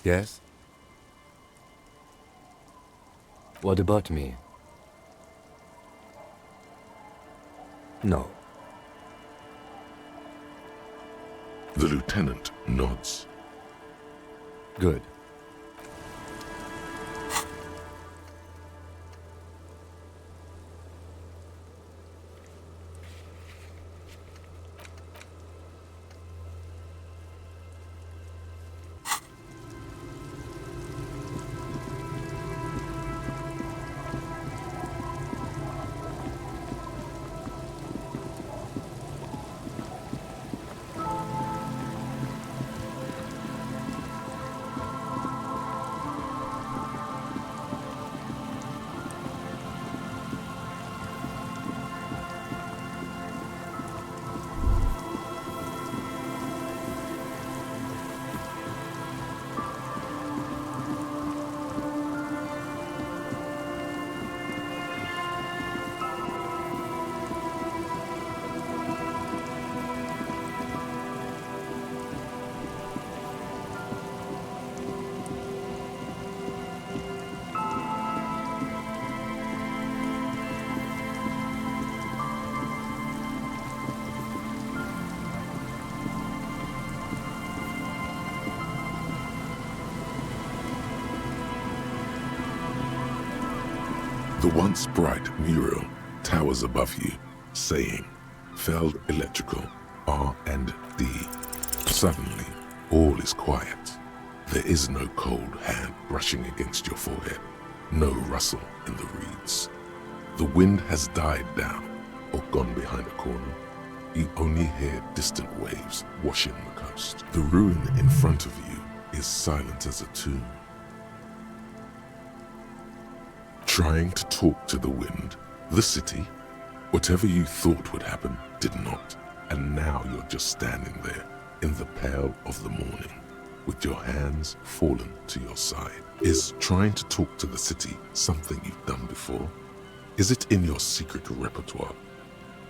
Yes? What about me? No. The lieutenant nods. Good. The once bright mural towers above you, saying, Feld Electrical, R&D. Suddenly, all is quiet. There is no cold hand brushing against your forehead, no rustle in the reeds. The wind has died down or gone behind a corner. You only hear distant waves washing the coast. The ruin in front of you is silent as a tomb. Trying to talk to the wind, the city, whatever you thought would happen did not. And now you're just standing there in the pale of the morning with your hands fallen to your side. Is trying to talk to the city something you've done before? Is it in your secret repertoire?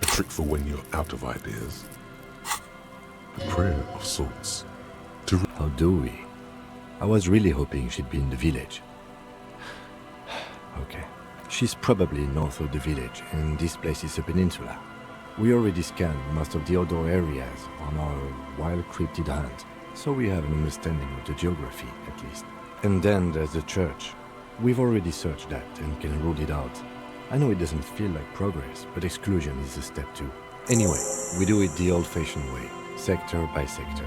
A trick for when you're out of ideas? A prayer of sorts. How do we? I was really hoping she'd be in the village. Okay. She's probably north of the village, and this place is a peninsula. We already scanned most of the outdoor areas on our wild cryptid hunt, so we have an understanding of the geography, at least. And then there's the church. We've already searched that and can rule it out. I know it doesn't feel like progress, but exclusion is a step too. Anyway, we do it the old-fashioned way, sector by sector.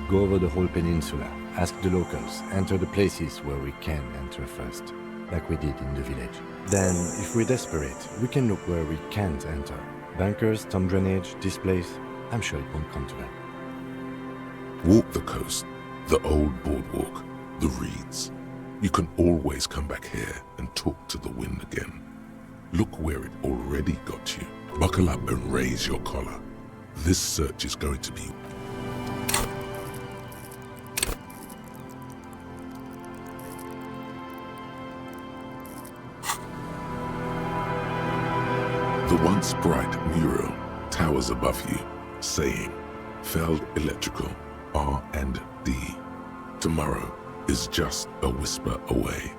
Go over the whole peninsula, ask the locals, enter the places where we can enter first, like we did in the village. Then, if we're desperate, we can look where we can't enter. Bunkers, tomb drainage, displays. I'm sure it won't come to that. Walk the coast, the old boardwalk, the reeds. You can always come back here and talk to the wind again. Look where it already got you. Buckle up and raise your collar. This search is going to be... The once bright mural towers above you, saying, Feld Electrical, R&D. Tomorrow is just a whisper away.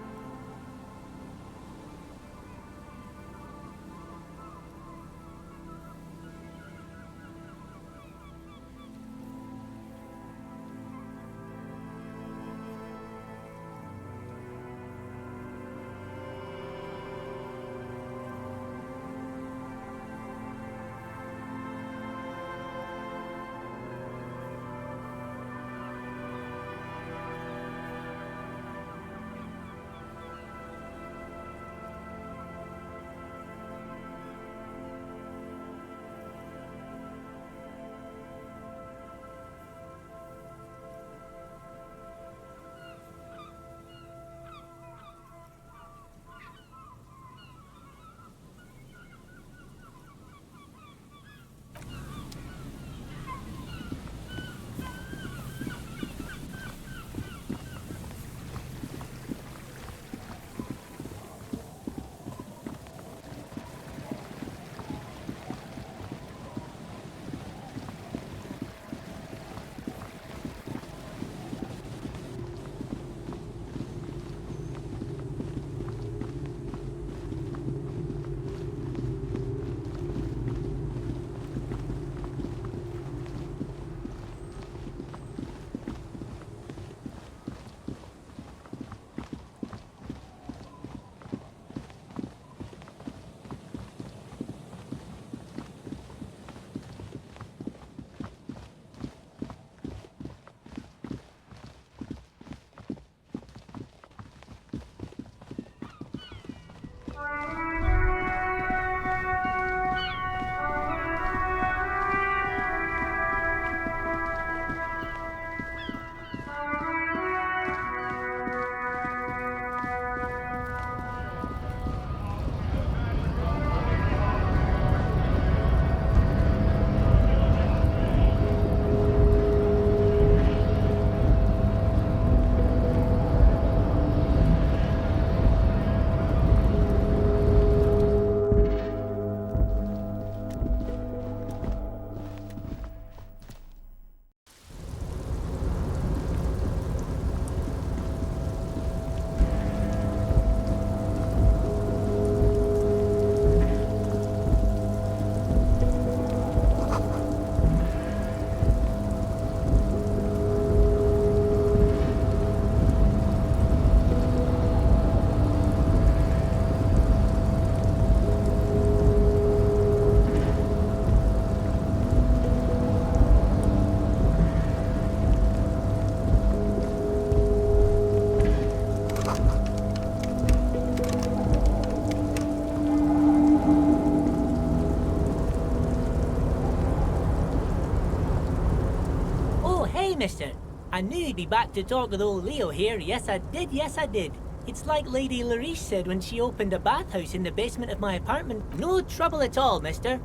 mister. I knew you'd be back to talk with old Leo here. Yes, I did. Yes, I did. It's like Lady Larice said when she opened a bathhouse in the basement of my apartment. No trouble at all, mister.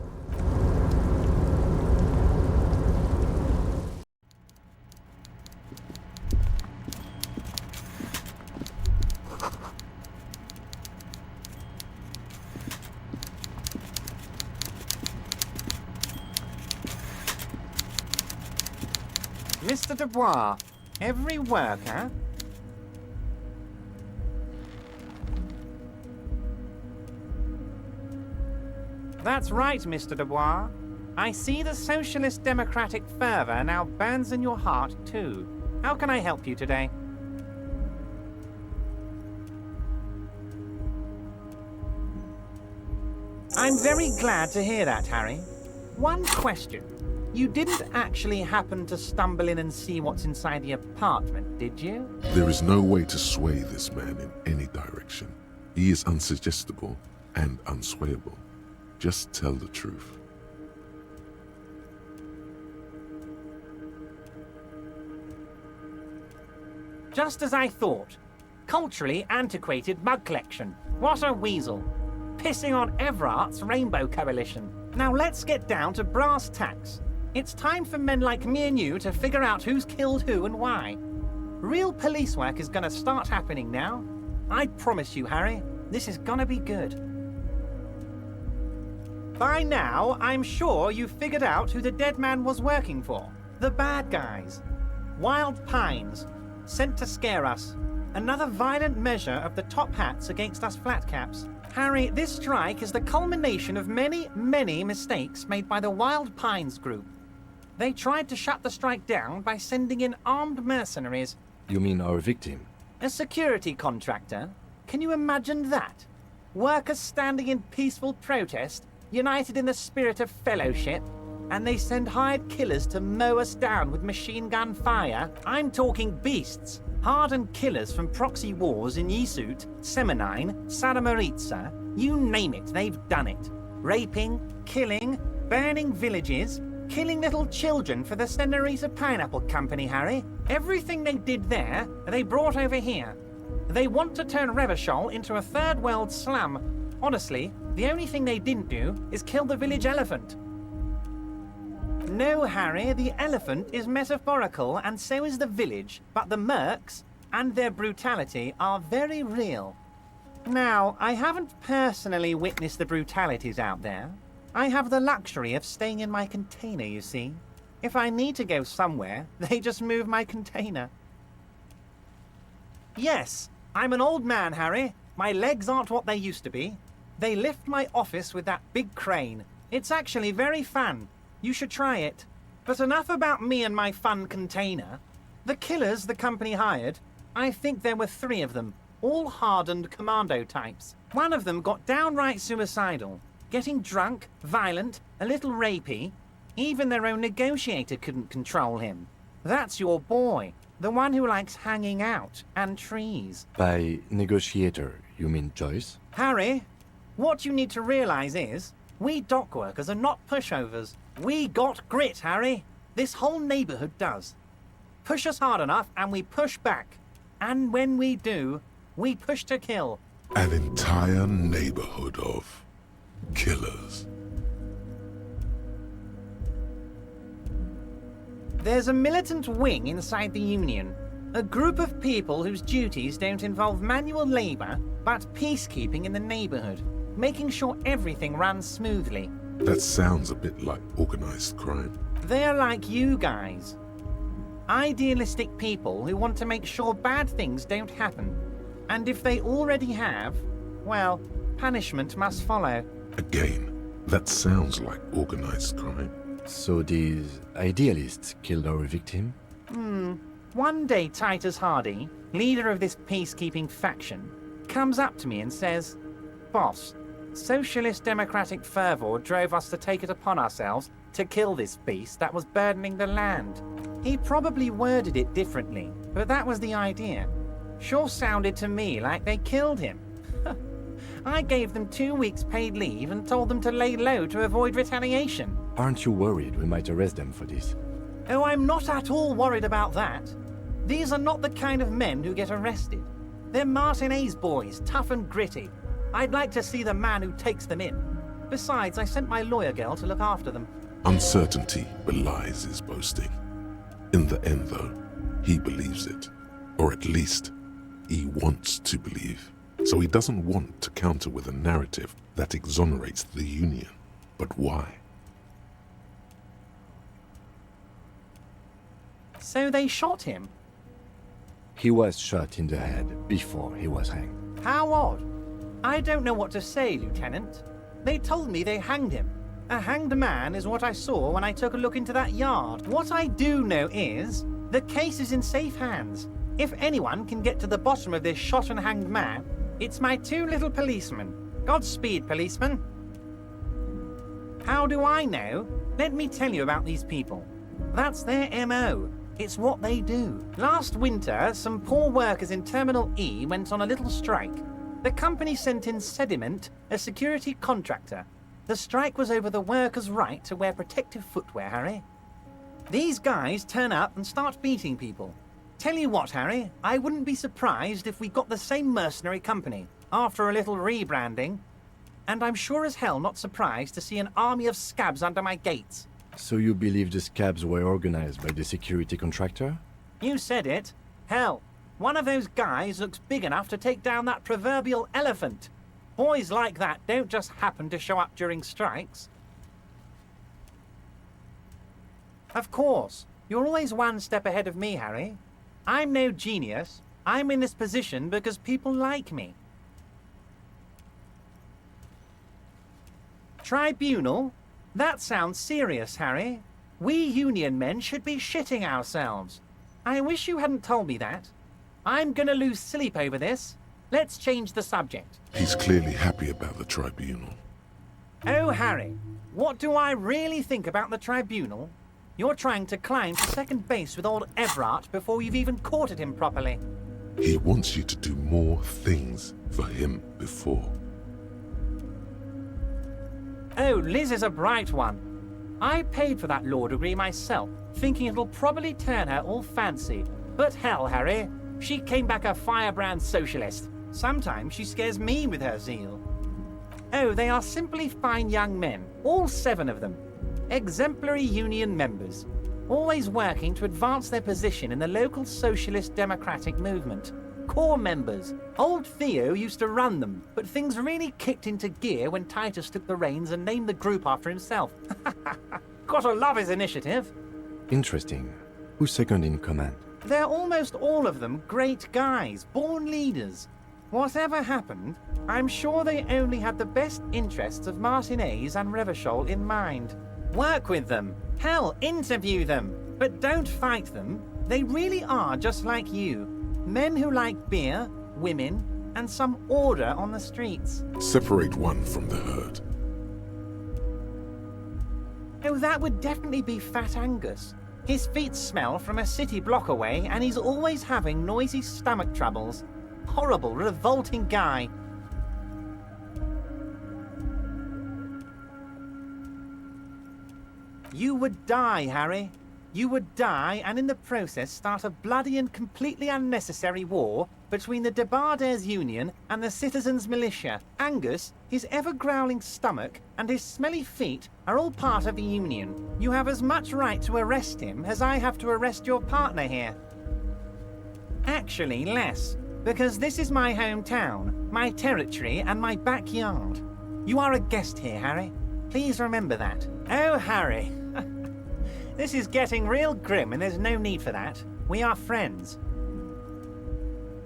Mr. Dubois, every worker... That's right, Mr. Dubois. I see the socialist democratic fervor now burns in your heart, too. How can I help you today? I'm very glad to hear that, Harry. One question. You didn't actually happen to stumble in and see what's inside the apartment, did you? There is no way to sway this man in any direction. He is unsuggestible and unswayable. Just tell the truth. Just as I thought. Culturally antiquated mug collection. What a weasel. Pissing on Everart's Rainbow Coalition. Now let's get down to brass tacks. It's time for men like me and you to figure out who's killed who and why. Real police work is gonna start happening now. I promise you, Harry, this is gonna be good. By now, I'm sure you've figured out who the dead man was working for. The bad guys. Wild Pines. Sent to scare us. Another violent measure of the top hats against us flatcaps. Harry, this strike is the culmination of many, many mistakes made by the Wild Pines group. They tried to shut the strike down by sending in armed mercenaries. You mean our victim? A security contractor? Can you imagine that? Workers standing in peaceful protest, united in the spirit of fellowship, and they send hired killers to mow us down with machine gun fire? I'm talking beasts. Hardened killers from proxy wars in Yisut, Semenine, Saramoritsa, you name it, they've done it. Raping, killing, burning villages, killing little children for the Senorita Pineapple Company, Harry. Everything they did there, they brought over here. They want to turn Revachol into a third world slum. Honestly, the only thing they didn't do is kill the village elephant. No, Harry, the elephant is metaphorical and so is the village, but the mercs and their brutality are very real. Now, I haven't personally witnessed the brutalities out there. I have the luxury of staying in my container, you see. If I need to go somewhere, they just move my container. Yes, I'm an old man, Harry. My legs aren't what they used to be. They lift my office with that big crane. It's actually very fun. You should try it. But enough about me and my fun container. The killers the company hired, I think there were 3 of them, all hardened commando types. One of them got downright suicidal, getting drunk, violent, a little rapey. Even their own negotiator couldn't control him. That's your boy, the one who likes hanging out and trees. By negotiator, you mean Joyce? Harry, what you need to realize is, we dock workers are not pushovers. We got grit, Harry. This whole neighborhood does. Push us hard enough and we push back. And when we do, we push to kill. An entire neighborhood of killers. There's a militant wing inside the Union. A group of people whose duties don't involve manual labor, but peacekeeping in the neighborhood, making sure everything runs smoothly. That sounds a bit like organized crime. They're like you guys. Idealistic people who want to make sure bad things don't happen. And if they already have, well, punishment must follow. Again, that sounds like organized crime. So these idealists killed our victim? One day Titus Hardy, leader of this peacekeeping faction, comes up to me and says, "Boss, socialist democratic fervor drove us to take it upon ourselves to kill this beast that was burdening the land." He probably worded it differently, but that was the idea. Sure sounded to me like they killed him. I gave them 2 weeks paid leave and told them to lay low to avoid retaliation. Aren't you worried we might arrest them for this? Oh, I'm not at all worried about that. These are not the kind of men who get arrested. They're Martinez boys, tough and gritty. I'd like to see the man who takes them in. Besides, I sent my lawyer girl to look after them. Uncertainty belies his boasting. In the end, though, he believes it. Or at least, he wants to believe. So he doesn't want to counter with a narrative that exonerates the Union. But why? So they shot him? He was shot in the head before he was hanged. How odd. I don't know what to say, Lieutenant. They told me they hanged him. A hanged man is what I saw when I took a look into that yard. What I do know is, the case is in safe hands. If anyone can get to the bottom of this shot and hanged man, it's my two little policemen. Godspeed, policeman. How do I know? Let me tell you about these people. That's their MO. It's what they do. Last winter, some poor workers in Terminal E went on a little strike. The company sent in Sediment, a security contractor. The strike was over the workers' right to wear protective footwear, Harry. These guys turn up and start beating people. Tell you what, Harry, I wouldn't be surprised if we got the same mercenary company, after a little rebranding. And I'm sure as hell not surprised to see an army of scabs under my gates. So you believe the scabs were organized by the security contractor? You said it. Hell, one of those guys looks big enough to take down that proverbial elephant. Boys like that don't just happen to show up during strikes. Of course, you're always one step ahead of me, Harry. I'm no genius. I'm in this position because people like me. Tribunal? That sounds serious, Harry. We Union men should be shitting ourselves. I wish you hadn't told me that. I'm gonna lose sleep over this. Let's change the subject. He's clearly happy about the tribunal. Oh, Harry, what do I really think about the tribunal? You're trying to climb to second base with old Everard before you've even courted him properly. He wants you to do more things for him before. Oh, Liz is a bright one. I paid for that law degree myself, thinking it'll probably turn her all fancy. But hell, Harry, she came back a firebrand socialist. Sometimes she scares me with her zeal. Oh, they are simply fine young men, all 7 of them. Exemplary Union members, always working to advance their position in the local socialist democratic movement. Core members. Old Theo used to run them, but things really kicked into gear when Titus took the reins and named the group after himself. Gotta love his initiative. Interesting. Who's second in command? They're almost all of them great guys, born leaders. Whatever happened, I'm sure they only had the best interests of Martinez and Revachol in mind. Work with them. Hell, interview them. But don't fight them. They really are just like you. Men who like beer, women, and some order on the streets. Separate one from the herd. Oh, that would definitely be Fat Angus. His feet smell from a city block away, and he's always having noisy stomach troubles. Horrible, revolting guy. You would die, Harry. You would die, and in the process start a bloody and completely unnecessary war between the Debardairs Union and the Citizens Militia. Angus, his ever-growling stomach, and his smelly feet are all part of the Union. You have as much right to arrest him as I have to arrest your partner here. Actually, less, because this is my hometown, my territory, and my backyard. You are a guest here, Harry. Please remember that. Oh, Harry. This is getting real grim, and there's no need for that. We are friends.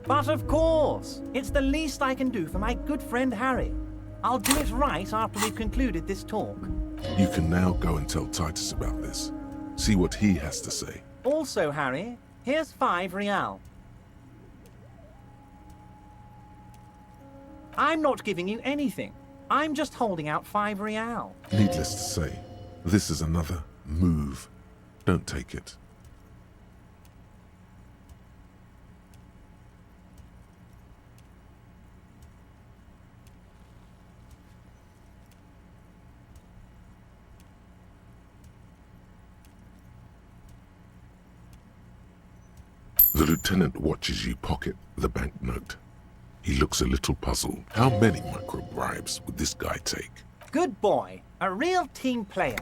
But of course, it's the least I can do for my good friend Harry. I'll do it right after we've concluded this talk. You can now go and tell Titus about this. See what he has to say. Also, Harry, here's 5 real. I'm not giving you anything. I'm just holding out 5 real. Needless to say, this is another move. Don't take it. The lieutenant watches you pocket the banknote. He looks a little puzzled. How many micro-bribes would this guy take? Good boy. A real team player.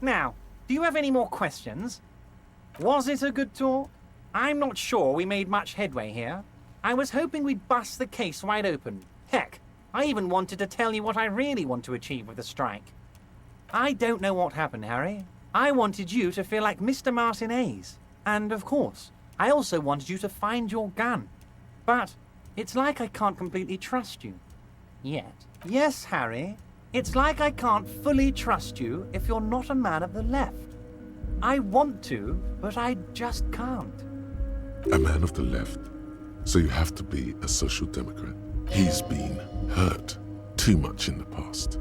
Now, do you have any more questions? Was it a good talk? I'm not sure we made much headway here. I was hoping we'd bust the case wide open. Heck, I even wanted to tell you what I really want to achieve with the strike. I don't know what happened, Harry. I wanted you to feel like Mr. Martinez. And, of course, I also wanted you to find your gun. But it's like I can't completely trust you. Yet. Yes, Harry. It's like I can't fully trust you if you're not a man of the left. I want to, but I just can't. A man of the left. So you have to be a social democrat. He's been hurt too much in the past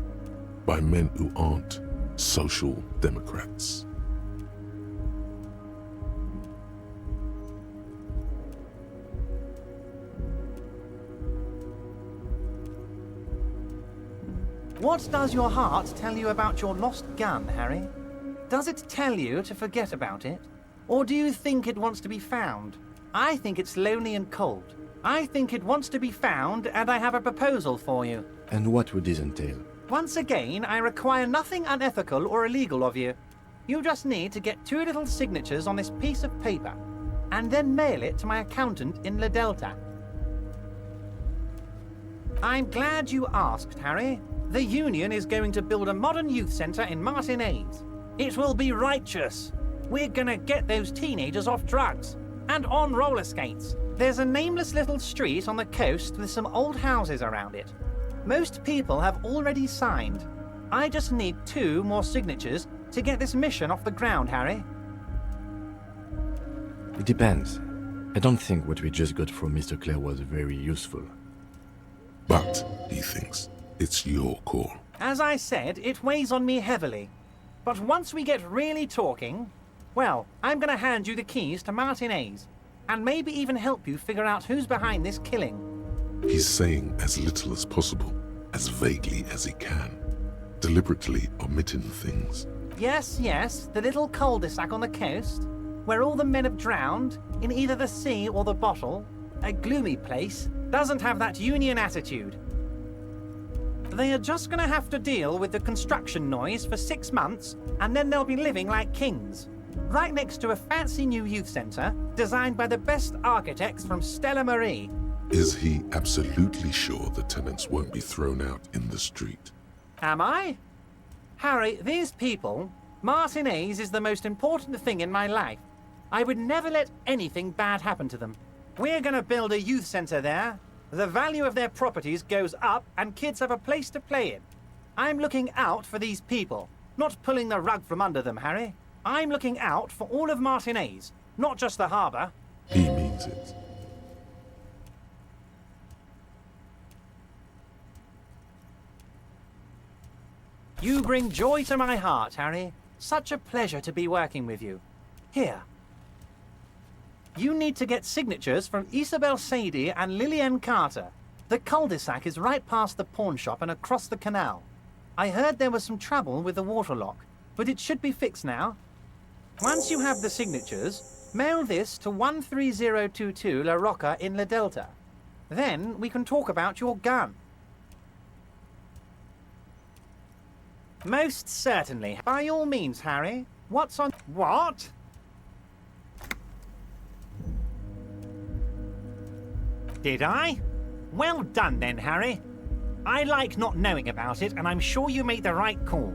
by men who aren't social democrats. What does your heart tell you about your lost gun, Harry? Does it tell you to forget about it? Or do you think it wants to be found? I think it's lonely and cold. I think it wants to be found, and I have a proposal for you. And what would this entail? Once again, I require nothing unethical or illegal of you. You just need to get 2 little signatures on this piece of paper, and then mail it to my accountant in La Delta. I'm glad you asked, Harry. The Union is going to build a modern youth centre in Martinez. It will be righteous. We're gonna get those teenagers off drugs and on roller skates. There's a nameless little street on the coast with some old houses around it. Most people have already signed. I just need 2 more signatures to get this mission off the ground, Harry. It depends. I don't think what we just got from Mr. Clare was very useful. But, he thinks, it's your call. As I said, it weighs on me heavily. But once we get really talking, well, I'm gonna hand you the keys to Martinez, and maybe even help you figure out who's behind this killing. He's saying as little as possible, as vaguely as he can, deliberately omitting things. Yes, the little cul-de-sac on the coast, where all the men have drowned, in either the sea or the bottle, a gloomy place, doesn't have that Union attitude. They are just gonna have to deal with the construction noise for 6 months, and then they'll be living like kings. Right next to a fancy new youth centre, designed by the best architects from Stella Marie. Is he absolutely sure the tenants won't be thrown out in the street? Am I? Harry, these people, Martinez is the most important thing in my life. I would never let anything bad happen to them. We're gonna build a youth centre there. The value of their properties goes up and kids have a place to play in. I'm looking out for these people, not pulling the rug from under them, Harry. I'm looking out for all of Martinez, not just the harbour. He means it. You bring joy to my heart, Harry. Such a pleasure to be working with you. Here. You need to get signatures from Isabel Sadie and Lillian Carter. The cul-de-sac is right past the pawn shop and across the canal. I heard there was some trouble with the water lock, but it should be fixed now. Once you have the signatures, mail this to 13022 La Rocca in La Delta. Then we can talk about your gun. Most certainly. By all means, Harry. What's on... What? Did I? Well done then, Harry. I like not knowing about it, and I'm sure you made the right call.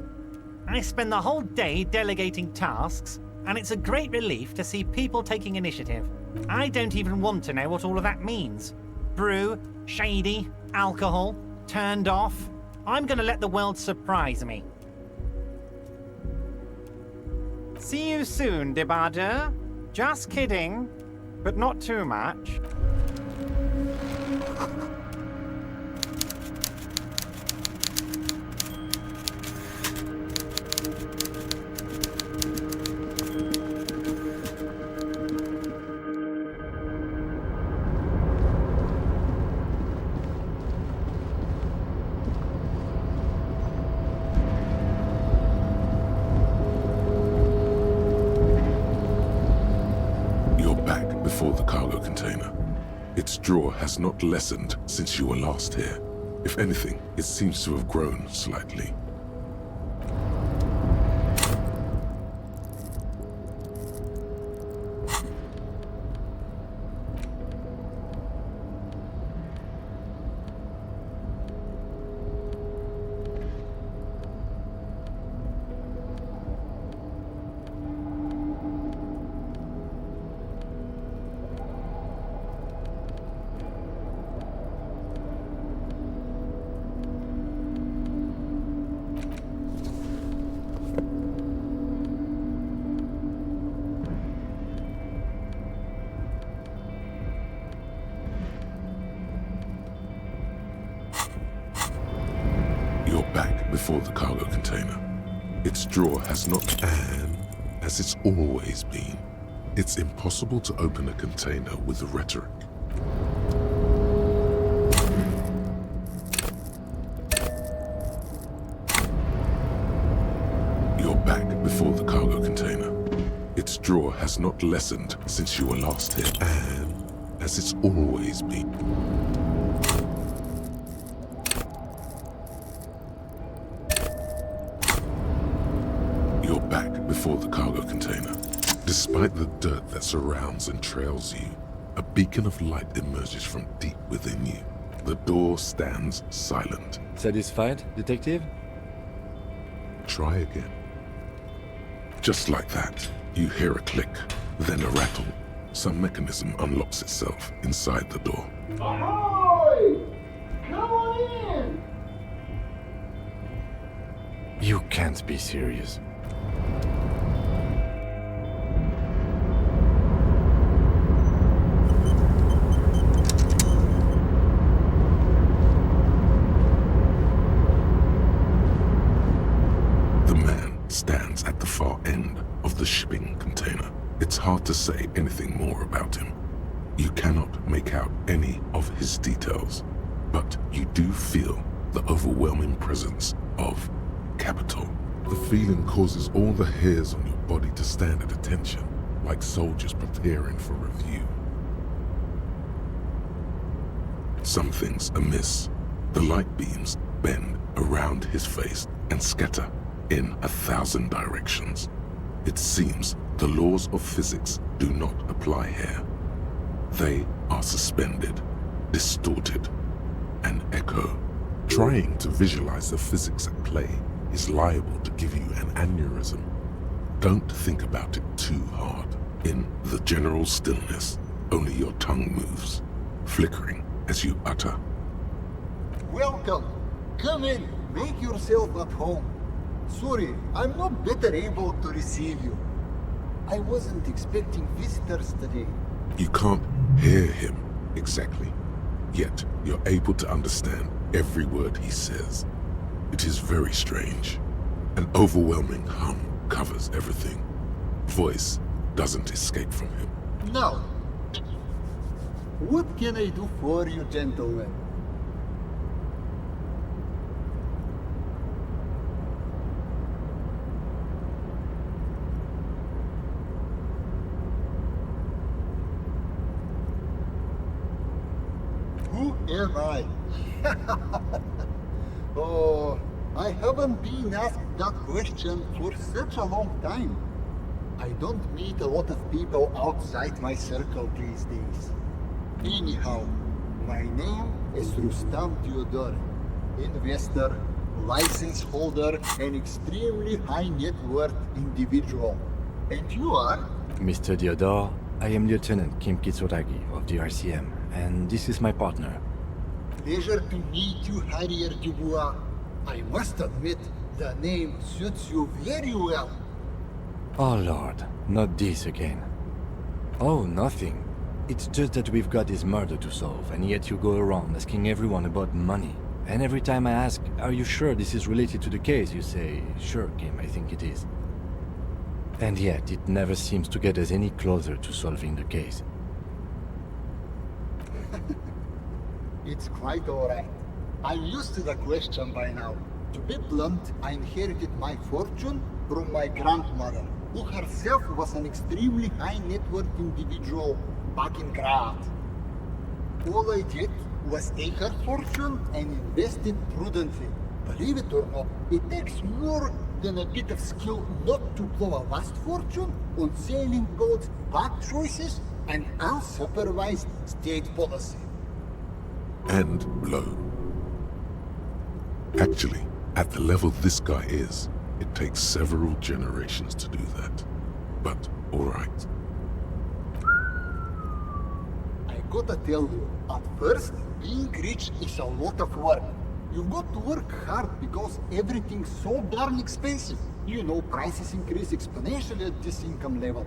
I spend the whole day delegating tasks, and it's a great relief to see people taking initiative. I don't even want to know what all of that means. Brew, shady, alcohol, turned off. I'm gonna let the world surprise me. See you soon, debardeur. Just kidding, but not too much. You're back before the cargo has not lessened since you were last here. If anything, it seems to have grown slightly. You're back before the cargo container. Its drawer has not, and as it's always been, it's impossible to open a container with rhetoric. You're back before the cargo container. Its drawer has not lessened since you were last here, and as it's always been. You're back before the cargo container. Despite the dirt that surrounds and trails you, a beacon of light emerges from deep within you. The door stands silent. Satisfied, detective? Try again. Just like that, you hear a click, then a rattle. Some mechanism unlocks itself inside the door. Ahoy! Come on in! You can't be serious. The man stands at the far end of the shipping container. It's hard to say anything more about him. You cannot make out any of his details, but you do feel the overwhelming presence of capital. The feeling causes all the hairs on your body to stand at attention, like soldiers preparing for review. Something's amiss. The light beams bend around his face and scatter in 1,000 directions. It seems the laws of physics do not apply here. They are suspended, distorted, and echo. Trying to visualize the physics at play is liable to give you an aneurysm. Don't think about it too hard. In the general stillness, only your tongue moves, flickering as you utter. Welcome. Come in. Make yourself at home. Sorry, I'm not better able to receive you. I wasn't expecting visitors today. You can't hear him exactly, yet you're able to understand every word he says. It is very strange. An overwhelming hum covers everything. Voice doesn't escape from him. Now, what can I do for you, gentlemen? Who am I? Oh, I haven't been asked that question for such a long time. I don't meet a lot of people outside my circle these days. Anyhow, my name is Rustam Theodore, investor, license holder, and extremely high net worth individual. And you are? Mr. Diodor, I am Lieutenant Kim Kitsuragi of the RCM, and this is my partner. Pleasure to meet you, Harrier Dubois. I must admit, the name suits you very well. Oh Lord, not this again. Oh, nothing. It's just that we've got this murder to solve, and yet you go around asking everyone about money. And every time I ask, are you sure this is related to the case, you say, sure, Kim, I think it is. And yet, it never seems to get us any closer to solving the case. It's quite alright. I'm used to the question by now. To be blunt, I inherited my fortune from my grandmother, who herself was an extremely high net worth individual back in Graz. All I did was take her fortune and invest it prudently. Believe it or not, it takes more than a bit of skill not to blow a vast fortune on sailing boats, bad choices, and unsupervised state policy. And blow. Actually, at the level this guy is, it takes several generations to do that. But, alright. I gotta tell you, at first, being rich is a lot of work. You've got to work hard because everything's so darn expensive. You know, prices increase exponentially at this income level.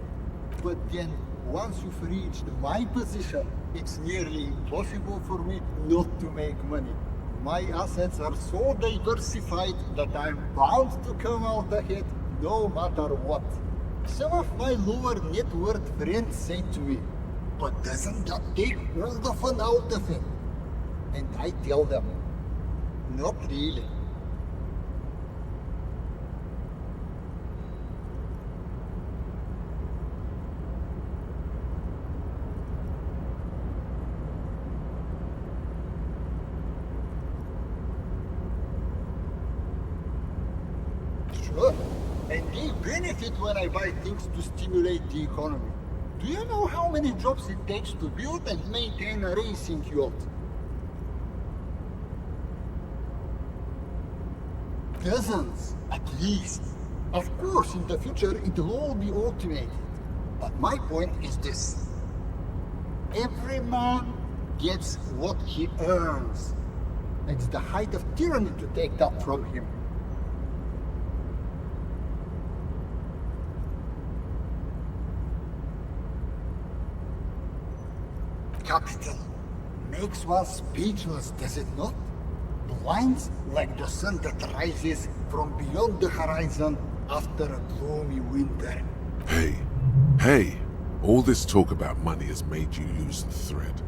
But then, once you've reached my position, it's nearly impossible for me not to make money. My assets are so diversified that I'm bound to come out ahead no matter what. Some of my lower net worth friends say to me, but doesn't that take all the fun out of it? And I tell them, not really. Sure, and they benefit when I buy things to stimulate the economy. Do you know how many jobs it takes to build and maintain a racing yacht? Dozens, at least. Of course, in the future, it'll all be automated. But my point is this. Every man gets what he earns. It's the height of tyranny to take that from him. Capital makes one speechless, does it not? Blinds like the sun that rises from beyond the horizon after a gloomy winter. Hey, all this talk about money has made you lose the thread.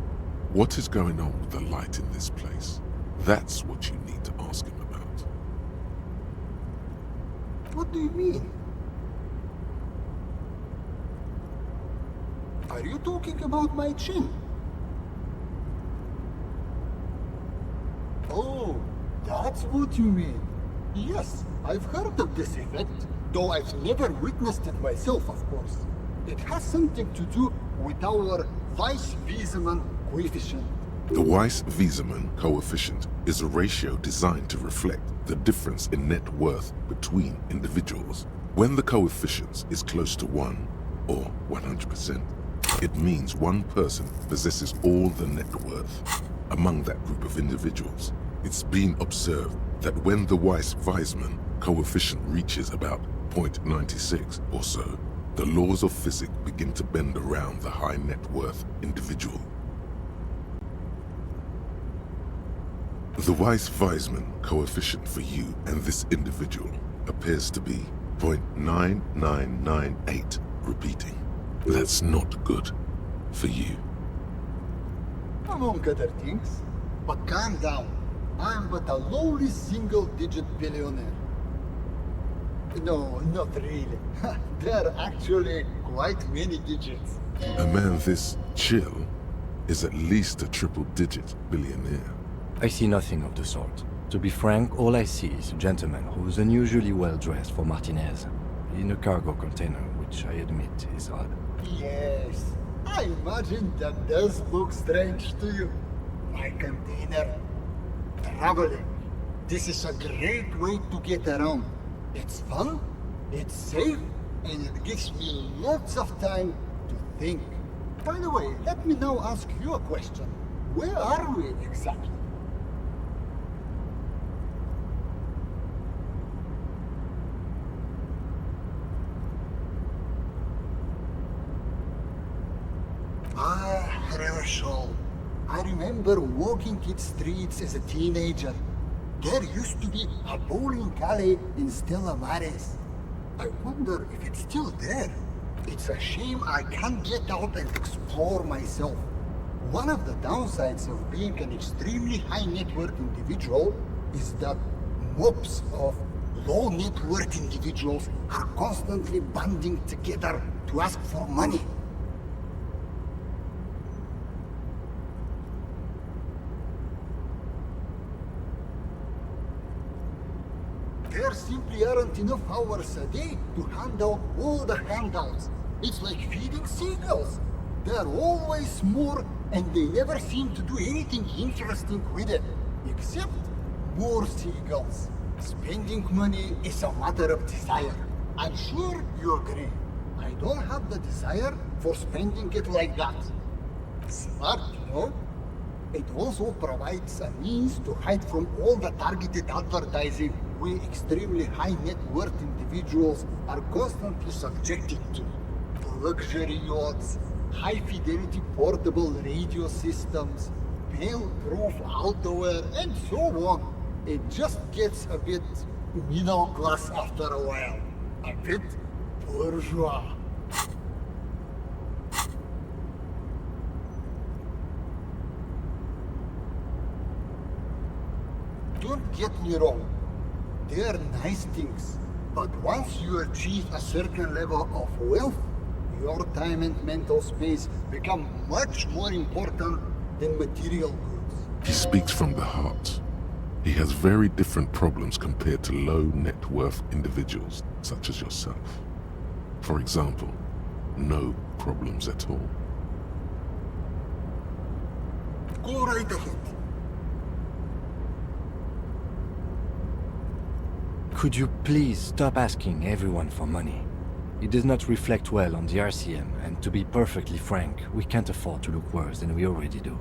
What is going on with the light in this place? That's what you need to ask him about. What do you mean? Are you talking about my chin? Oh, that's what you mean. Yes, I've heard of this effect, though I've never witnessed it myself, of course. It has something to do with our Weiss-Wiesemann coefficient. The Weiss-Wiesemann coefficient is a ratio designed to reflect the difference in net worth between individuals. When the coefficient is close to 1, or 100%, it means one person possesses all the net worth among that group of individuals. It's been observed that when the Weiss-Wiesemann coefficient reaches about 0.96 or so, the laws of physics begin to bend around the high net worth individual. The Weiss-Wiesemann coefficient for you and this individual appears to be 0.9998, repeating. That's not good for you. Among other things. But calm down. I'm but a lowly single-digit billionaire. No, not really. There are actually quite many digits. A man this chill is at least a triple-digit billionaire. I see nothing of the sort. To be frank, all I see is a gentleman who's unusually well dressed for Martinez, in a cargo container, which I admit is odd. Yes, I imagine that does look strange to you. My container. Traveling. This is a great way to get around. It's fun, it's safe, and it gives me lots of time to think. By the way, let me now ask you a question. Where are we exactly? Herschel. I remember walking its streets as a teenager. There used to be a bowling alley in Stella Maris. I wonder if it's still there. It's a shame I can't get out and explore myself. One of the downsides of being an extremely high net worth individual is that mobs of low net worth individuals are constantly banding together to ask for money. There simply aren't enough hours a day to hand out all the handouts. It's like feeding seagulls. There are always more, and they never seem to do anything interesting with it. Except more seagulls. Spending money is a matter of desire. I'm sure you agree. I don't have the desire for spending it like that. Smart, no? It also provides a means to hide from all the targeted advertising we extremely high net worth individuals are constantly subjected to. Luxury yachts, high fidelity portable radio systems, fail-proof outerwear, and so on. It just gets a bit middle class after a while. A bit bourgeois. Don't get me wrong, they're nice things, but once you achieve a certain level of wealth, your time and mental space become much more important than material goods. He speaks from the heart. He has very different problems compared to low net worth individuals such as yourself. For example, no problems at all. Go right ahead. Could you please stop asking everyone for money? It does not reflect well on the RCM, and to be perfectly frank, we can't afford to look worse than we already do.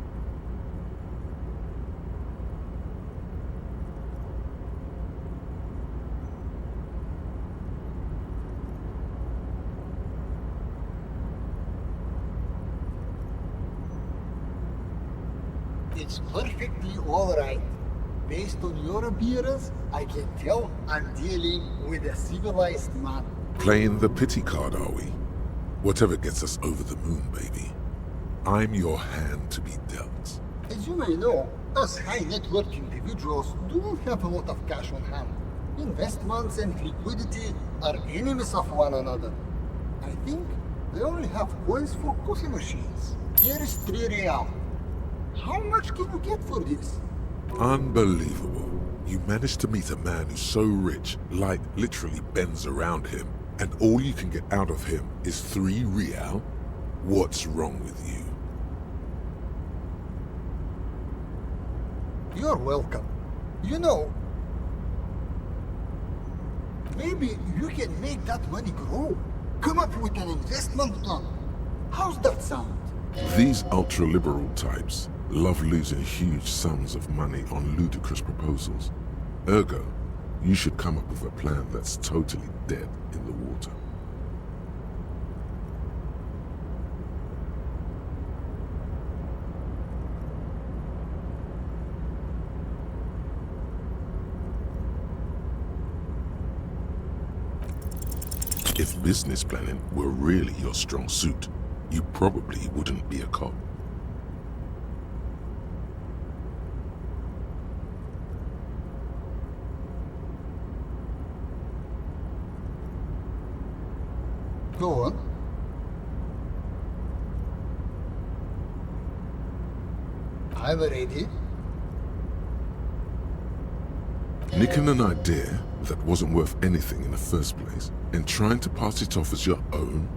It's perfectly alright. Based on your appearance, I can tell I'm dealing with a civilized man. Playing the pity card, are we? Whatever gets us over the moon, baby. I'm your hand to be dealt. As you may know, us high net worth individuals do have a lot of cash on hand. Investments and liquidity are enemies of one another. I think they only have coins for coffee machines. Here is 3 real. How much can you get for this? Unbelievable. You managed to meet a man who's so rich, light literally bends around him, and all you can get out of him is 3 real? What's wrong with you? You're welcome. You know, maybe you can make that money grow. Come up with an investment plan. How's that sound? These ultra-liberal types love losing huge sums of money on ludicrous proposals. Ergo, you should come up with a plan that's totally dead in the water. If business planning were really your strong suit, you probably wouldn't be a cop. Go on. I'm ready. Nicking an idea that wasn't worth anything in the first place and trying to pass it off as your own?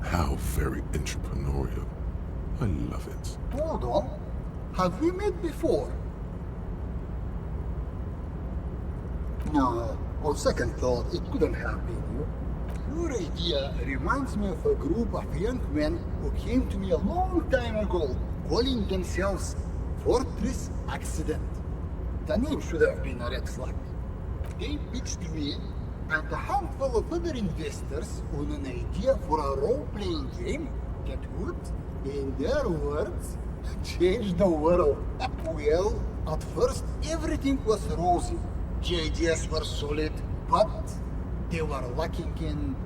How very entrepreneurial. I love it. Hold on. Have we met before? No, on second thought, it couldn't have been you. Your idea reminds me of a group of young men who came to me a long time ago, calling themselves Fortress Accident. The name should have been a red flag. They pitched me and a handful of other investors on an idea for a role-playing game that would, in their words, change the world. Well, at first everything was rosy. The ideas were solid, but they were lacking in...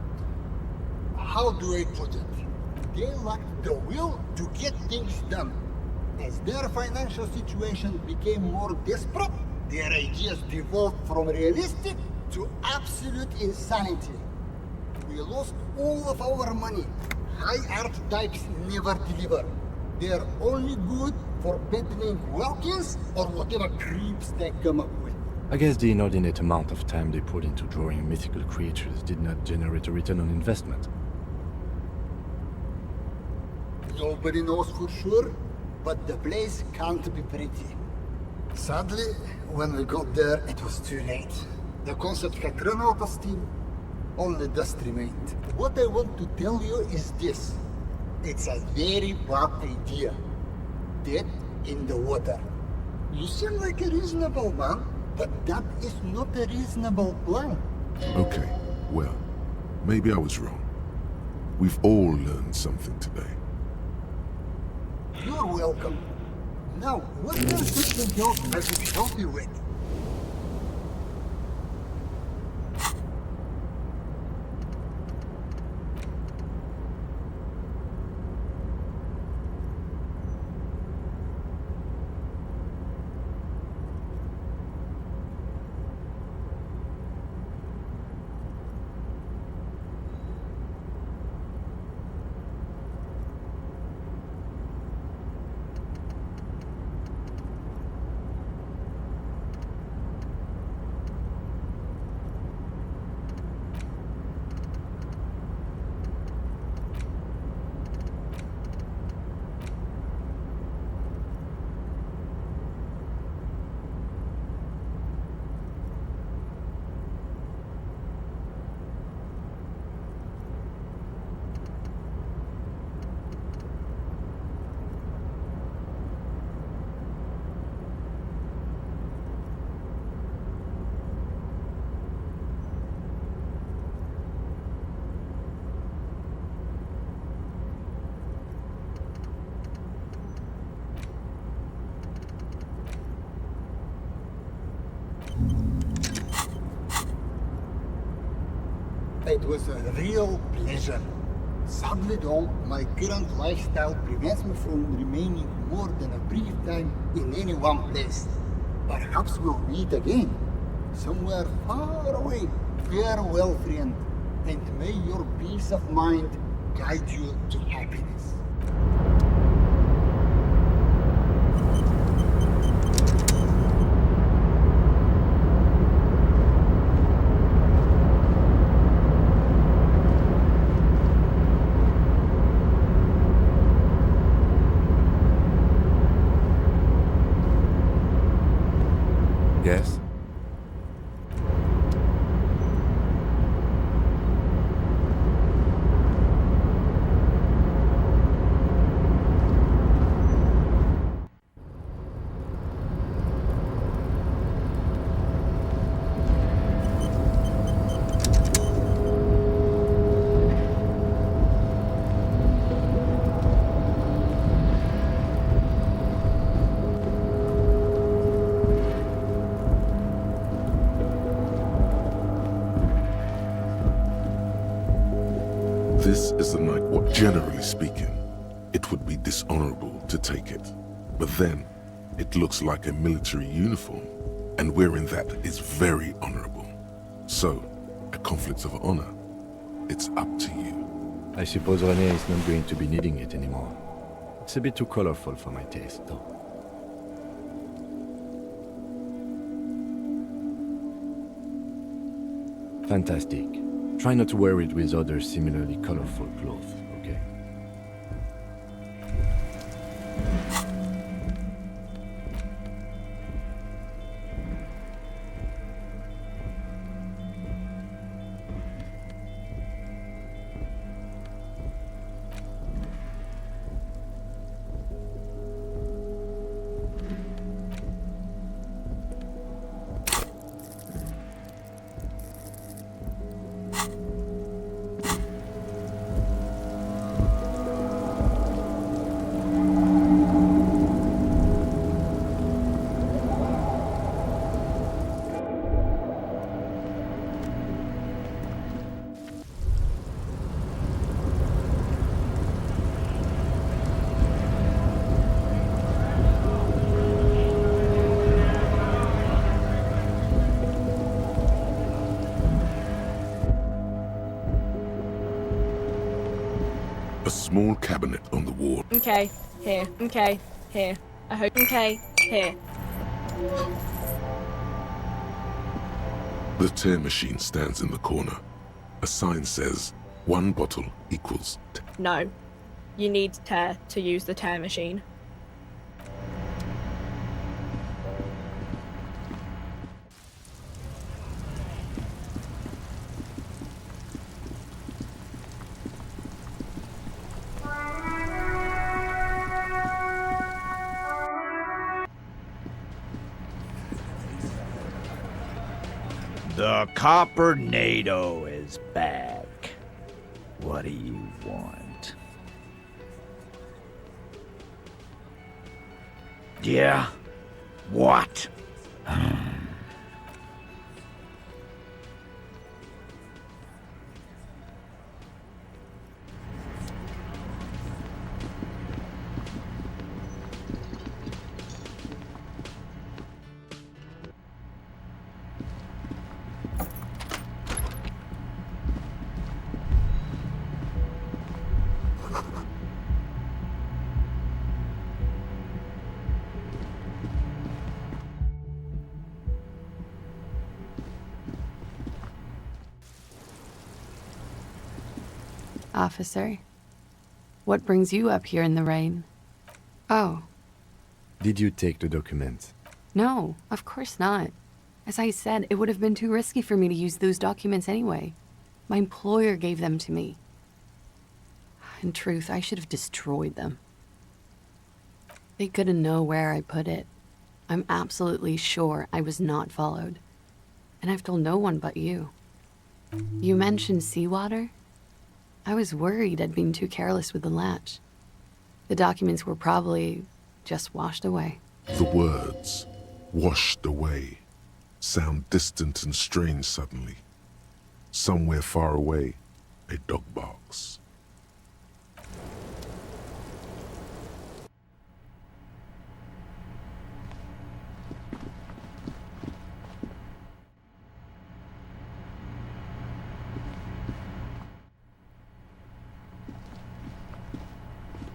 how do I put it? They lacked the will to get things done. As their financial situation became more desperate, their ideas devolved from realistic to absolute insanity. We lost all of our money. High art types never deliver. They're only good for peddling Wilkins or whatever creeps they come up with. I guess the inordinate amount of time they put into drawing mythical creatures did not generate a return on investment. Nobody knows for sure, but the place can't be pretty. Sadly, when we got there, it was too late. The concept had run out of steam. Only dust remained. What I want to tell you is this. It's a very bad idea. Dead in the water. You seem like a reasonable man, but that is not a reasonable plan. Okay, well, maybe I was wrong. We've all learned something today. You're welcome. Now, what can something else I could help you with? It was a real pleasure. Sadly though, my current lifestyle prevents me from remaining more than a brief time in any one place. Perhaps we'll meet again, somewhere far away. Farewell, friend, and may your peace of mind guide you to happiness. Yes? This is the night what, generally speaking, it would be dishonorable to take it. But then, it looks like a military uniform, and wearing that is very honorable. So, a conflict of honor, it's up to you. I suppose Renee is not going to be needing it anymore. It's a bit too colorful for my taste, though. Fantastic. Try not to wear it with other similarly colorful clothes, okay? A small cabinet on the wall. Okay, here. Okay, here. I hope. Okay, here. The tear machine stands in the corner. A sign says, 1 bottle equals No. You need tear to use the tear machine. The Coppernado is back. What do you want? Yeah? What? Officer, what brings you up here in the rain? Oh, Did you take the documents? no, of course not. As I said, it would have been too risky for me to use those documents anyway. My employer gave them to me. In truth, I should have destroyed them. They couldn't know where I put it. I'm absolutely sure I was not followed. And I've told no one but you. You mentioned seawater? I was worried I'd been too careless with the latch. The documents were probably just washed away. The words, washed away, sound distant and strange suddenly. Somewhere far away, a dog barks.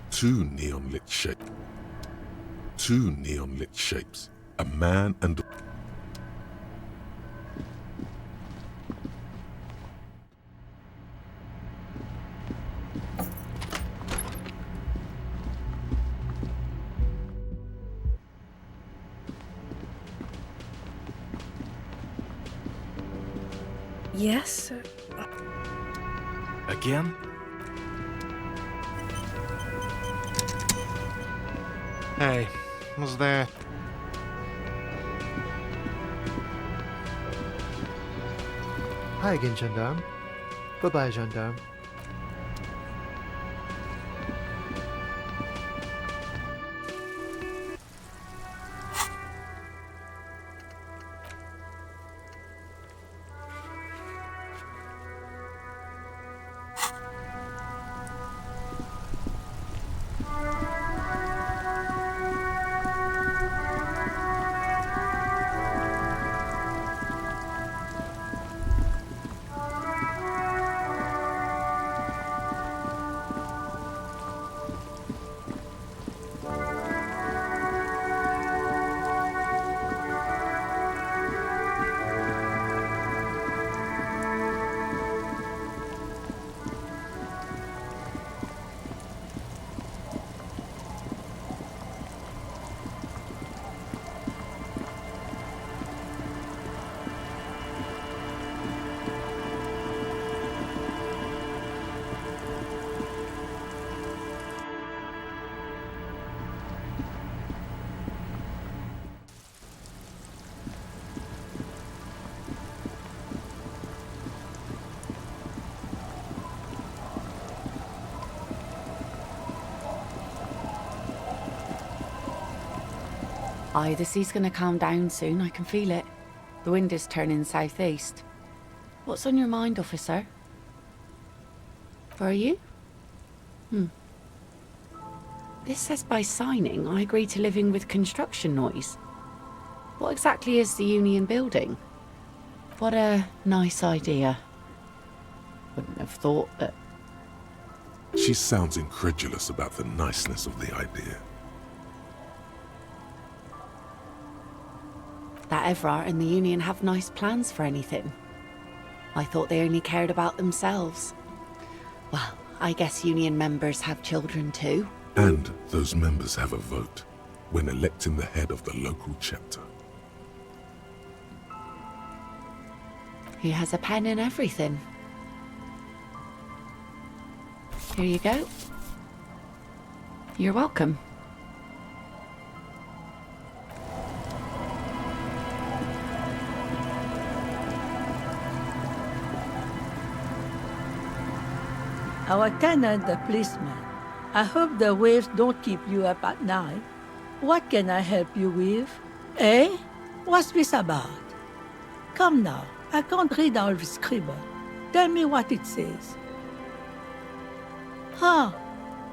Two neon lit shapes, a man and Yes? Again? Hey, was there... Hi again, gendarme. Bye-bye, gendarme. Aye, the sea's gonna calm down soon, I can feel it. The wind is turning southeast. What's on your mind, officer? Where are you? This says by signing, I agree to living with construction noise. What exactly is the Union building? What a nice idea. Wouldn't have thought that... She sounds incredulous about the niceness of the idea. that Everard and the Union have nice plans for anything. I thought they only cared about themselves. Well, I guess Union members have children too. And those members have a vote when electing the head of the local chapter. He has a pen and everything. Here you go. You're welcome. Our tenant, the policeman. I hope the waves don't keep you up at night. What can I help you with? Eh? What's this about? Come now, I can't read all the scribble. Tell me what it says. Huh,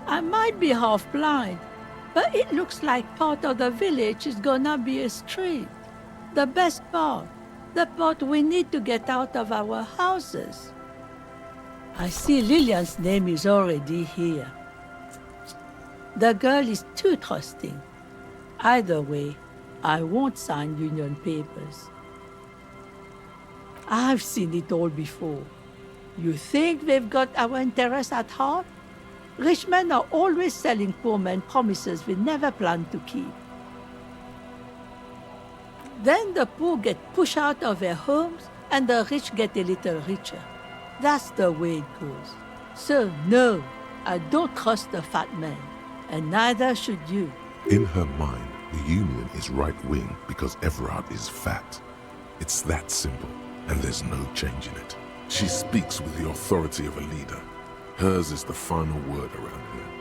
I might be half blind, but it looks like part of the village is gonna be a street. The best part, the part we need to get out of our houses. I see Lillian's name is already here. The girl is too trusting. Either way, I won't sign union papers. I've seen it all before. You think they've got our interests at heart? Rich men are always selling poor men promises they never planned to keep. Then the poor get pushed out of their homes and the rich get a little richer. That's the way it goes. So no, I don't trust the fat man, and neither should you. In her mind, the Union is right-wing because Everard is fat. It's that simple, and there's no changing it. She speaks with the authority of a leader. Hers is the final word around here.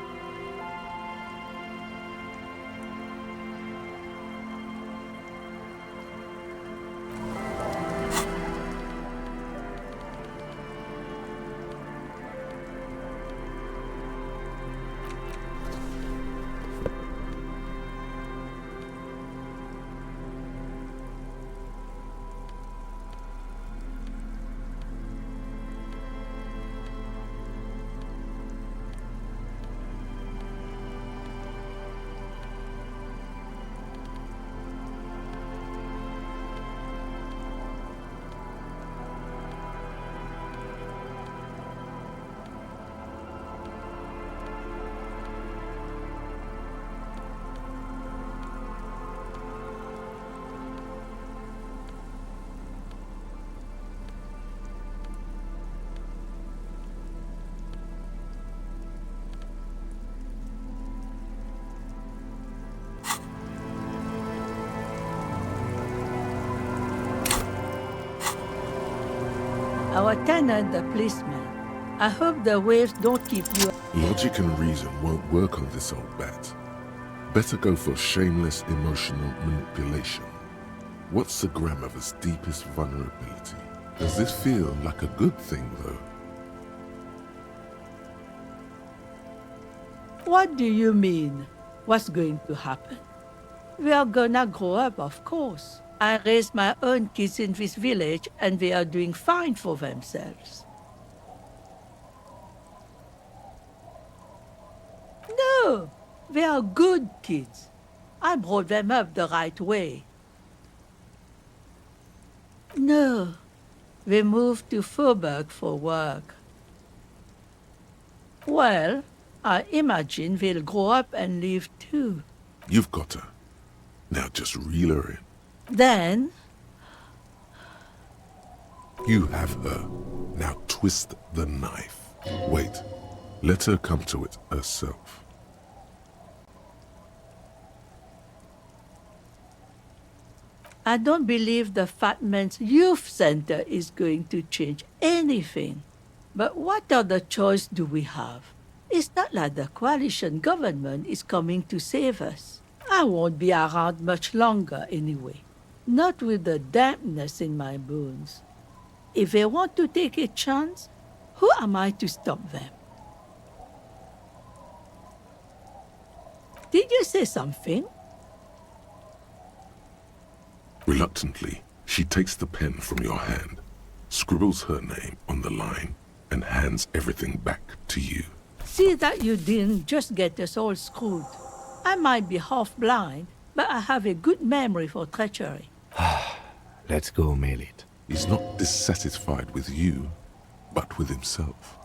Our tenant, the policeman. I hope the waves don't keep you... Logic and reason won't work on this old bat. Better go for shameless emotional manipulation. What's the grandmother's deepest vulnerability? Does this feel like a good thing, though? What do you mean? What's going to happen? We are gonna grow up, of course. I raised my own kids in this village, and they are doing fine for themselves. No, they are good kids. I brought them up the right way. No, they moved to Faubourg for work. Well, I imagine they'll grow up and leave too. You've got her. Now just reel her in. Then... You have her. Now twist the knife. Wait. Let her come to it herself. I don't believe the Fat Man's Youth Center is going to change anything. But what other choice do we have? It's not like the coalition government is coming to save us. I won't be around much longer anyway. Not with the dampness in my bones. If they want to take a chance, who am I to stop them? Did you say something? Reluctantly, she takes the pen from your hand, scribbles her name on the line, and hands everything back to you. See that you didn't just get us all screwed. I might be half blind, but I have a good memory for treachery. Let's go mail it. He's not dissatisfied with you, but with himself.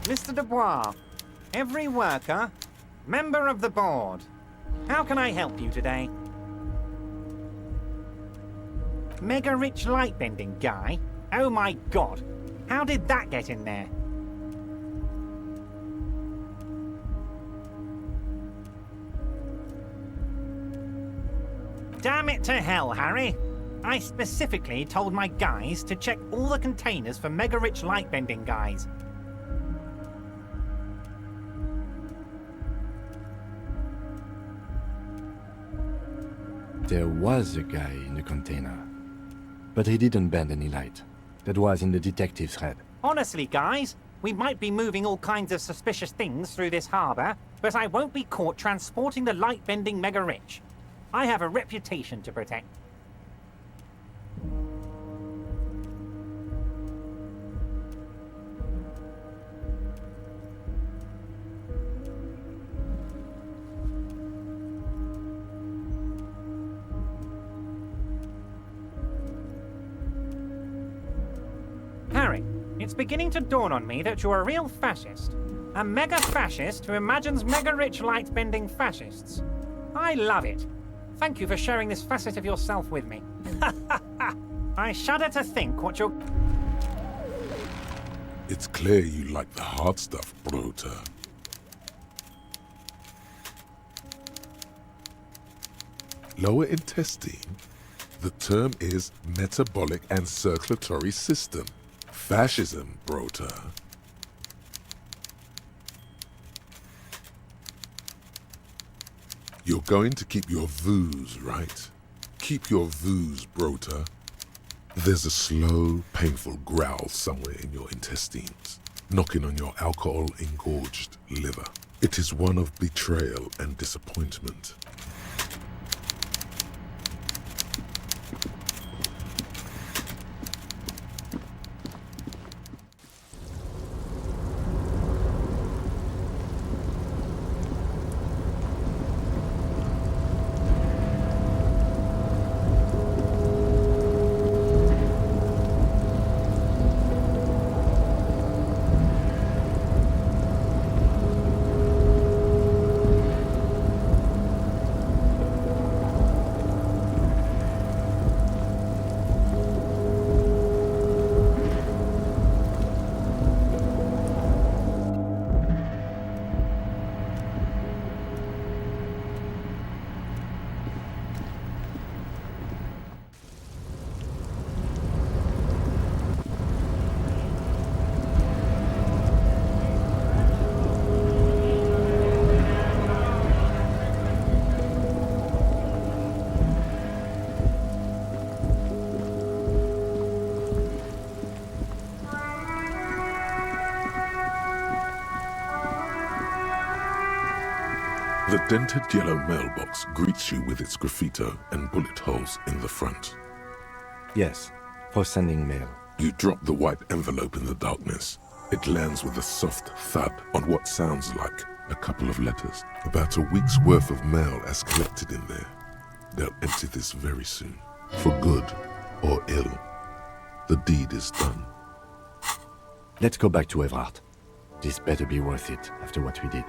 Mr. Dubois, every worker, member of the board. How can I help you today? Mega rich light bending guy? Oh my god, how did that get in there? Damn it to hell, Harry. I specifically told my guys to check all the containers for mega rich light bending guys. There was a guy in the container, but he didn't bend any light. That was in the detective's head. Honestly, guys, we might be moving all kinds of suspicious things through this harbour, but I won't be caught transporting the light-bending mega-rich. I have a reputation to protect. Harry, it's beginning to dawn on me that you're a real fascist. A mega-fascist who imagines mega-rich light-bending fascists. I love it. Thank you for sharing this facet of yourself with me. I shudder to think what you're... It's clear you like the hard stuff, Brota. Lower intestine? The term is metabolic and circulatory system. Fascism, Brota. You're going to keep your vooz, right? Keep your vooz, Brota. There's a slow, painful growl somewhere in your intestines, knocking on your alcohol-engorged liver. It is one of betrayal and disappointment. The dented yellow mailbox greets you with its graffito and bullet holes in the front. Yes, for sending mail. You drop the white envelope in the darkness. It lands with a soft thud on what sounds like a couple of letters. About a week's worth of mail as collected in there. They'll empty this very soon. For good or ill. The deed is done. Let's go back to Everard. This better be worth it after what we did.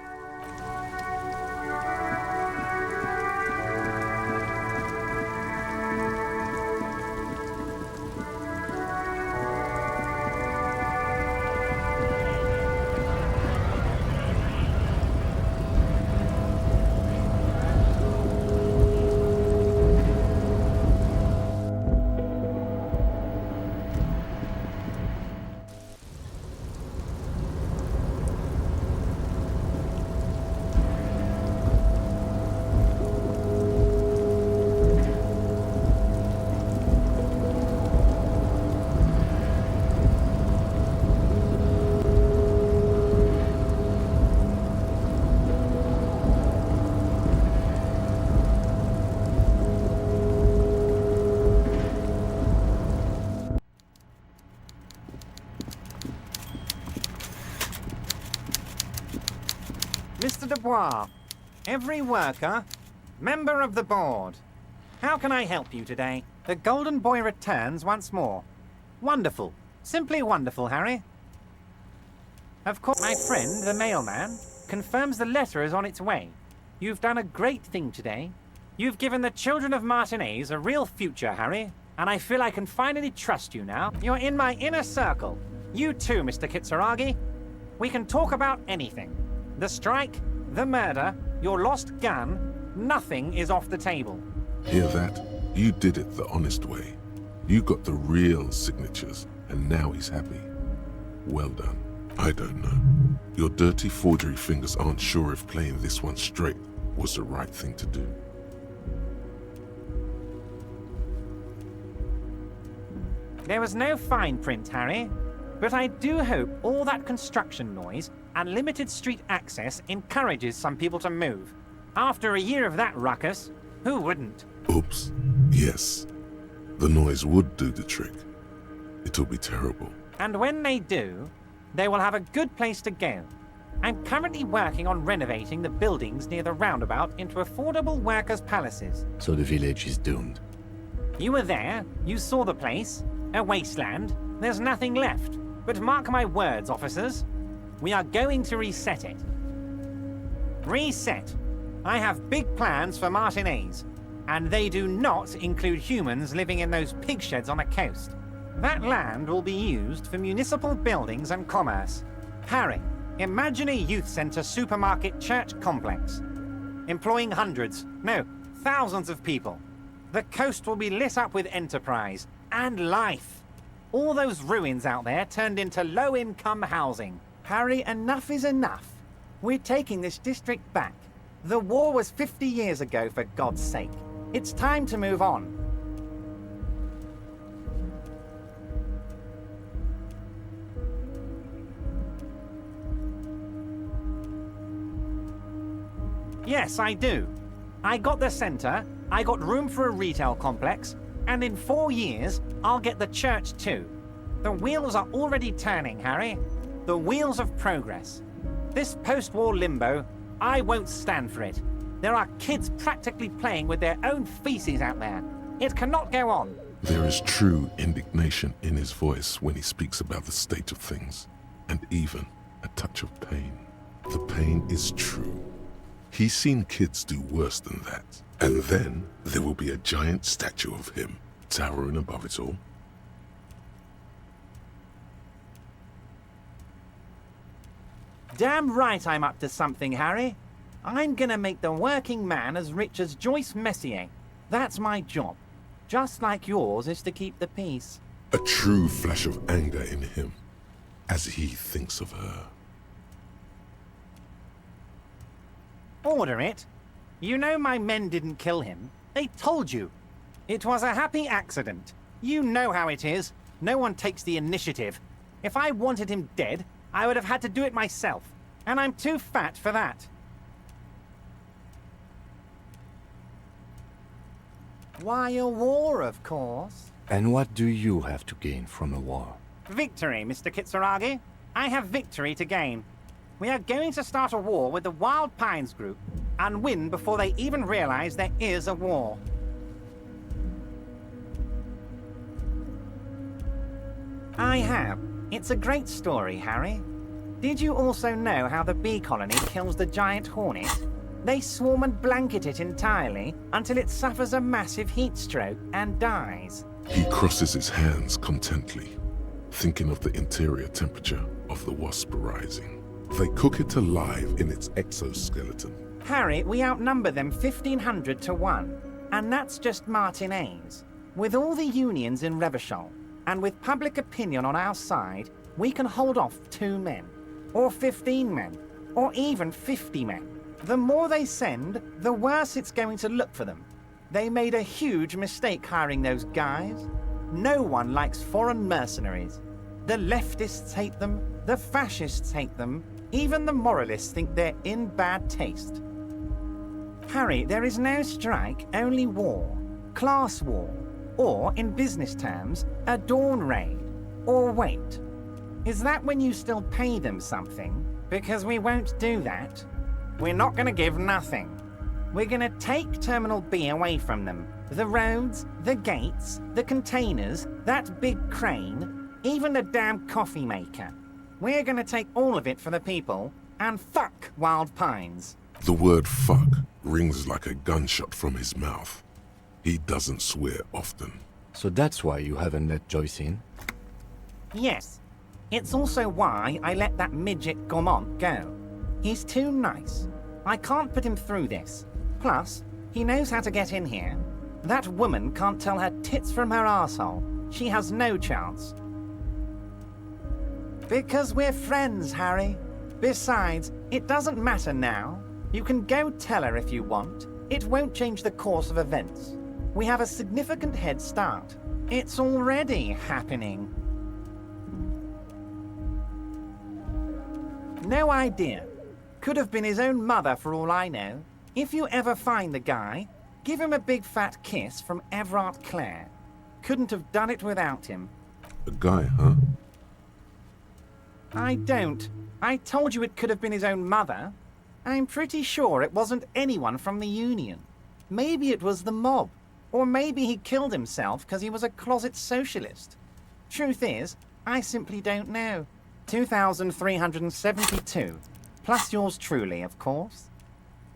Mr. Dubois, every worker, member of the board. How can I help you today? The Golden Boy returns once more. Wonderful. Simply wonderful, Harry. Of course, my friend, the mailman, confirms the letter is on its way. You've done a great thing today. You've given the children of Martinez a real future, Harry, and I feel I can finally trust you now. You're in my inner circle. You too, Mr. Kitsuragi. We can talk about anything. The strike, the murder, your lost gun, nothing is off the table. Hear that? You did it the honest way. You got the real signatures, and now he's happy. Well done. I don't know. Your dirty forgery fingers aren't sure if playing this one straight was the right thing to do. There was no fine print, Harry, but I do hope all that construction noise and limited street access encourages some people to move. After a year of that ruckus, who wouldn't? Oops. Yes. The noise would do the trick. It'll be terrible. And when they do, they will have a good place to go. I'm currently working on renovating the buildings near the roundabout into affordable workers' palaces. So the village is doomed. You were there, you saw the place, a wasteland. There's nothing left. But mark my words, officers, we are going to reset it. Reset. I have big plans for Martinez, and they do not include humans living in those pig sheds on the coast. That land will be used for municipal buildings and commerce. Harry, imagine a youth centre supermarket church complex, employing hundreds, no, thousands of people. The coast will be lit up with enterprise and life. All those ruins out there turned into low-income housing. Harry, enough is enough. We're taking this district back. The war was 50 years ago, for God's sake. It's time to move on. Yes, I do. I got the centre, I got room for a retail complex, and in 4 years, I'll get the church too. The wheels are already turning, Harry. The wheels of progress. This post-war limbo, I won't stand for it. There are kids practically playing with their own feces out there. It cannot go on. There is true indignation in his voice when he speaks about the state of things, and even a touch of pain. The pain is true. He's seen kids do worse than that. And then there will be a giant statue of him towering above it all. Damn right I'm up to something, Harry. I'm gonna make the working man as rich as Joyce Messier. That's my job. Just like yours is to keep the peace. A true flash of anger in him as he thinks of her. Order it. You know my men didn't kill him. They told you. It was a happy accident. You know how it is. No one takes the initiative. If I wanted him dead, I would have had to do it myself. And I'm too fat for that. Why, a war, of course. And what do you have to gain from a war? Victory, Mr. Kitsuragi. I have victory to gain. We are going to start a war with the Wild Pines group and win before they even realize there is a war. I have. It's a great story, Harry. Did you also know how the bee colony kills the giant hornet? They swarm and blanket it entirely until it suffers a massive heat stroke and dies. He crosses his hands contently, thinking of the interior temperature of the wasp rising. They cook it alive in its exoskeleton. Harry, we outnumber them 1,500 to 1, and that's just Martinez. With all the unions in Revachol, and with public opinion on our side, we can hold off 2 men, or 15 men, or even 50 men. The more they send, the worse it's going to look for them. They made a huge mistake hiring those guys. No one likes foreign mercenaries. The leftists hate them, the fascists hate them, even the moralists think they're in bad taste. Harry, there is no strike, only war. Class war. Or, in business terms, a dawn raid. Or wait. Is that when you still pay them something? Because we won't do that. We're not going to give nothing. We're going to take Terminal B away from them. The roads, the gates, the containers, that big crane, even the damn coffee maker. We're going to take all of it for the people, and fuck Wild Pines. The word fuck rings like a gunshot from his mouth. He doesn't swear often. So that's why you haven't let Joyce in? Yes. It's also why I let that midget Gaumont go. He's too nice. I can't put him through this. Plus, he knows how to get in here. That woman can't tell her tits from her arsehole. She has no chance. Because we're friends, Harry. Besides, it doesn't matter now. You can go tell her if you want. It won't change the course of events. We have a significant head start. It's already happening. No idea. Could have been his own mother for all I know. If you ever find the guy, give him a big fat kiss from Everard Clare. Couldn't have done it without him. A guy, huh? I don't. I told you it could have been his own mother. I'm pretty sure it wasn't anyone from the Union. Maybe it was the mob. Or maybe he killed himself because he was a closet socialist. Truth is, I simply don't know. 2,372. Plus yours truly, of course.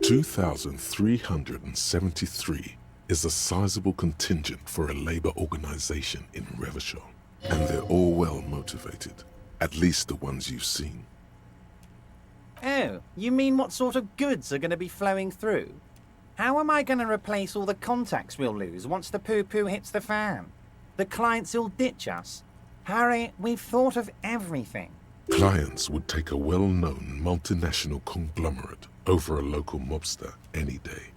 2,373 is a sizable contingent for a labor organization in Revachol. And they're all well motivated. At least the ones you've seen. Oh, you mean what sort of goods are going to be flowing through? How am I going to replace all the contacts we'll lose once the poo-poo hits the fan? The clients who'll ditch us? Harry, we've thought of everything. Clients would take a well-known multinational conglomerate over a local mobster any day.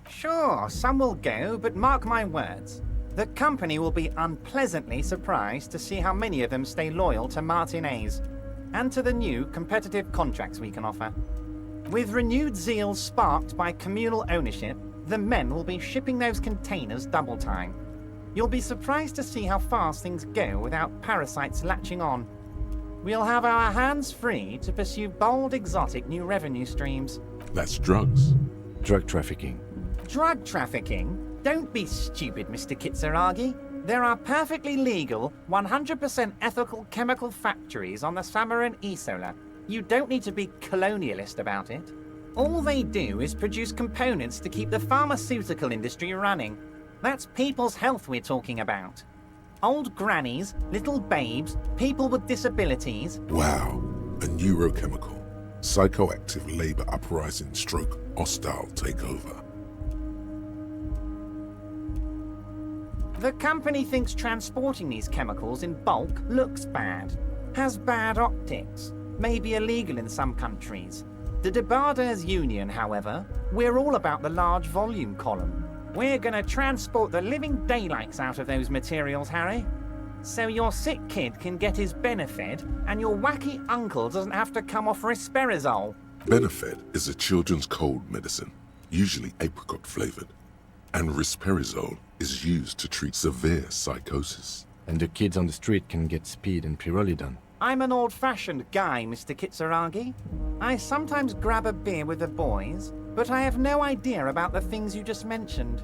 Sure, some will go, but mark my words. The company will be unpleasantly surprised to see how many of them stay loyal to Martinez and to the new competitive contracts we can offer. With renewed zeal sparked by communal ownership, the men will be shipping those containers double time. You'll be surprised to see how fast things go without parasites latching on. We'll have our hands free to pursue bold, exotic new revenue streams. That's drugs. Drug trafficking. Drug trafficking? Don't be stupid, Mr. Kitsuragi. There are perfectly legal, 100% ethical chemical factories on the Samaran Isola. You don't need to be colonialist about it. All they do is produce components to keep the pharmaceutical industry running. That's people's health we're talking about. Old grannies, little babes, people with disabilities. Wow, a neurochemical. Psychoactive labor uprising stroke hostile takeover. The company thinks transporting these chemicals in bulk looks bad, has bad optics, may be illegal in some countries. The Debarders Union, however, we're all about the large volume column. We're gonna transport the living daylights out of those materials, Harry. So your sick kid can get his Benefed and your wacky uncle doesn't have to come off risperazole. Benefed is a children's cold medicine, usually apricot flavored, and risperidone is used to treat severe psychosis. And the kids on the street can get speed and pyrrolidone. I'm an old-fashioned guy, Mr. Kitsuragi. I sometimes grab a beer with the boys, but I have no idea about the things you just mentioned.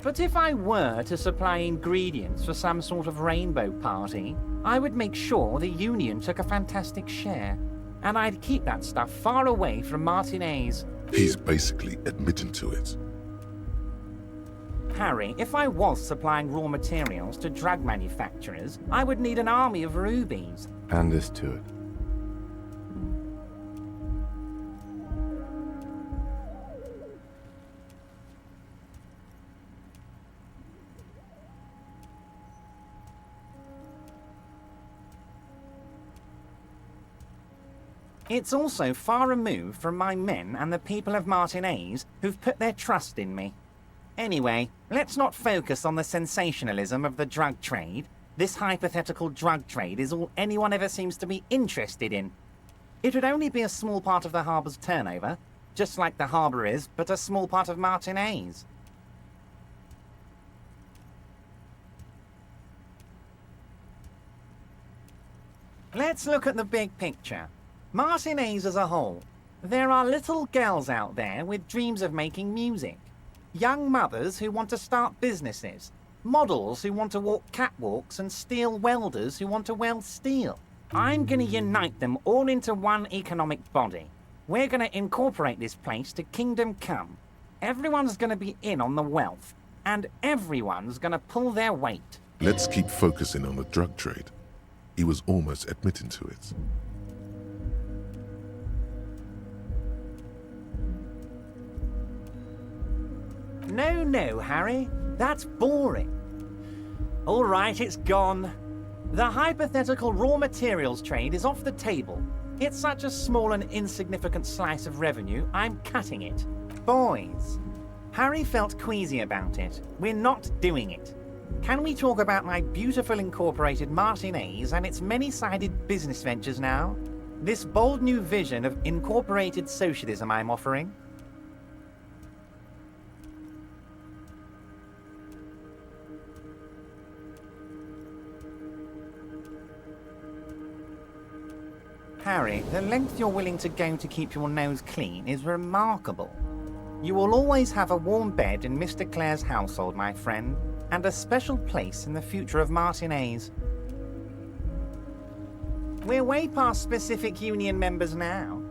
But if I were to supply ingredients for some sort of rainbow party, I would make sure the Union took a fantastic share. And I'd keep that stuff far away from Martinez. He's basically admitting to it. Harry, if I was supplying raw materials to drug manufacturers, I would need an army of rubies. Understood. It's also far removed from my men and the people of Martinez who've put their trust in me. Anyway, let's not focus on the sensationalism of the drug trade. This hypothetical drug trade is all anyone ever seems to be interested in. It would only be a small part of the harbour's turnover, just like the harbour is, but a small part of Martinez. Let's look at the big picture. Martinez as a whole. There are little girls out there with dreams of making music. Young mothers who want to start businesses. Models who want to walk catwalks and steel welders who want to weld steel. I'm going to unite them all into one economic body. We're going to incorporate this place to Kingdom Come. Everyone's going to be in on the wealth. And everyone's going to pull their weight. Let's keep focusing on the drug trade. He was almost admitting to it. No, Harry. That's boring. All right, it's gone. The hypothetical raw materials trade is off the table. It's such a small and insignificant slice of revenue, I'm cutting it. Boys. Harry felt queasy about it. We're not doing it. Can we talk about my beautiful incorporated Martinez and its many-sided business ventures now? This bold new vision of incorporated socialism I'm offering? Harry, the length you're willing to go to keep your nose clean is remarkable. You will always have a warm bed in Mr. Clare's household, my friend, and a special place in the future of Martinez. We're way past specific union members now.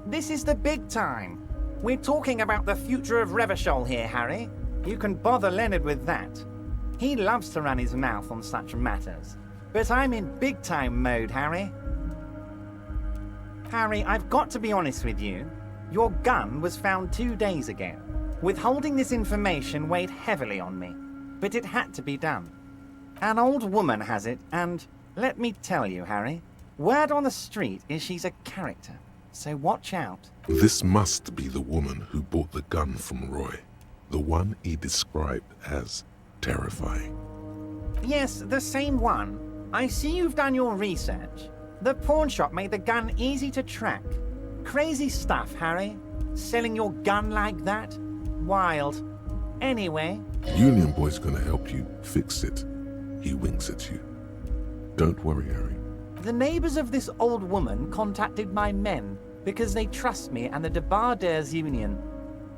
This is the big time. We're talking about the future of Revachol here, Harry. You can bother Leonard with that. He loves to run his mouth on such matters. But I'm in big-time mode, Harry. Harry, I've got to be honest with you. Your gun was found 2 days ago. Withholding this information weighed heavily on me, but it had to be done. An old woman has it, and let me tell you, Harry, word on the street is she's a character, so watch out. This must be the woman who bought the gun from Roy, the one he described as terrifying. Yes, the same one. I see you've done your research. The pawn shop made the gun easy to track. Crazy stuff, Harry. Selling your gun like that? Wild. Anyway... Union Boy's gonna help you fix it. He winks at you. Don't worry, Harry. The neighbors of this old woman contacted my men because they trust me and the Debardeurs Union.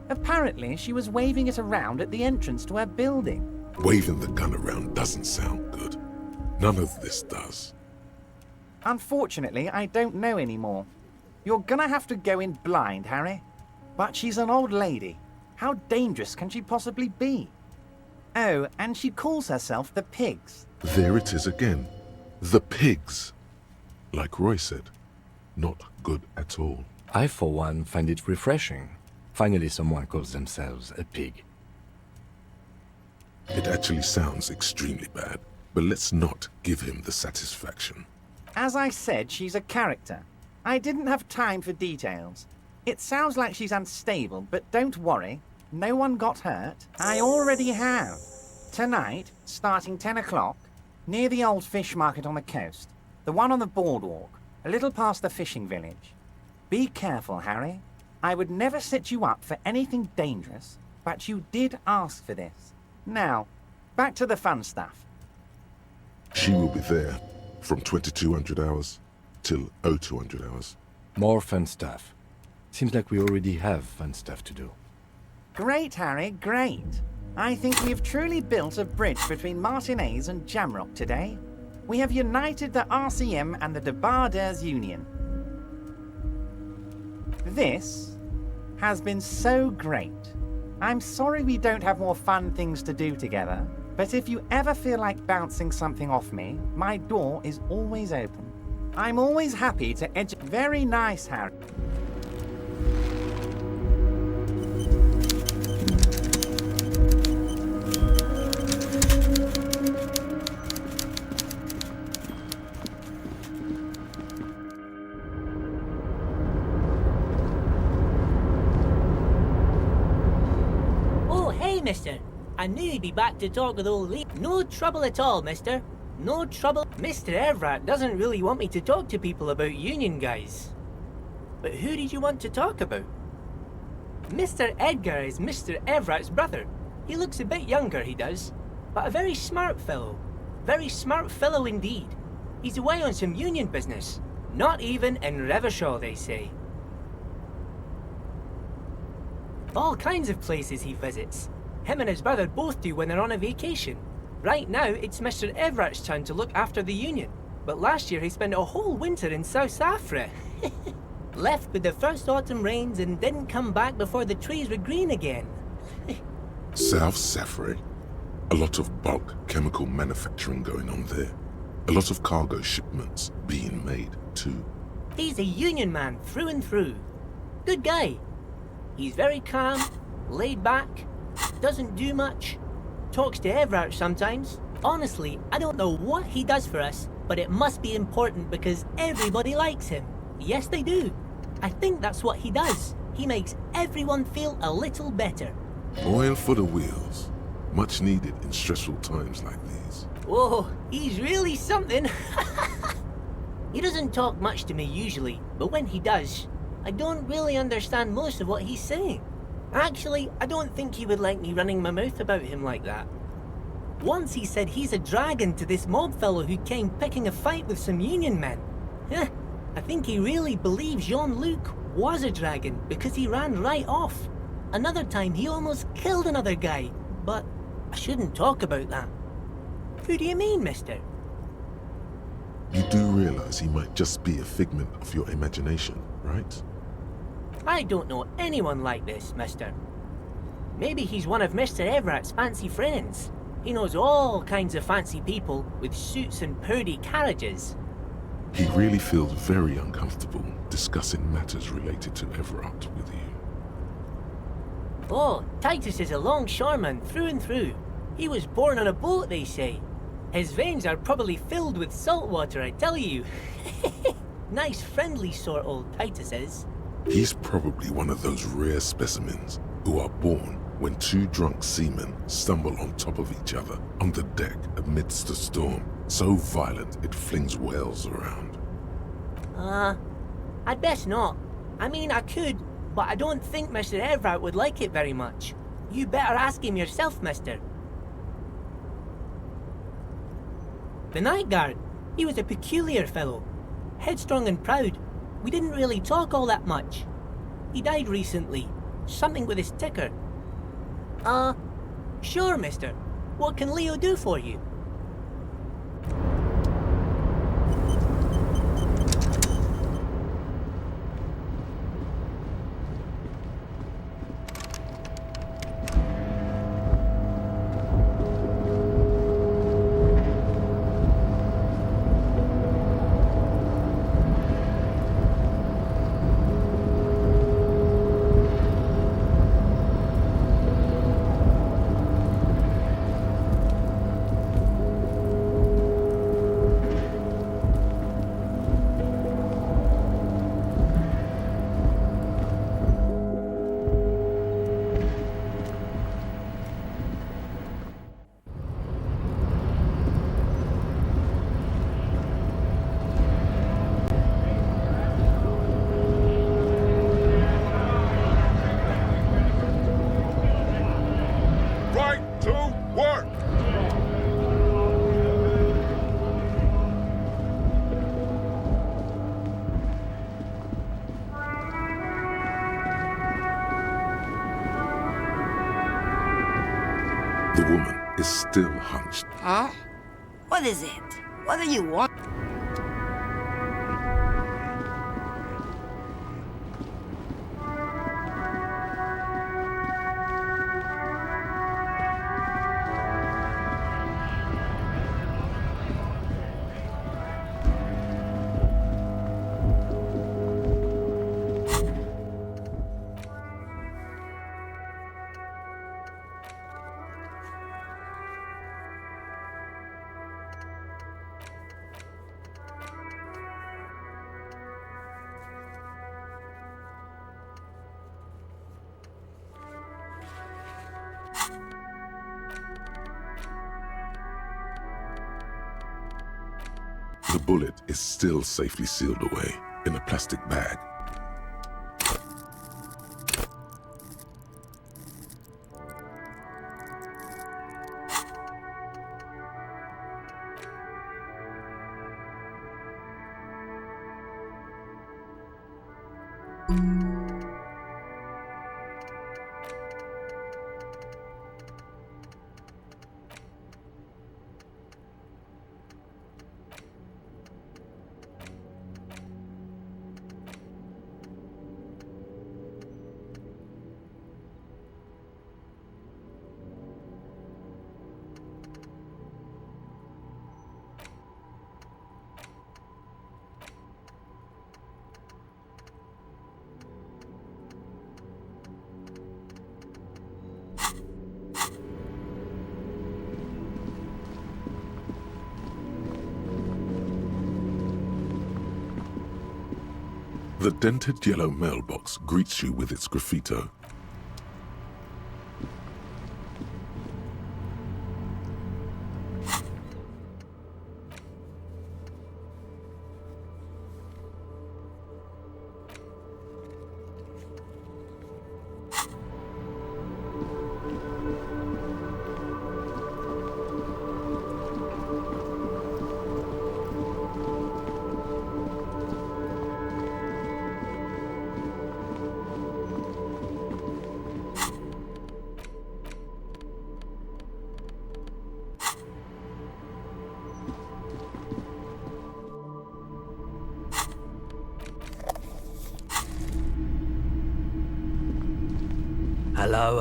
Apparently, she was waving it around at the entrance to her building. Waving the gun around doesn't sound good. None of this does. Unfortunately, I don't know anymore. You're gonna have to go in blind, Harry. But she's an old lady. How dangerous can she possibly be? Oh, and she calls herself the Pigs. There it is again. The Pigs. Like Roy said, not good at all. I, for one, find it refreshing. Finally, someone calls themselves a pig. It actually sounds extremely bad, but let's not give him the satisfaction. As I said, she's a character. I didn't have time for details. It sounds like she's unstable, but don't worry. No one got hurt. I already have. Tonight, starting 10 o'clock, near the old fish market on the coast. The one on the boardwalk, a little past the fishing village. Be careful, Harry. I would never set you up for anything dangerous, but you did ask for this. Now, back to the fun stuff. She will be there from 2200 hours till 0200 hours. More fun stuff. Seems like we already have fun stuff to do. Great, Harry, great. I think we've truly built a bridge between Martinez and Jamrock today. We have united the RCM and the Debarders Union. This has been so great. I'm sorry we don't have more fun things to do together, but if you ever feel like bouncing something off me, my door is always open. I'm always happy to Very nice, Harry. Mister. I knew you'd be back to talk with old Lee. No trouble at all, mister. No trouble. Mr. Everett doesn't really want me to talk to people about union guys. But who did you want to talk about? Mr. Edgar is Mr. Everett's brother. He looks a bit younger, he does. But a very smart fellow. Very smart fellow indeed. He's away on some union business. Not even in Revershaw, they say. All kinds of places he visits. Him and his brother both do when they're on a vacation. Right now, it's Mr. Everett's turn to look after the union. But last year he spent a whole winter in South Africa. Left with the first autumn rains and didn't come back before the trees were green again. South Safra. A lot of bulk chemical manufacturing going on there. A lot of cargo shipments being made, too. He's a union man through and through. Good guy. He's very calm, laid back, doesn't do much, talks to Everett sometimes. Honestly, I don't know what he does for us, but it must be important because everybody likes him. Yes, they do. I think that's what he does. He makes everyone feel a little better. Oil for the wheels. Much needed in stressful times like these. Whoa, he's really something. He doesn't talk much to me usually, but when he does, I don't really understand most of what he's saying. Actually, I don't think he would like me running my mouth about him like that. Once he said he's a dragon to this mob fellow who came picking a fight with some union men. I think he really believes Jean-Luc was a dragon because he ran right off. Another time he almost killed another guy, but I shouldn't talk about that. Who do you mean, mister? You do realize he might just be a figment of your imagination, right? I don't know anyone like this, mister. Maybe he's one of Mr. Everett's fancy friends. He knows all kinds of fancy people with suits and purdy carriages. He really feels very uncomfortable discussing matters related to Everett with you. Oh, Titus is a longshoreman through and through. He was born on a boat, they say. His veins are probably filled with salt water, I tell you. Nice, friendly sort old Titus is. He's probably one of those rare specimens who are born when two drunk seamen stumble on top of each other on the deck amidst a storm so violent it flings whales around. I'd best not. I mean, I could, but I don't think Mr. Everett would like it very much. You better ask him yourself, mister. The night guard, he was a peculiar fellow. Headstrong and proud. We didn't really talk all that much. He died recently. Something with his ticker. Sure, mister. What can Leo do for you? The woman is still hunched. Huh? What is it? What do you want? The bullet is still safely sealed away in a plastic bag. The dented yellow mailbox greets you with its graffito.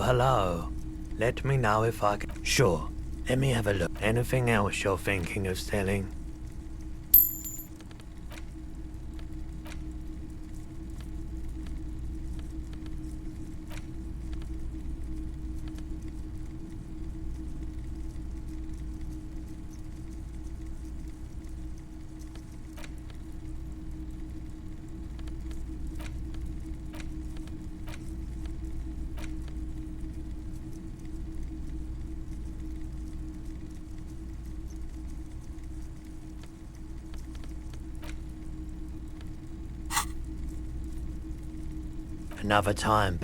Hello. Let me know if I can. Sure. Let me have a look. Anything else you're thinking of selling? Another time.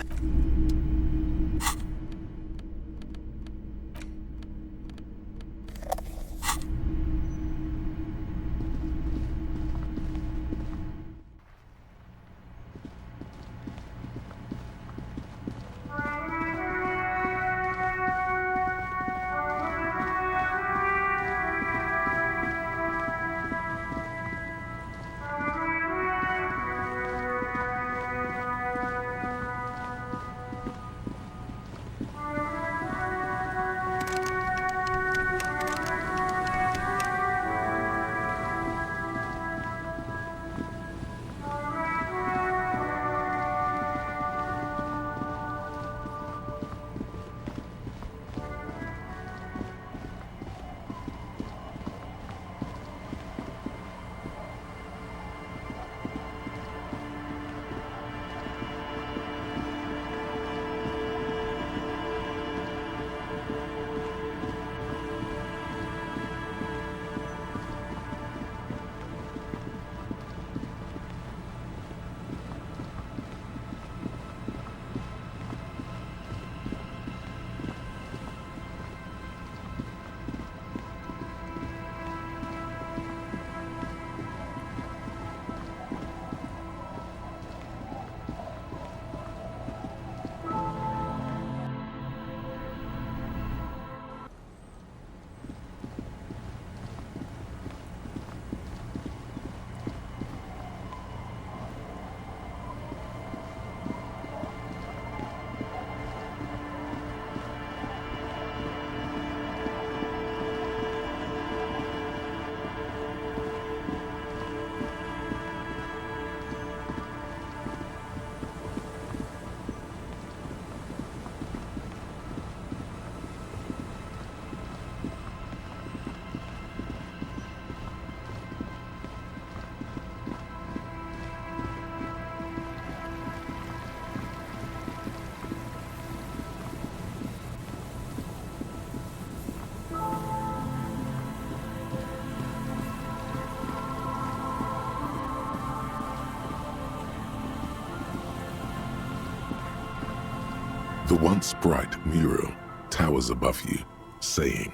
The once bright mural towers above you, saying,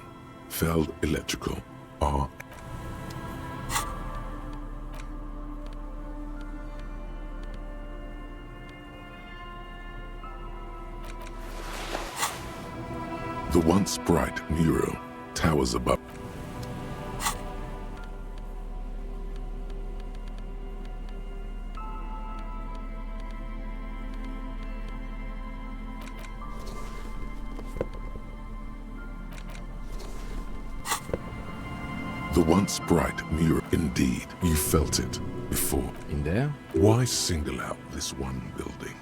Feld Electrical are... The once bright mural towers above... The once bright mural, indeed, you felt it before. In there? Why single out this one building?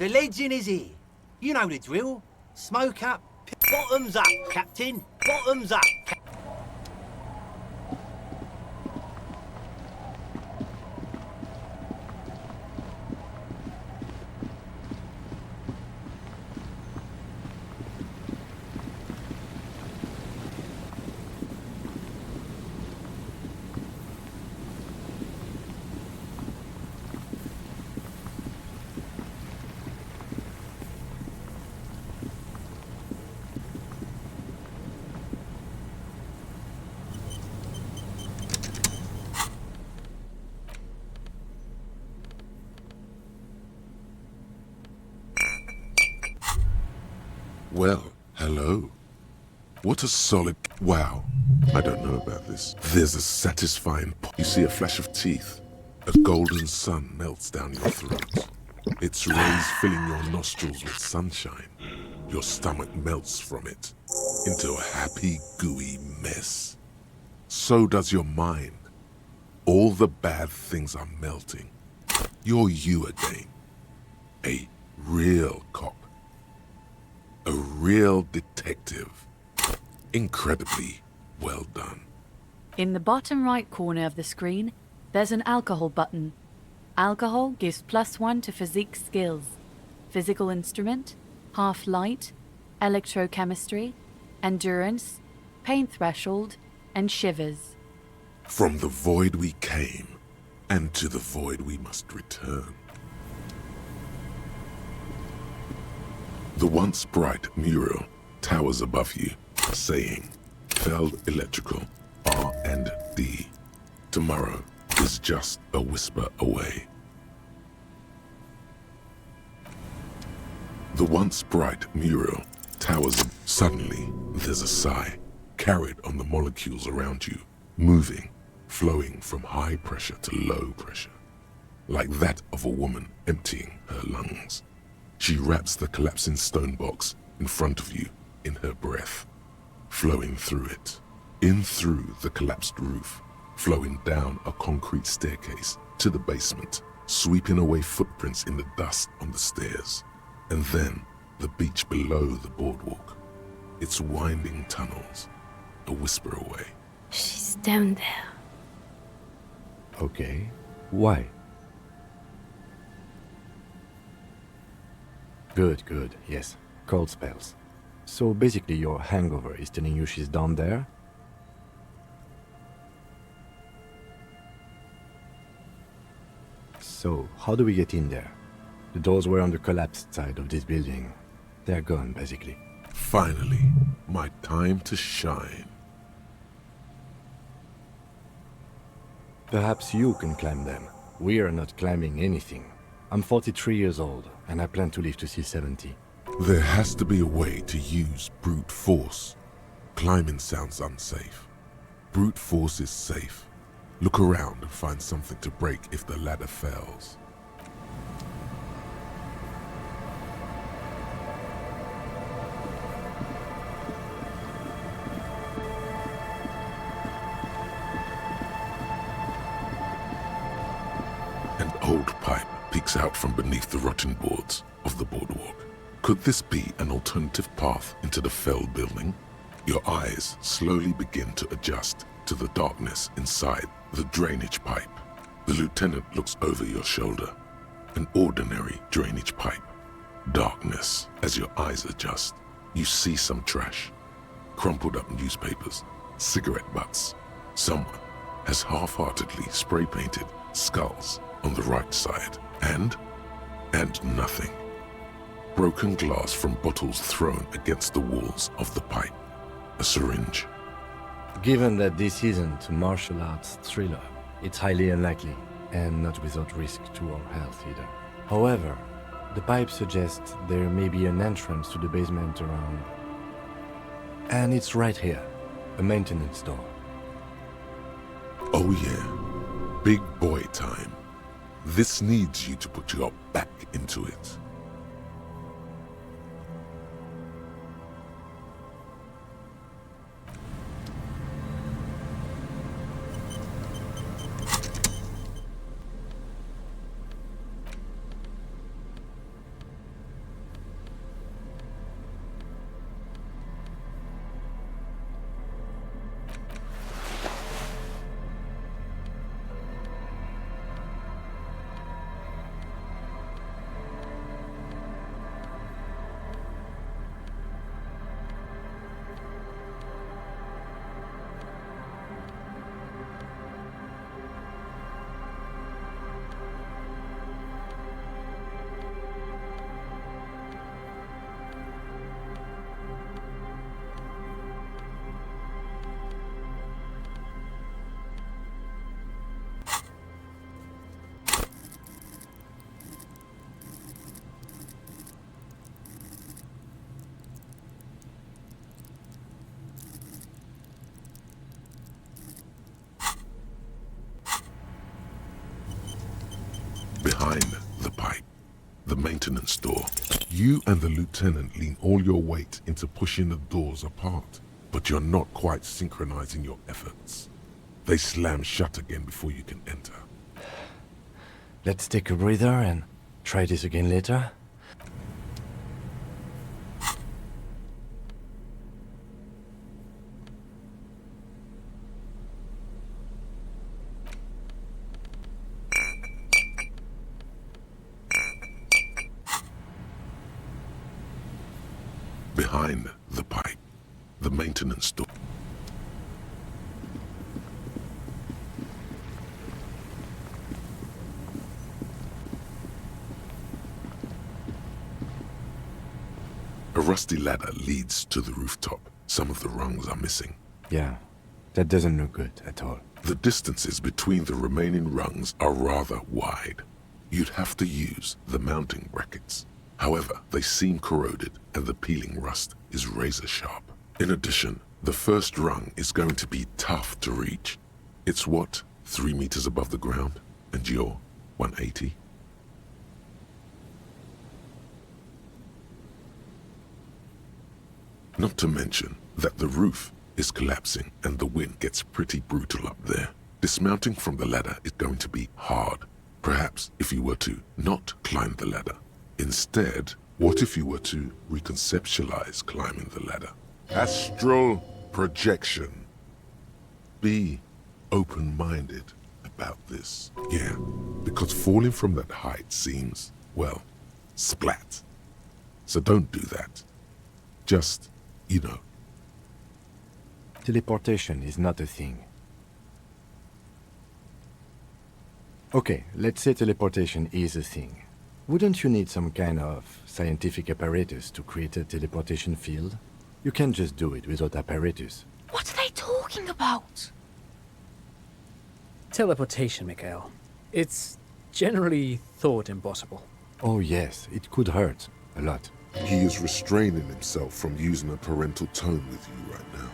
The legend is here. You know the drill. Smoke up, bottoms up, Captain. Bottoms up! Well, hello. What a solid... Wow. I don't know about this. There's a satisfying... You see a flash of teeth. A golden sun melts down your throat. Its rays filling your nostrils with sunshine. Your stomach melts from it into a happy, gooey mess. So does your mind. All the bad things are melting. You're you again. A real cop. A real detective. Incredibly well done. In the bottom right corner of the screen, there's an alcohol button. Alcohol gives +1 to physique skills. Physical instrument, half light, electrochemistry, endurance, pain threshold, and shivers. From the void we came, and to the void we must return. The once bright mural towers above you, saying, Feld Electrical, R&D. Tomorrow is just a whisper away. The once bright mural towers. Suddenly, there's a sigh, carried on the molecules around you, moving, flowing from high pressure to low pressure, like that of a woman emptying her lungs. She wraps the collapsing stone box in front of you in her breath, flowing through it, in through the collapsed roof, flowing down a concrete staircase to the basement, sweeping away footprints in the dust on the stairs, and then the beach below the boardwalk, its winding tunnels, a whisper away. She's down there. Okay. Why? Good, good, yes. Cold spells. So basically your hangover is telling you she's down there? So, how do we get in there? The doors were on the collapsed side of this building. They're gone, basically. Finally, my time to shine. Perhaps you can climb them. We are not climbing anything. I'm 43 years old, and I plan to live to see 70. There has to be a way to use brute force. Climbing sounds unsafe. Brute force is safe. Look around and find something to break if the ladder fails. An old pipe peeks out from beneath the rotten boards of the boardwalk. Could this be an alternative path into the Feld building? Your eyes slowly begin to adjust to the darkness inside the drainage pipe. The lieutenant looks over your shoulder. An ordinary drainage pipe. Darkness. As your eyes adjust, you see some trash. Crumpled up newspapers, cigarette butts. Someone has half-heartedly spray-painted skulls on the right side. And nothing. Broken glass from bottles thrown against the walls of the pipe. A syringe. Given that this isn't a martial arts thriller, it's highly unlikely, and not without risk to our health either. However, the pipe suggests there may be an entrance to the basement around... And it's right here, a maintenance door. Oh yeah, big boy time. This needs you to put your back into it. maintenance door. You and the lieutenant lean all your weight into pushing the doors apart, but you're not quite synchronizing your efforts. They slam shut again before you can enter. Let's take a breather and try this again later. Behind the pipe, the maintenance door. A rusty ladder leads to the rooftop. Some of the rungs are missing. Yeah, that doesn't look good at all. The distances between the remaining rungs are rather wide. You'd have to use the mounting brackets. However, they seem corroded and the peeling rust is razor sharp. In addition, the first rung is going to be tough to reach. It's what, 3 meters above the ground? And you're 180? Not to mention that the roof is collapsing and the wind gets pretty brutal up there. Dismounting from the ladder is going to be hard. Perhaps if you were to not climb the ladder. Instead, what if you were to reconceptualize climbing the ladder? Astral projection. Be open-minded about this. Yeah, because falling from that height seems, well, splat. So don't do that. Just, you know. Teleportation is not a thing. Okay, let's say teleportation is a thing. Wouldn't you need some kind of scientific apparatus to create a teleportation field? You can't just do it without apparatus. What are they talking about? Teleportation, Mikhail. It's generally thought impossible. Oh yes, it could hurt. A lot. He is restraining himself from using a parental tone with you right now.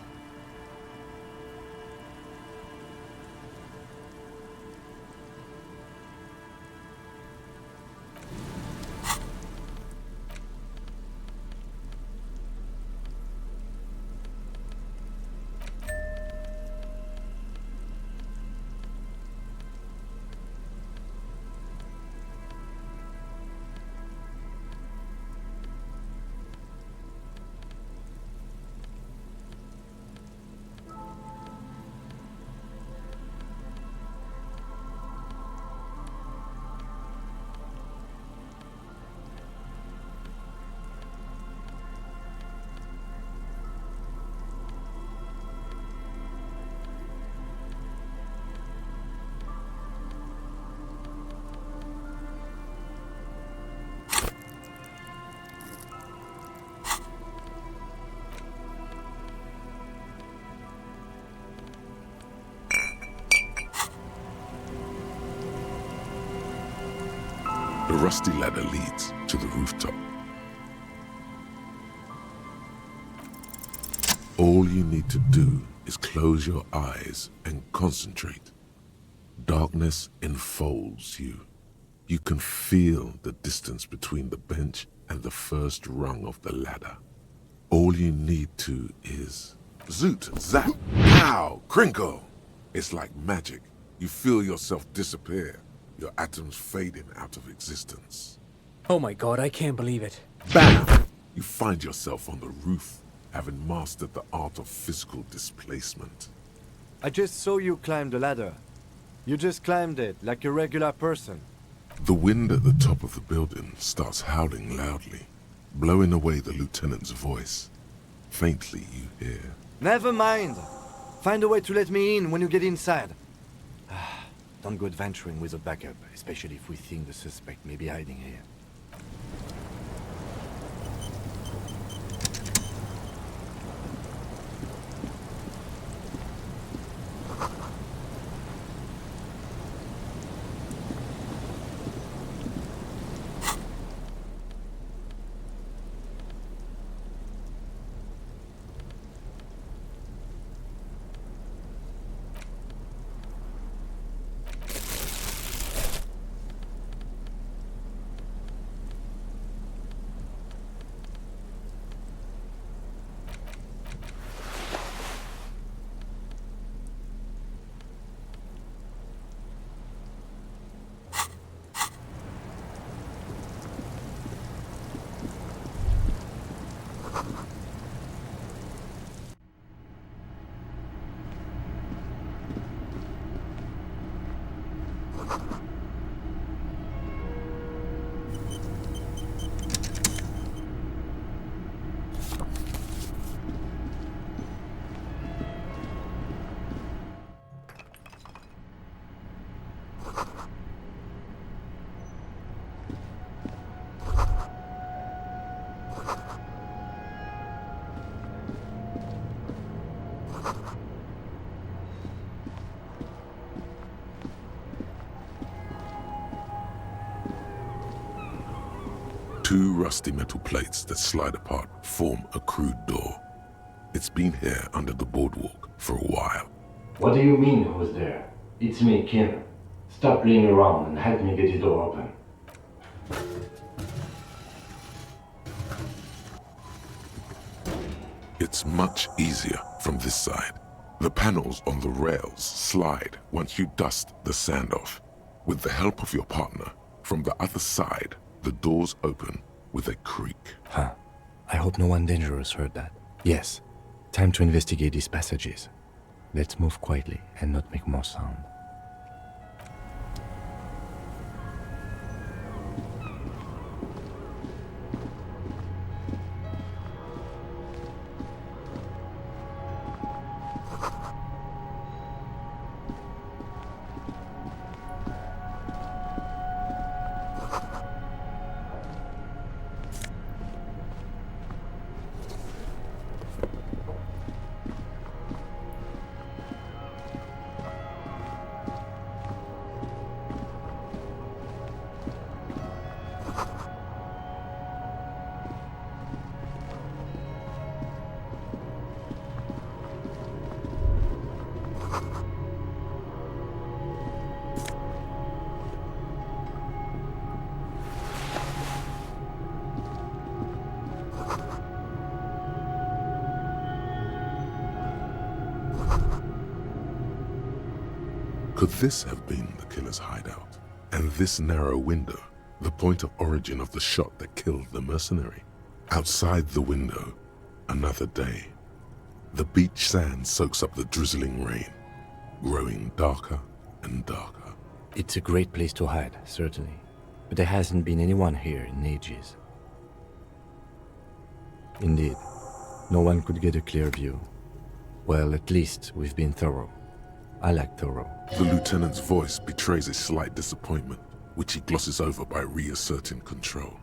The rusty ladder leads to the rooftop. All you need to do is close your eyes and concentrate. Darkness enfolds you. You can feel the distance between the bench and the first rung of the ladder. All you need to is... Zoot, zap, pow, crinkle! It's like magic. You feel yourself disappear. Your atoms fading out of existence. Oh my god, I can't believe it. Bam! You find yourself on the roof, having mastered the art of physical displacement. I just saw you climb the ladder. You just climbed it like a regular person. The wind at the top of the building starts howling loudly, blowing away the lieutenant's voice. Faintly you hear... Never mind. Find a way to let me in when you get inside. Don't go adventuring with a backup, especially if we think the suspect may be hiding here. Two rusty metal plates that slide apart form a crude door. It's been here under the boardwalk for a while. What do you mean who's there? It's me, Kim. Stop playing around and help me get the door open. It's much easier from this side. The panels on the rails slide once you dust the sand off. With the help of your partner, from the other side, the doors open with a creak. Huh. I hope no one dangerous heard that. Yes. Time to investigate these passages. Let's move quietly and not make more sound. Could this have been the killer's hideout? And this narrow window, the point of origin of the shot that killed the mercenary? Outside the window, another day. The beach sand soaks up the drizzling rain, growing darker and darker. It's a great place to hide, certainly. But there hasn't been anyone here in ages. Indeed, no one could get a clear view. Well, at least we've been thorough. I like thorough. The lieutenant's voice betrays a slight disappointment, which he glosses over by reasserting control.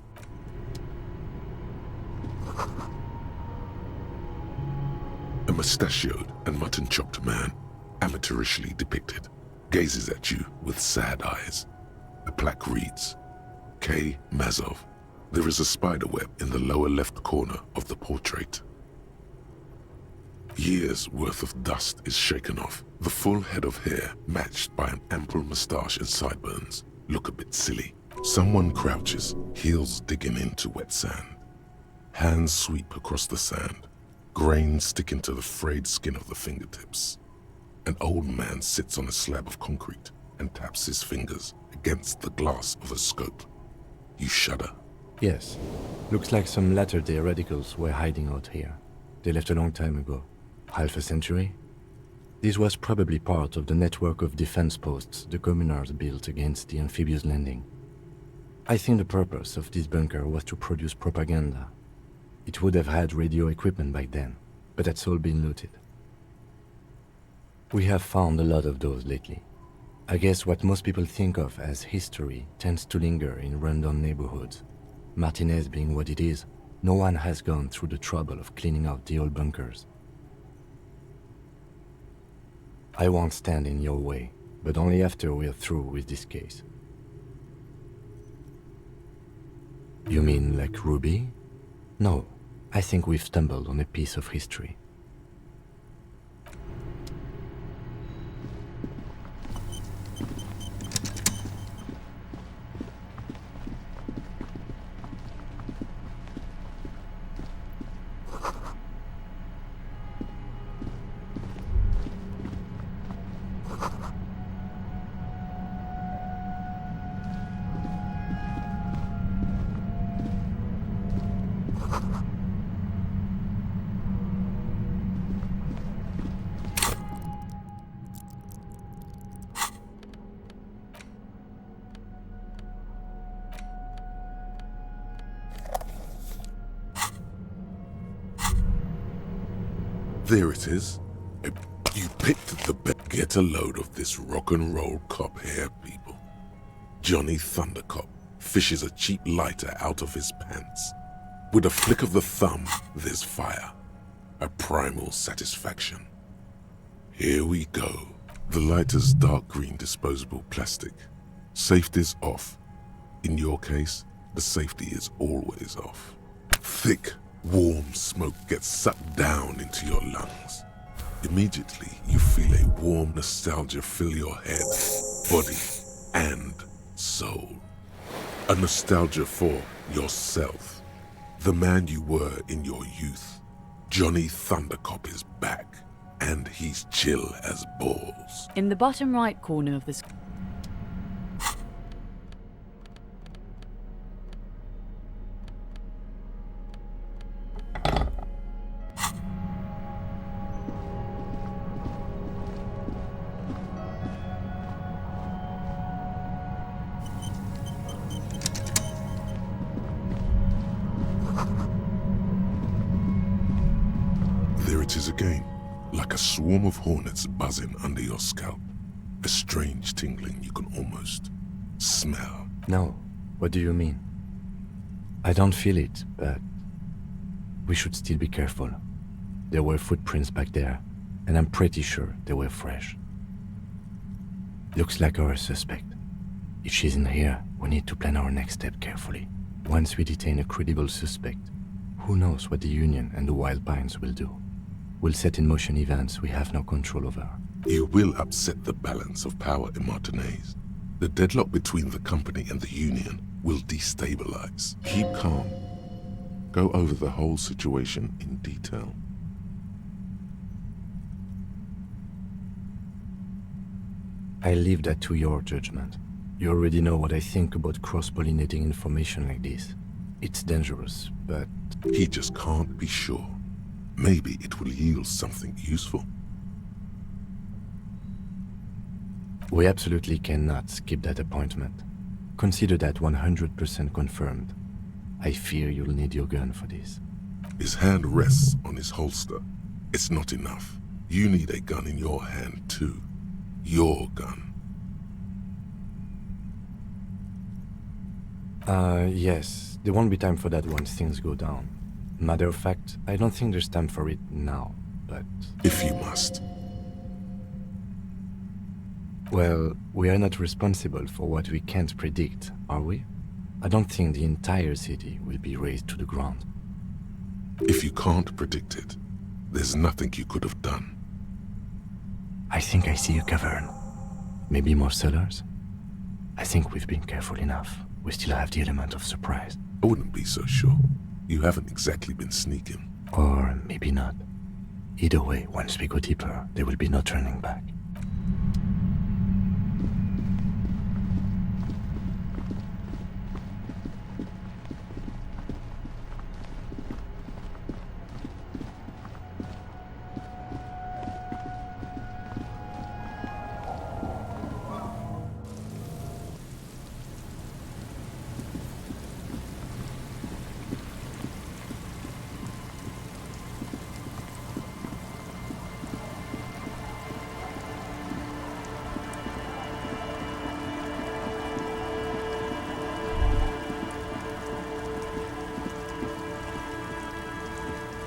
A mustachioed and mutton-chopped man, amateurishly depicted, gazes at you with sad eyes. The plaque reads, K. Mazov. There is a spider web in the lower left corner of the portrait. Years' worth of dust is shaken off. The full head of hair, matched by an ample moustache and sideburns, look a bit silly. Someone crouches, heels digging into wet sand. Hands sweep across the sand, grains sticking to the frayed skin of the fingertips. An old man sits on a slab of concrete and taps his fingers against the glass of a scope. You shudder. Yes. Looks like some latter-day radicals were hiding out here. They left a long time ago. Half a century? This was probably part of the network of defense posts the communards built against the amphibious landing. I think the purpose of this bunker was to produce propaganda. It would have had radio equipment by then, but that's all been looted. We have found a lot of those lately. I guess what most people think of as history tends to linger in rundown neighborhoods. Martinez being what it is, no one has gone through the trouble of cleaning out the old bunkers. I won't stand in your way, but only after we're through with this case. You mean like Ruby? No, I think we've stumbled on a piece of history. There it is. You picked the best. Get a load of this rock and roll cop here, people. Johnny Thundercop fishes a cheap lighter out of his pants. With a flick of the thumb, there's fire. A primal satisfaction. Here we go. The lighter's dark green disposable plastic. Safety's off. In your case, the safety is always off. Thick, warm smoke gets sucked down into your lungs. Immediately, you feel a warm nostalgia fill your head, body, and soul. A nostalgia for yourself. The man you were in your youth. Johnny Thundercop is back, and he's chill as balls. In the bottom right corner of the screen. There it is again, like a swarm of hornets buzzing under your scalp. A strange tingling you can almost smell. No, what do you mean? I don't feel it, but we should still be careful. There were footprints back there, and I'm pretty sure they were fresh. Looks like our suspect. If she's in here, we need to plan our next step carefully. Once we detain a credible suspect, who knows what the Union and the Wild Pines will do? We'll set in motion events we have no control over. You will upset the balance of power in Martinez. The deadlock between the company and the Union will destabilize. Keep calm. Go over the whole situation in detail. I leave that to your judgment. You already know what I think about cross-pollinating information like this. It's dangerous, but... He just can't be sure. Maybe it will yield something useful. We absolutely cannot skip that appointment. Consider that 100% confirmed. I fear you'll need your gun for this. His hand rests on his holster. It's not enough. You need a gun in your hand too. Your gun. Yes. There won't be time for that once things go down. Matter of fact, I don't think there's time for it now, but... If you must. Well, we are not responsible for what we can't predict, are we? I don't think the entire city will be razed to the ground. If you can't predict it, there's nothing you could have done. I think I see a cavern. Maybe more cellars? I think we've been careful enough. We still have the element of surprise. I wouldn't be so sure. You haven't exactly been sneaking. Or maybe not. Either way, once we go deeper, there will be no turning back.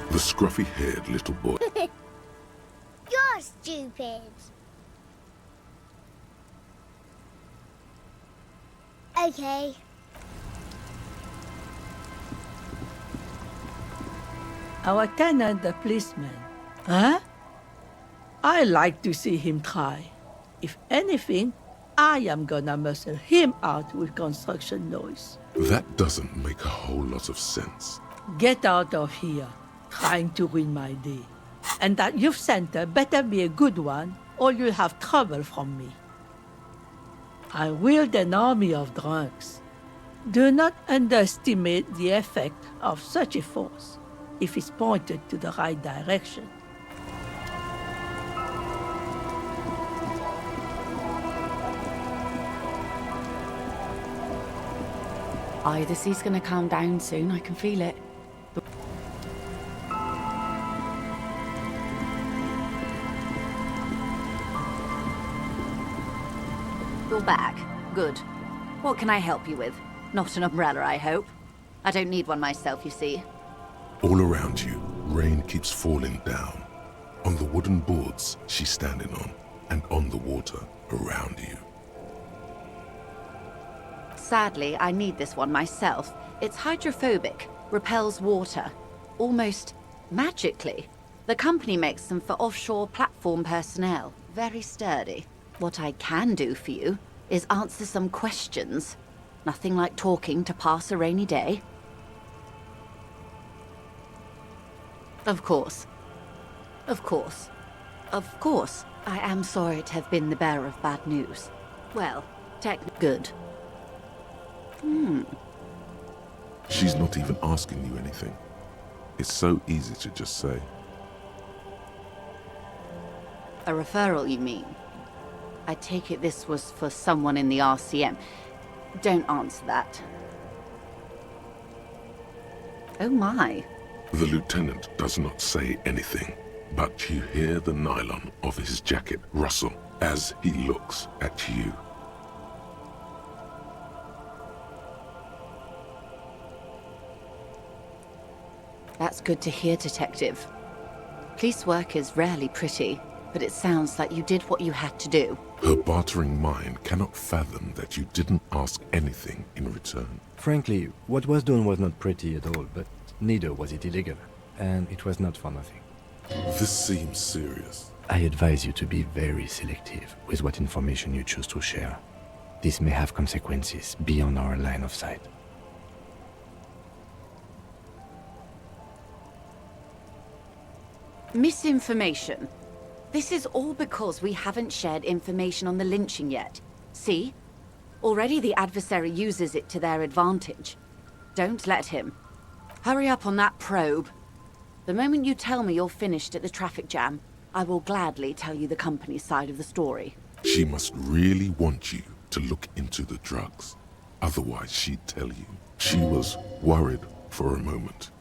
The scruffy-haired little boy. You're stupid. Okay. Our tenant, the policeman. Huh? I like to see him try. If anything, I am gonna muscle him out with construction noise. That doesn't make a whole lot of sense. Get out of here, trying to ruin my day. And that youth center better be a good one, or you'll have trouble from me. I wield an army of drunks. Do not underestimate the effect of such a force, if it's pointed to the right direction. The sea's gonna calm down soon, I can feel it. You're back. Good. What can I help you with? Not an umbrella, I hope. I don't need one myself, you see. All around you, rain keeps falling down. On the wooden boards she's standing on, and on the water around you. Sadly, I need this one myself. It's hydrophobic, repels water, almost magically. The company makes them for offshore platform personnel. Very sturdy. What I can do for you is answer some questions. Nothing like talking to pass a rainy day. Of course. Of course. Of course. I am sorry to have been the bearer of bad news. Well, good. She's not even asking you anything. It's so easy to just say. A referral, you mean? I take it this was for someone in the RCM. Don't answer that. Oh my. The lieutenant does not say anything, but you hear the nylon of his jacket rustle as he looks at you. That's good to hear, Detective. Police work is rarely pretty, but it sounds like you did what you had to do. Her bartering mind cannot fathom that you didn't ask anything in return. Frankly, what was done was not pretty at all, but neither was it illegal, and it was not for nothing. This seems serious. I advise you to be very selective with what information you choose to share. This may have consequences beyond our line of sight. Misinformation. This is all because we haven't shared information on the lynching yet. See? Already the adversary uses it to their advantage. Don't let him. Hurry up on that probe. The moment you tell me you're finished at the traffic jam, I will gladly tell you the company's side of the story. She must really want you to look into the drugs. Otherwise, she'd tell you. She was worried for a moment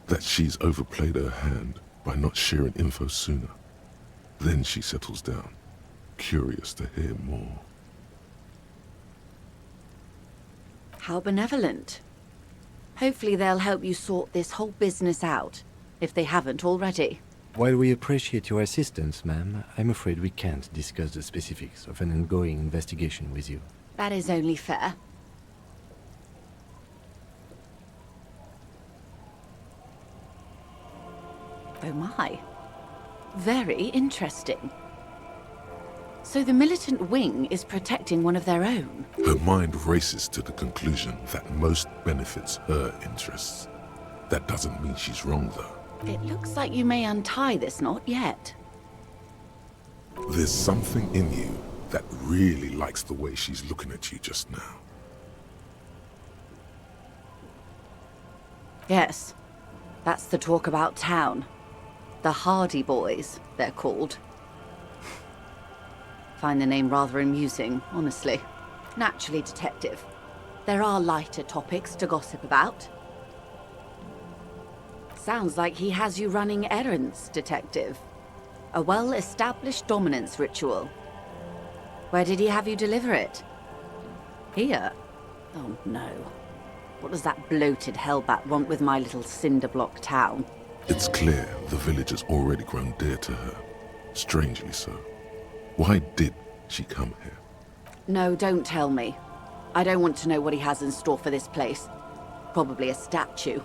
that she's overplayed her hand by not sharing info sooner. Then she settles down, curious to hear more. How benevolent. Hopefully they'll help you sort this whole business out, if they haven't already. While we appreciate your assistance, ma'am, I'm afraid we can't discuss the specifics of an ongoing investigation with you. That is only fair. Oh my. Very interesting. So the militant wing is protecting one of their own? Her mind races to the conclusion that most benefits her interests. That doesn't mean she's wrong, though. It looks like you may untie this knot yet. There's something in you that really likes the way she's looking at you just now. Yes. That's the talk about town. The Hardy Boys, they're called. Find the name rather amusing, honestly. Naturally, Detective. There are lighter topics to gossip about. Sounds like he has you running errands, Detective. A well-established dominance ritual. Where did he have you deliver it? Here? Oh no. What does that bloated hellbat want with my little cinder block town? It's clear the village has already grown dear to her. Strangely so. Why did she come here? No, don't tell me. I don't want to know what he has in store for this place. Probably a statue.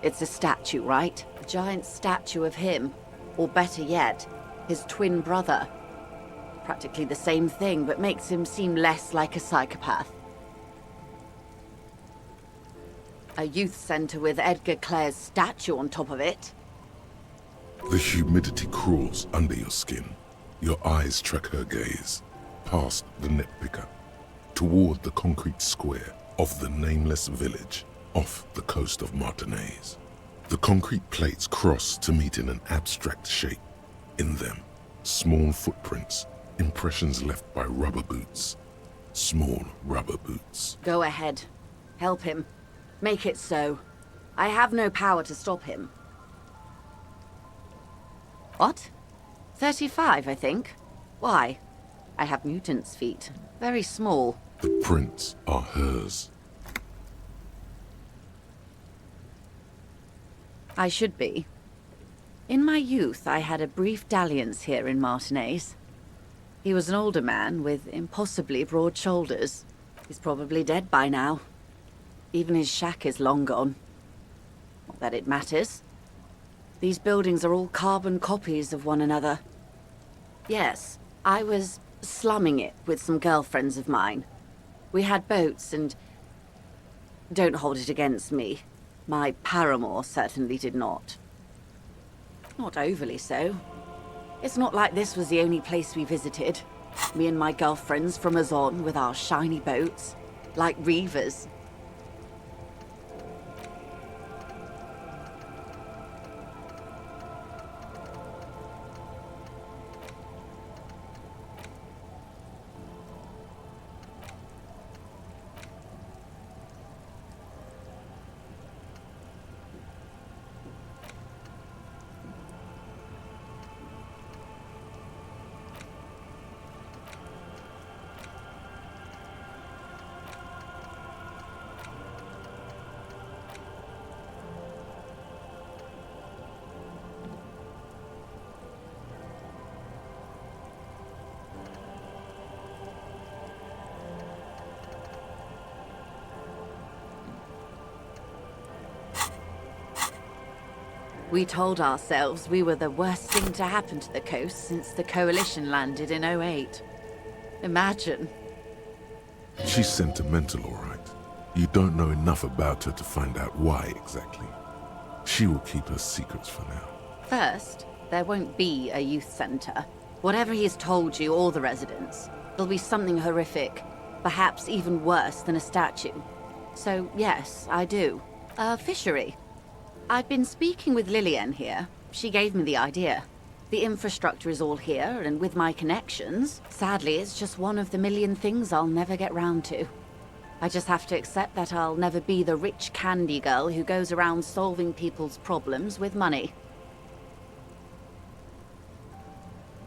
It's a statue, right? A giant statue of him. Or better yet, his twin brother. Practically the same thing, but makes him seem less like a psychopath. A youth center with Edgar Clare's statue on top of it. The humidity crawls under your skin. Your eyes track her gaze, past the net picker, toward the concrete square of the nameless village off the coast of Martinaise. The concrete plates cross to meet in an abstract shape. In them, small footprints, impressions left by rubber boots. Small rubber boots. Go ahead. Help him. Make it so. I have no power to stop him. What? 35, I think. Why? I have mutant's feet. Very small. The prints are hers. I should be. In my youth, I had a brief dalliance here in Martinaise. He was an older man with impossibly broad shoulders. He's probably dead by now. Even his shack is long gone. Not that it matters. These buildings are all carbon copies of one another. Yes, I was slumming it with some girlfriends of mine. We had boats and... Don't hold it against me. My paramour certainly did not. Not overly so. It's not like this was the only place we visited. Me and my girlfriends from Azon with our shiny boats. Like reavers. We told ourselves we were the worst thing to happen to the coast since the Coalition landed in '08. Imagine. She's sentimental, all right. You don't know enough about her to find out why exactly. She will keep her secrets for now. First, there won't be a youth center. Whatever he's told you or the residents, there'll be something horrific, perhaps even worse than a statue. So yes, I do. A fishery. I've been speaking with Lillian here. She gave me the idea. The infrastructure is all here, and with my connections, sadly, it's just one of the million things I'll never get round to. I just have to accept that I'll never be the rich candy girl who goes around solving people's problems with money.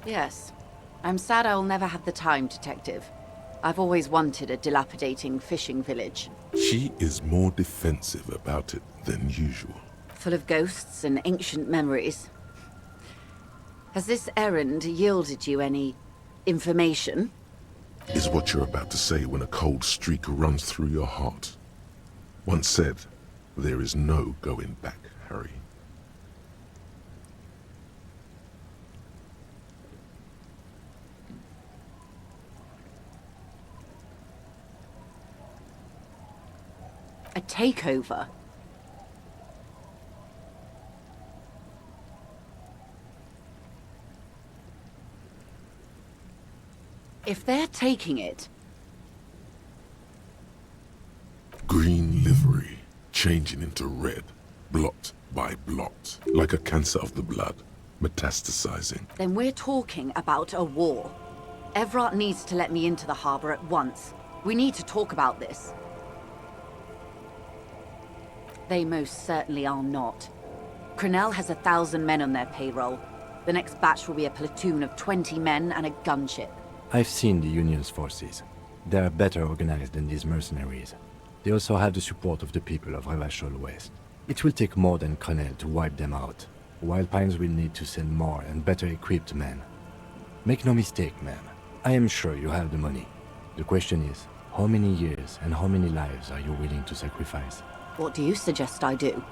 Yes, I'm sad I'll never have the time, Detective. I've always wanted a dilapidating fishing village. She is more defensive about it than usual. Full of ghosts and ancient memories. Has this errand yielded you any information? Is what you're about to say when a cold streak runs through your heart. Once said, there is no going back, Harry. A takeover? If they're taking it... Green livery, changing into red, blot by blot, like a cancer of the blood, metastasizing. Then we're talking about a war. Everett needs to let me into the harbor at once. We need to talk about this. They most certainly are not. Crenell has 1,000 men on their payroll. The next batch will be a platoon of 20 men and a gunship. I've seen the Union's forces. They are better organized than these mercenaries. They also have the support of the people of Revachol West. It will take more than Crenell to wipe them out. Wild Pines will need to send more and better equipped men. Make no mistake, man. I am sure you have the money. The question is, how many years and how many lives are you willing to sacrifice? What do you suggest I do?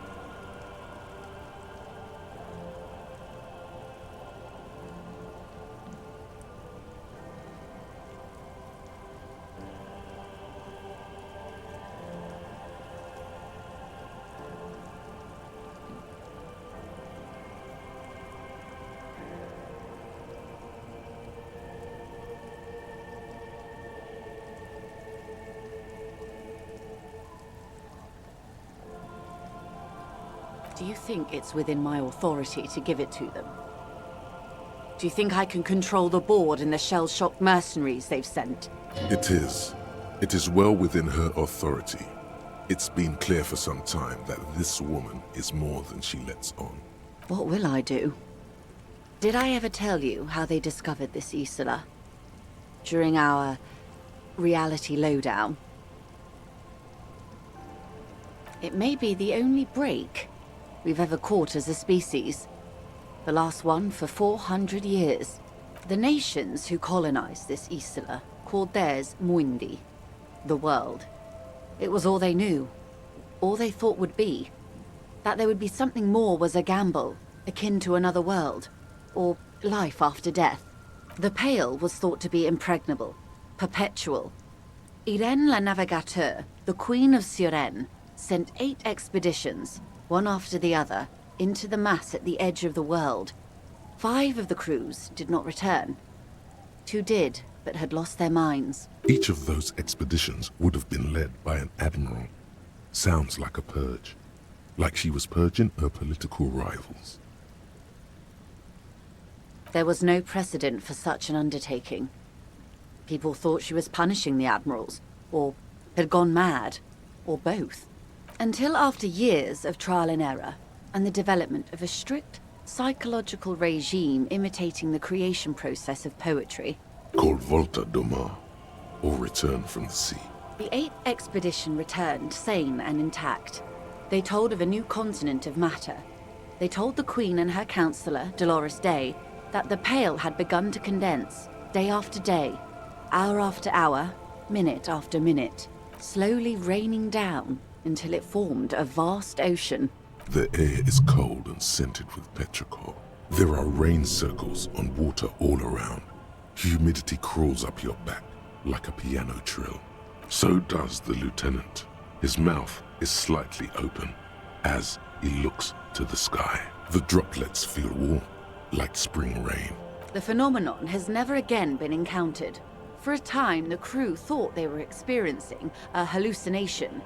Do you think it's within my authority to give it to them? Do you think I can control the board and the shell-shocked mercenaries they've sent? It is. It is well within her authority. It's been clear for some time that this woman is more than she lets on. What will I do? Did I ever tell you how they discovered this Isola? During our reality lowdown? It may be the only break we've ever caught as a species. The last one for 400 years. The nations who colonized this Isola called theirs Muindi. the world. It was all they knew, all they thought would be. That there would be something more was a gamble, akin to another world, or life after death. The Pale was thought to be impregnable, perpetual. Irene la Navigateur, the Queen of Suren, sent 8 expeditions, one after the other, into the mass at the edge of the world. 5 of the crews did not return. 2 did, but had lost their minds. Each of those expeditions would have been led by an admiral. Sounds like a purge. Like she was purging her political rivals. There was no precedent for such an undertaking. People thought she was punishing the admirals, or had gone mad, or both. Until after years of trial and error, and the development of a strict psychological regime imitating the creation process of poetry. Called Volta Doma, or Return from the Sea. The 8th expedition returned sane and intact. They told of a new continent of matter. They told the Queen and her counselor, Dolores Day, that the Pale had begun to condense, day after day, hour after hour, minute after minute, slowly raining down until it formed a vast ocean. The air is cold and scented with petrichor. There are rain circles on water all around. Humidity crawls up your back like a piano trill. So does the lieutenant. His mouth is slightly open as he looks to the sky. The droplets feel warm, like spring rain. The phenomenon has never again been encountered. For a time, the crew thought they were experiencing a hallucination.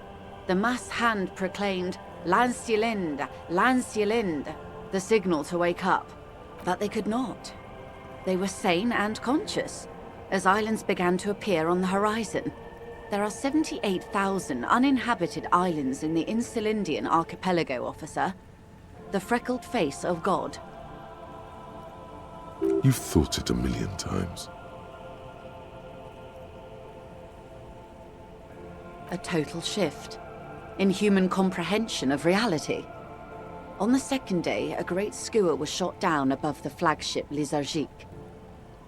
The mass hand proclaimed, "Lancielinde, Lancielinde," the signal to wake up. But they could not. They were sane and conscious, as islands began to appear on the horizon. There are 78,000 uninhabited islands in the Insulindian archipelago, officer. The freckled face of God. You've thought it 1,000,000 times. A total shift in human comprehension of reality. On the 2nd day, a great skua was shot down above the flagship Lysargique.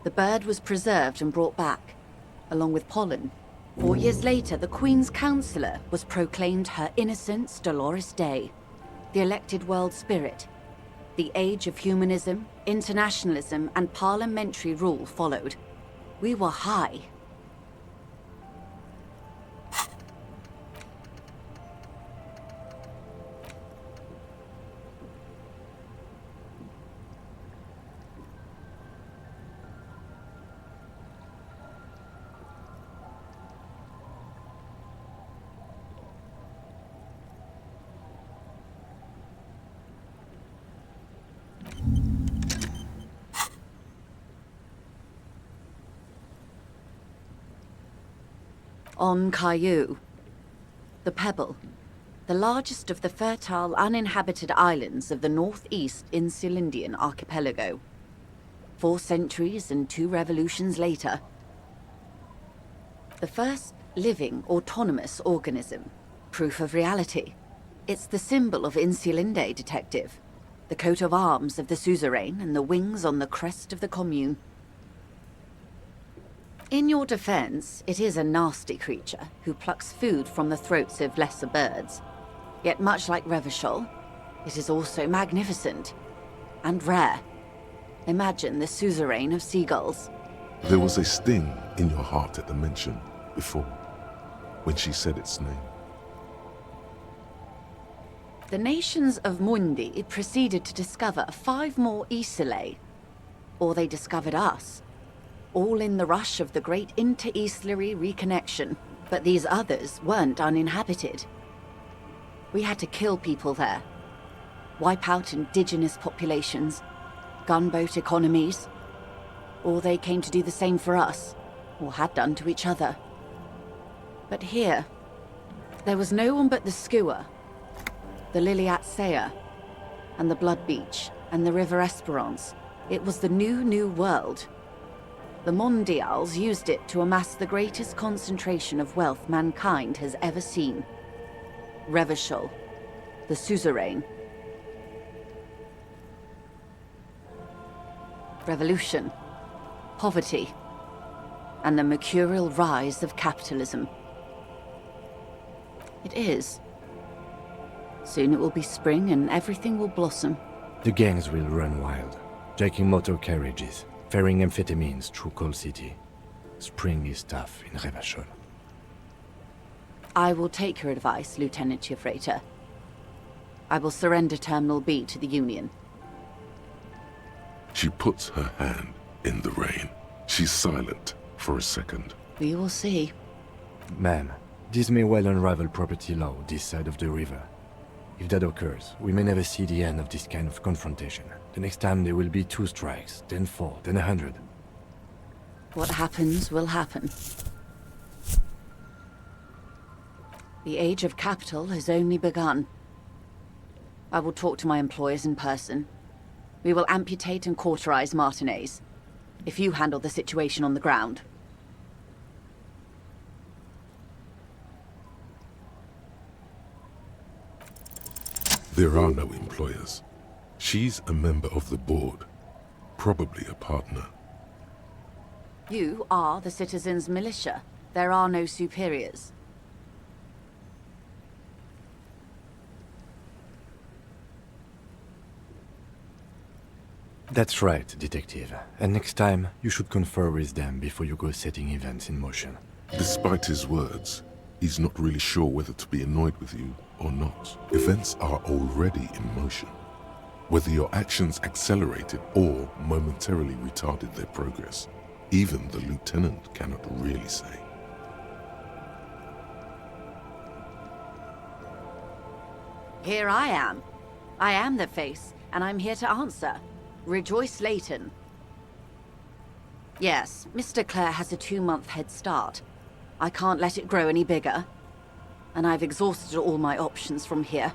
The bird was preserved and brought back, along with pollen. 4 years later, the Queen's counselor was proclaimed Her Innocence Dolores Day, the elected world spirit. The age of humanism, internationalism, and parliamentary rule followed. We were high. On Caillou, the Pebble, the largest of the fertile, uninhabited islands of the northeast Insulindian archipelago. 4 centuries and 2 revolutions later. The first living, autonomous organism. Proof of reality. It's the symbol of Insulinde, detective. The coat of arms of the suzerain and the wings on the crest of the commune. In your defense, it is a nasty creature who plucks food from the throats of lesser birds. Yet much like Revachol, it is also magnificent and rare. Imagine the suzerain of seagulls. There was a sting in your heart at the mention before, when she said its name. The nations of Mundi proceeded to discover 5 more Isolae, or they discovered us. All in the rush of the great inter-Islary reconnection. But these others weren't uninhabited. We had to kill people there. Wipe out indigenous populations. Gunboat economies. Or they came to do the same for us. Or had done to each other. But here, there was no one but the skua, the Liliat Sea, and the Blood Beach, and the River Esperance. It was the new world. The Mondials used it to amass the greatest concentration of wealth mankind has ever seen. Revachol, the suzerain. Revolution, poverty, and the mercurial rise of capitalism. It is. Soon it will be spring and everything will blossom. The gangs will run wild, jacking motor carriages, ferrying amphetamines through Coal City. Spring is tough in Revachol. I will take your advice, Lieutenant Chiefrater. I will surrender Terminal B to the Union. She puts her hand in the rain. She's silent for a second. We will see. Ma'am, this may well unravel property law this side of the river. If that occurs, we may never see the end of this kind of confrontation. The next time there will be 2 strikes, then 4, then 100. What happens will happen. The age of capital has only begun. I will talk to my employers in person. We will amputate and cauterize Martinez. If you handle the situation on the ground. There are no employers. She's a member of the board. Probably a partner. You are the citizens' militia. There are no superiors. That's right, Detective. And next time, you should confer with them before you go setting events in motion. Despite his words, he's not really sure whether to be annoyed with you or not. Events are already in motion. Whether your actions accelerated or momentarily retarded their progress, even the lieutenant cannot really say. Here I am. I am the face, and I'm here to answer. Rejoice Layton. Yes, Mr. Clare has a 2-month head start. I can't let it grow any bigger. And I've exhausted all my options from here.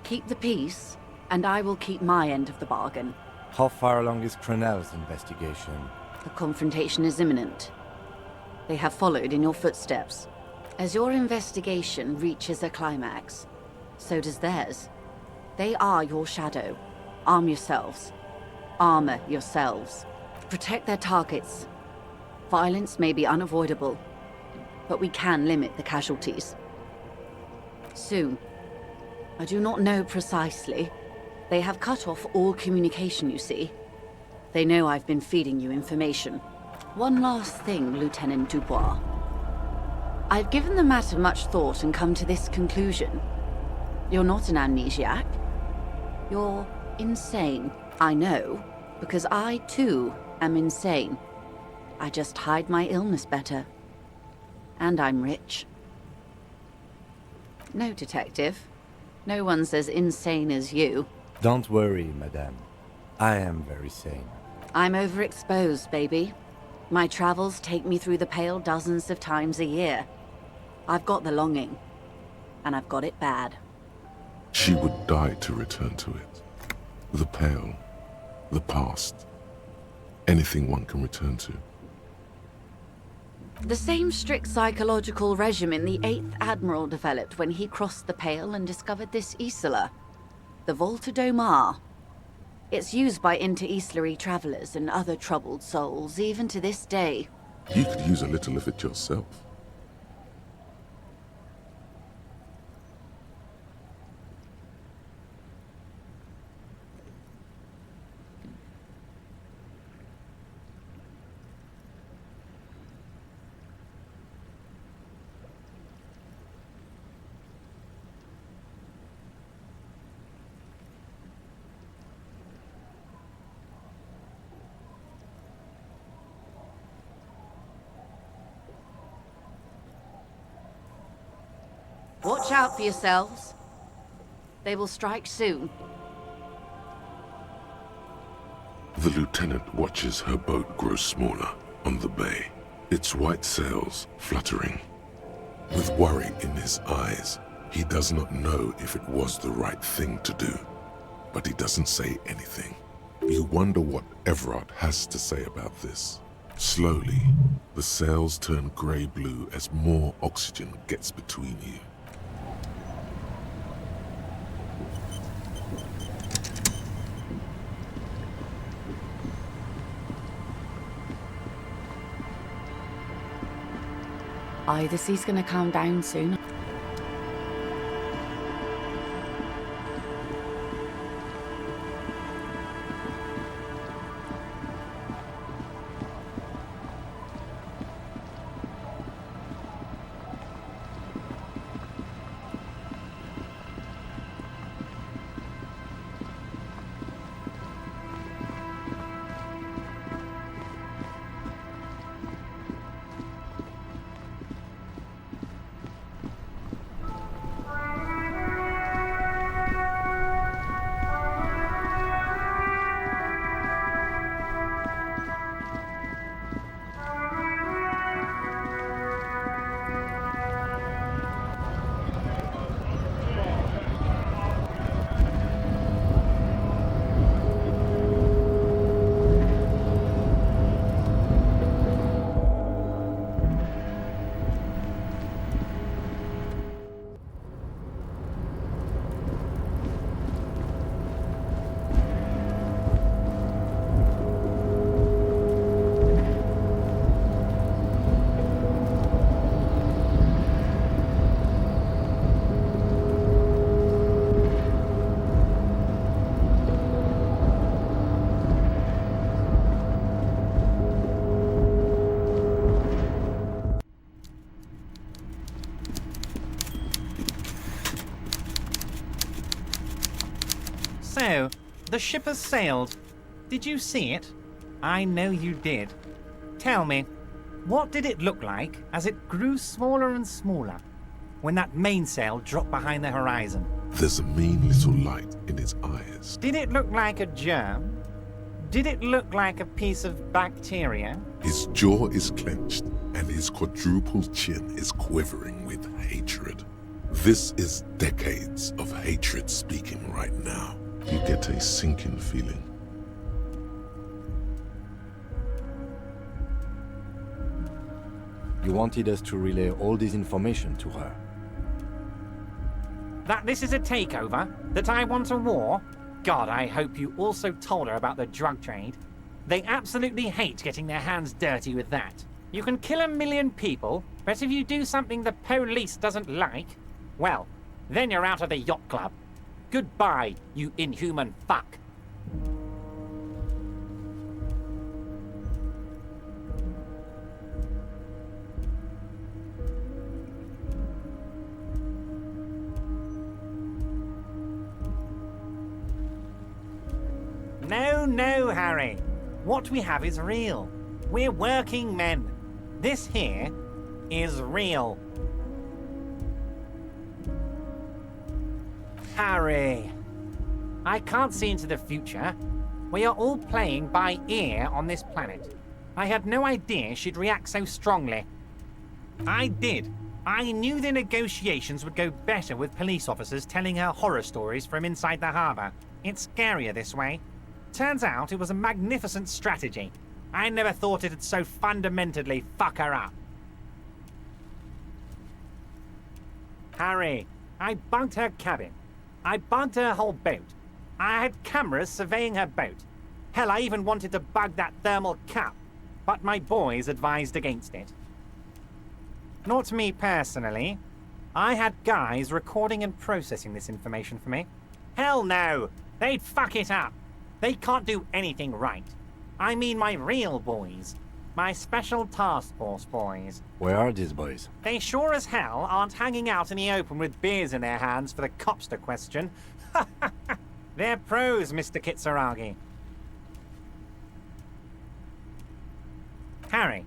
Keep the peace, and I will keep my end of the bargain. How far along is Cronell's investigation? The confrontation is imminent. They have followed in your footsteps. As your investigation reaches a climax, so does theirs. They are your shadow. Arm yourselves. Armor yourselves. Protect their targets. Violence may be unavoidable, but we can limit the casualties. Soon. I do not know precisely. They have cut off all communication, you see. They know I've been feeding you information. One last thing, Lieutenant Dubois. I've given the matter much thought and come to this conclusion. You're not an amnesiac. You're insane. I know, because I, too, am insane. I just hide my illness better. And I'm rich. No, Detective. No one's as insane as you. Don't worry, madame. I am very sane. I'm overexposed, baby. My travels take me through the Pale dozens of times a year. I've got the longing. And I've got it bad. She would die to return to it. The Pale, the past, anything one can return to. The same strict psychological regimen the 8th Admiral developed when he crossed the Pale and discovered this Isola, the Volta do Mar. It's used by inter-Islary travelers and other troubled souls, even to this day. You could use a little of it yourself. Watch out for yourselves. They will strike soon. The lieutenant watches her boat grow smaller on the bay, its white sails fluttering. With worry in his eyes, he does not know if it was the right thing to do, but he doesn't say anything. You wonder what Everard has to say about this. Slowly, the sails turn grey-blue as more oxygen gets between you. Either sea's gonna calm down soon. the ship has sailed. Did you see it? I know you did. Tell me, what did it look like as it grew smaller and smaller when that mainsail dropped behind the horizon? There's a mean little light in its eyes. Did it look like a germ? Did it look like a piece of bacteria? His jaw is clenched, and his quadruple chin is quivering with hatred. This is decades of hatred speaking right now. You get a sinking feeling. You wanted us to relay all this information to her. That this is a takeover? That I want a war? God, I hope you also told her about the drug trade. They absolutely hate getting their hands dirty with that. You can kill 1 million people, but if you do something the police doesn't like, well, then you're out of the yacht club. Goodbye, you inhuman fuck. No, Harry. What we have is real. We're working men. This here is real. Harry, I can't see into the future. We are all playing by ear on this planet. I had no idea she'd react so strongly. I did. I knew the negotiations would go better with police officers telling her horror stories from inside the harbour. It's scarier this way. Turns out it was a magnificent strategy. I never thought it'd so fundamentally fuck her up. Harry, I bugged her cabin. I bugged her whole boat. I had cameras surveying her boat. Hell, I even wanted to bug that thermal cap, but my boys advised against it. Not me personally. I had guys recording and processing this information for me. Hell no! They'd fuck it up. They can't do anything right. I mean my real boys. My special task force boys. Where are these boys? They sure as hell aren't hanging out in the open with beers in their hands for the cops to question. They're pros, Mr. Kitsuragi. Harry,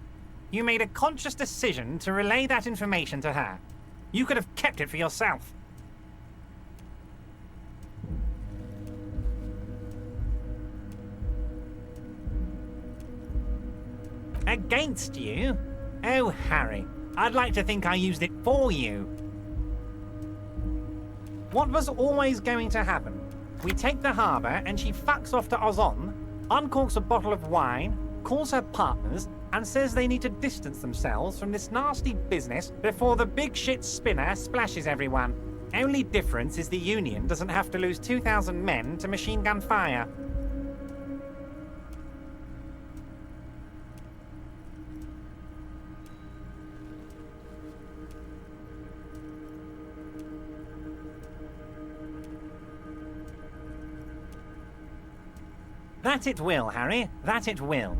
you made a conscious decision to relay that information to her. You could have kept it for yourself. Against you? Oh, Harry, I'd like to think I used it for you. What was always going to happen? We take the harbour and she fucks off to Ozon, uncorks a bottle of wine, calls her partners, and says they need to distance themselves from this nasty business before the big shit spinner splashes everyone. Only difference is the Union doesn't have to lose 2,000 men to machine gun fire. That it will, Harry, that it will.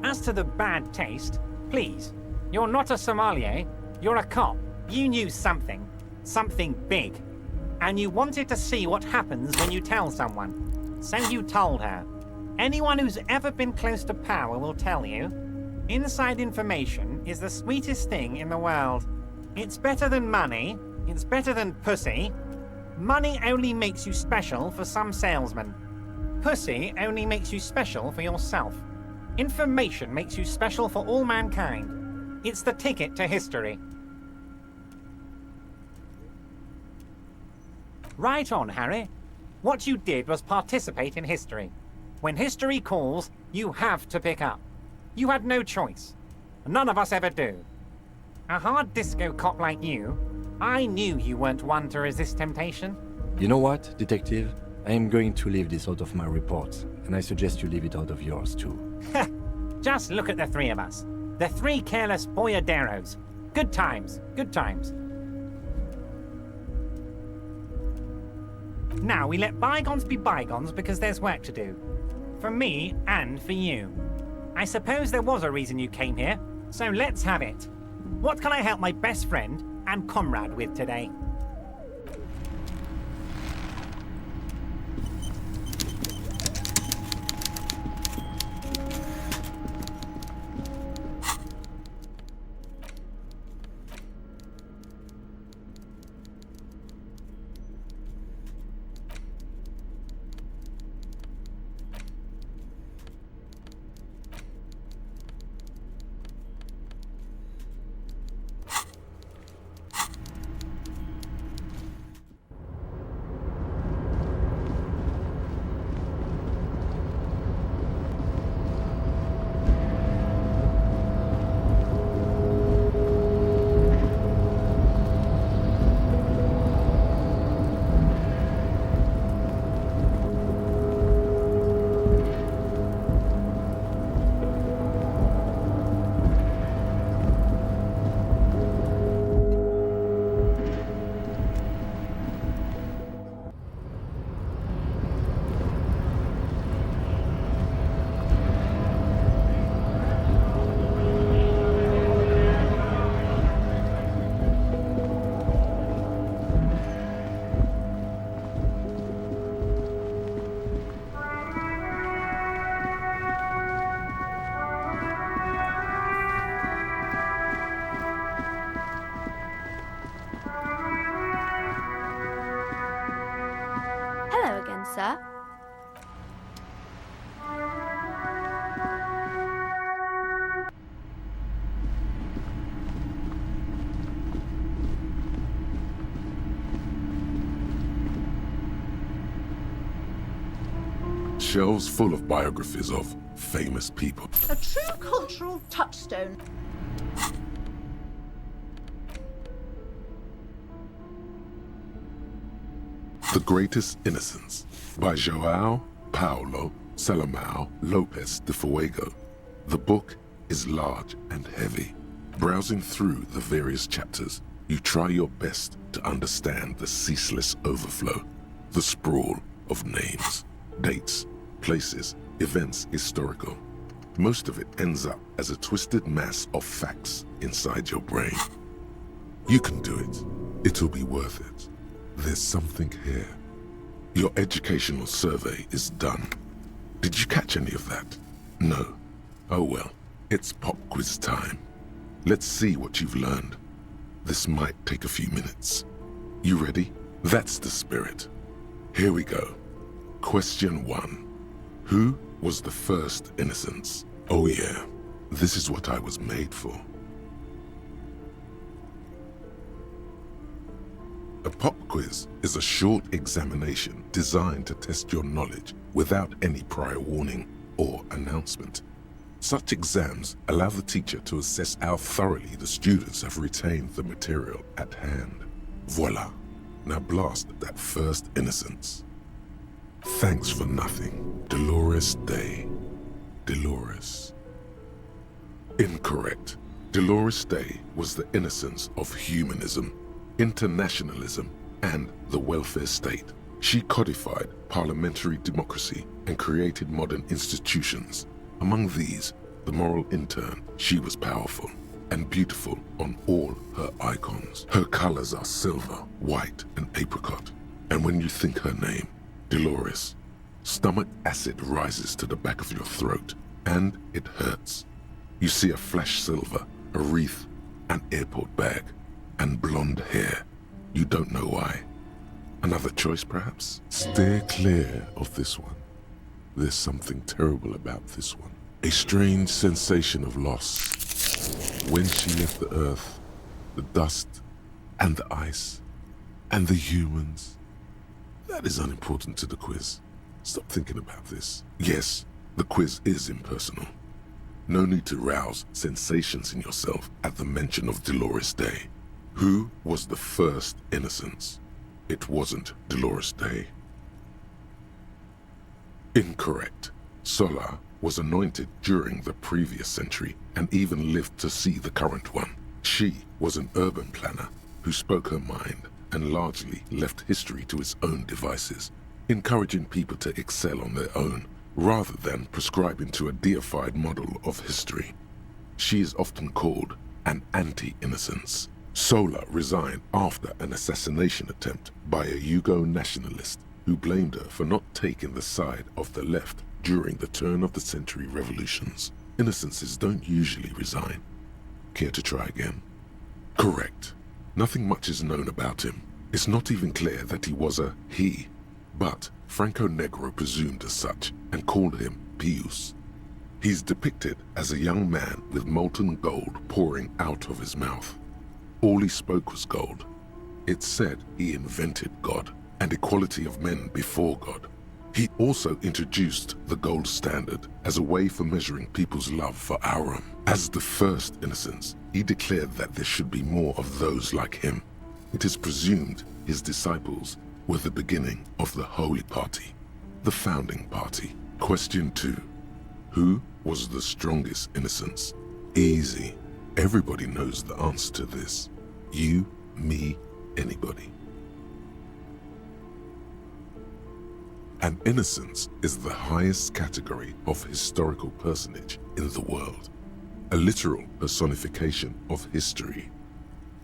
As to the bad taste, please, you're not a sommelier, you're a cop. You knew something, something big, and you wanted to see what happens when you tell someone. So you told her. Anyone who's ever been close to power will tell you, inside information is the sweetest thing in the world. It's better than money, it's better than pussy. Money only makes you special for some salesmen. Pussy only makes you special for yourself. Information makes you special for all mankind. It's the ticket to history. Right on, Harry. What you did was participate in history. When history calls, you have to pick up. You had no choice. None of us ever do. A hard disco cop like you, I knew you weren't one to resist temptation. You know what, detective? I am going to leave this out of my reports, and I suggest you leave it out of yours too. Just look at the three of us. The three careless boyaderos. Good times, good times. Now we let bygones be bygones because there's work to do. For me and for you. I suppose there was a reason you came here, so let's have it. What can I help my best friend and comrade with today? sir. Shelves full of biographies of famous people. A true cultural touchstone. The Greatest Innocence by João Paulo Salomão Lopes de Fuego. The book is large and heavy. Browsing through the various chapters, you try your best to understand the ceaseless overflow, the sprawl of names, dates, places, events historical. Most of it ends up as a twisted mass of facts inside your brain. You can do it. It'll be worth it. There's something here. Your educational survey is done. Did you catch any of that? No. Oh well, it's pop quiz time. Let's see what you've learned. This might take a few minutes. You ready? That's the spirit. Here we go. Question 1. Who was the first innocence? Oh yeah, this is what I was made for. A pop quiz is a short examination designed to test your knowledge without any prior warning or announcement. Such exams allow the teacher to assess how thoroughly the students have retained the material at hand. Voila. Now blast that first innocence. Thanks for nothing. Dolores Day. Dolores. Incorrect. Dolores Day was the innocence of humanism, internationalism, and the welfare state. She codified parliamentary democracy and created modern institutions. Among these, the moral intern, she was powerful and beautiful on all her icons. Her colors are silver, white, and apricot. And when you think her name, Dolores, stomach acid rises to the back of your throat, and it hurts. You see a flash silver, a wreath, an airport bag, and blonde hair. You don't know why. Another choice, perhaps? Steer clear of this one. There's something terrible about this one. A strange sensation of loss. When she left the earth, the dust, and the ice, and the humans. That is unimportant to the quiz. Stop thinking about this. Yes, the quiz is impersonal. No need to rouse sensations in yourself at the mention of Dolores Day. Who was the first innocence? It wasn't Dolores Day. Incorrect. Sola was anointed during the previous century and even lived to see the current one. She was an urban planner who spoke her mind and largely left history to its own devices, encouraging people to excel on their own rather than prescribing to a deified model of history. She is often called an anti-innocence. Sola resigned after an assassination attempt by a Yugo nationalist who blamed her for not taking the side of the left during the turn-of-the-century revolutions. Innocences don't usually resign. Care to try again? Correct. Nothing much is known about him. It's not even clear that he was a he, but Franco Negro presumed as such and called him Pius. He's depicted as a young man with molten gold pouring out of his mouth. All he spoke was gold. It's said he invented God and equality of men before God. He also introduced the gold standard as a way for measuring people's love for Aurum. As the first innocence, he declared that there should be more of those like him. It is presumed his disciples were the beginning of the Holy Party, the founding party. Question 2. Who was the strongest innocence? Easy. Everybody knows the answer to this. You, me, anybody. An innocence is the highest category of historical personage in the world, a literal personification of history.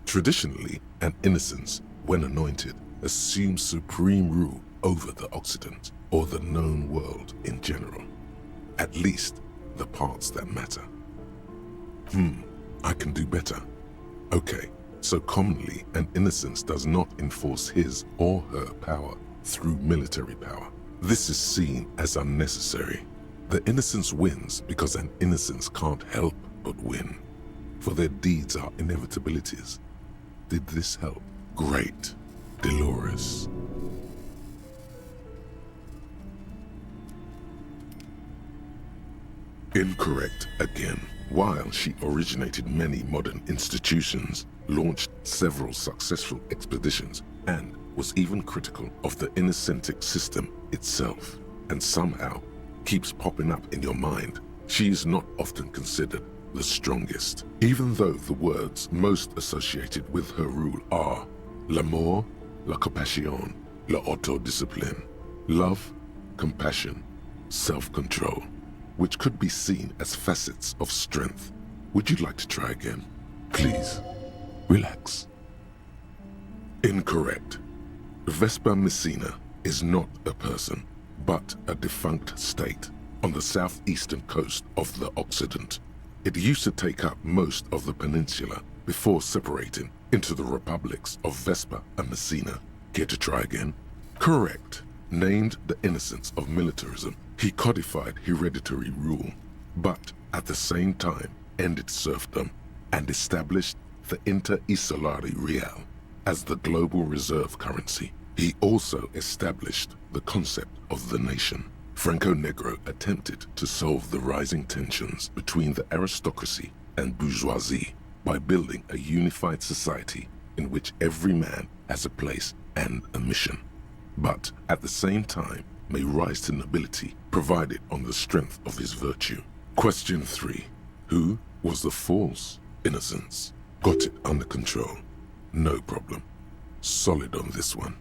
Traditionally, an innocence, when anointed, assumes supreme rule over the Occident or the known world in general, at least the parts that matter. I can do better. Okay, so commonly an innocence does not enforce his or her power through military power. This is seen as unnecessary. The innocence wins because an innocence can't help but win, for their deeds are inevitabilities. Did this help? Great. Dolores. Incorrect again. While she originated many modern institutions, launched several successful expeditions, and was even critical of the Innocentic system itself, and somehow keeps popping up in your mind, she is not often considered the strongest, even though the words most associated with her rule are l'amour, la compassion, la autodiscipline, love, compassion, self-control, which could be seen as facets of strength. Would you like to try again? Please, relax. Incorrect. Vespa Messina is not a person, but a defunct state on the southeastern coast of the Occident. It used to take up most of the peninsula before separating into the republics of Vespa and Messina. Care to try again? Correct. Named the innocence of militarism, he codified hereditary rule, but at the same time ended serfdom and established the Inter-Isolari Real as the global reserve currency. He also established the concept of the nation. Franco Negro attempted to solve the rising tensions between the aristocracy and bourgeoisie by building a unified society in which every man has a place and a mission, but at the same time may rise to nobility provided on the strength of his virtue. Question 3. Who was the false innocence? Got it under control. No problem. Solid on this one.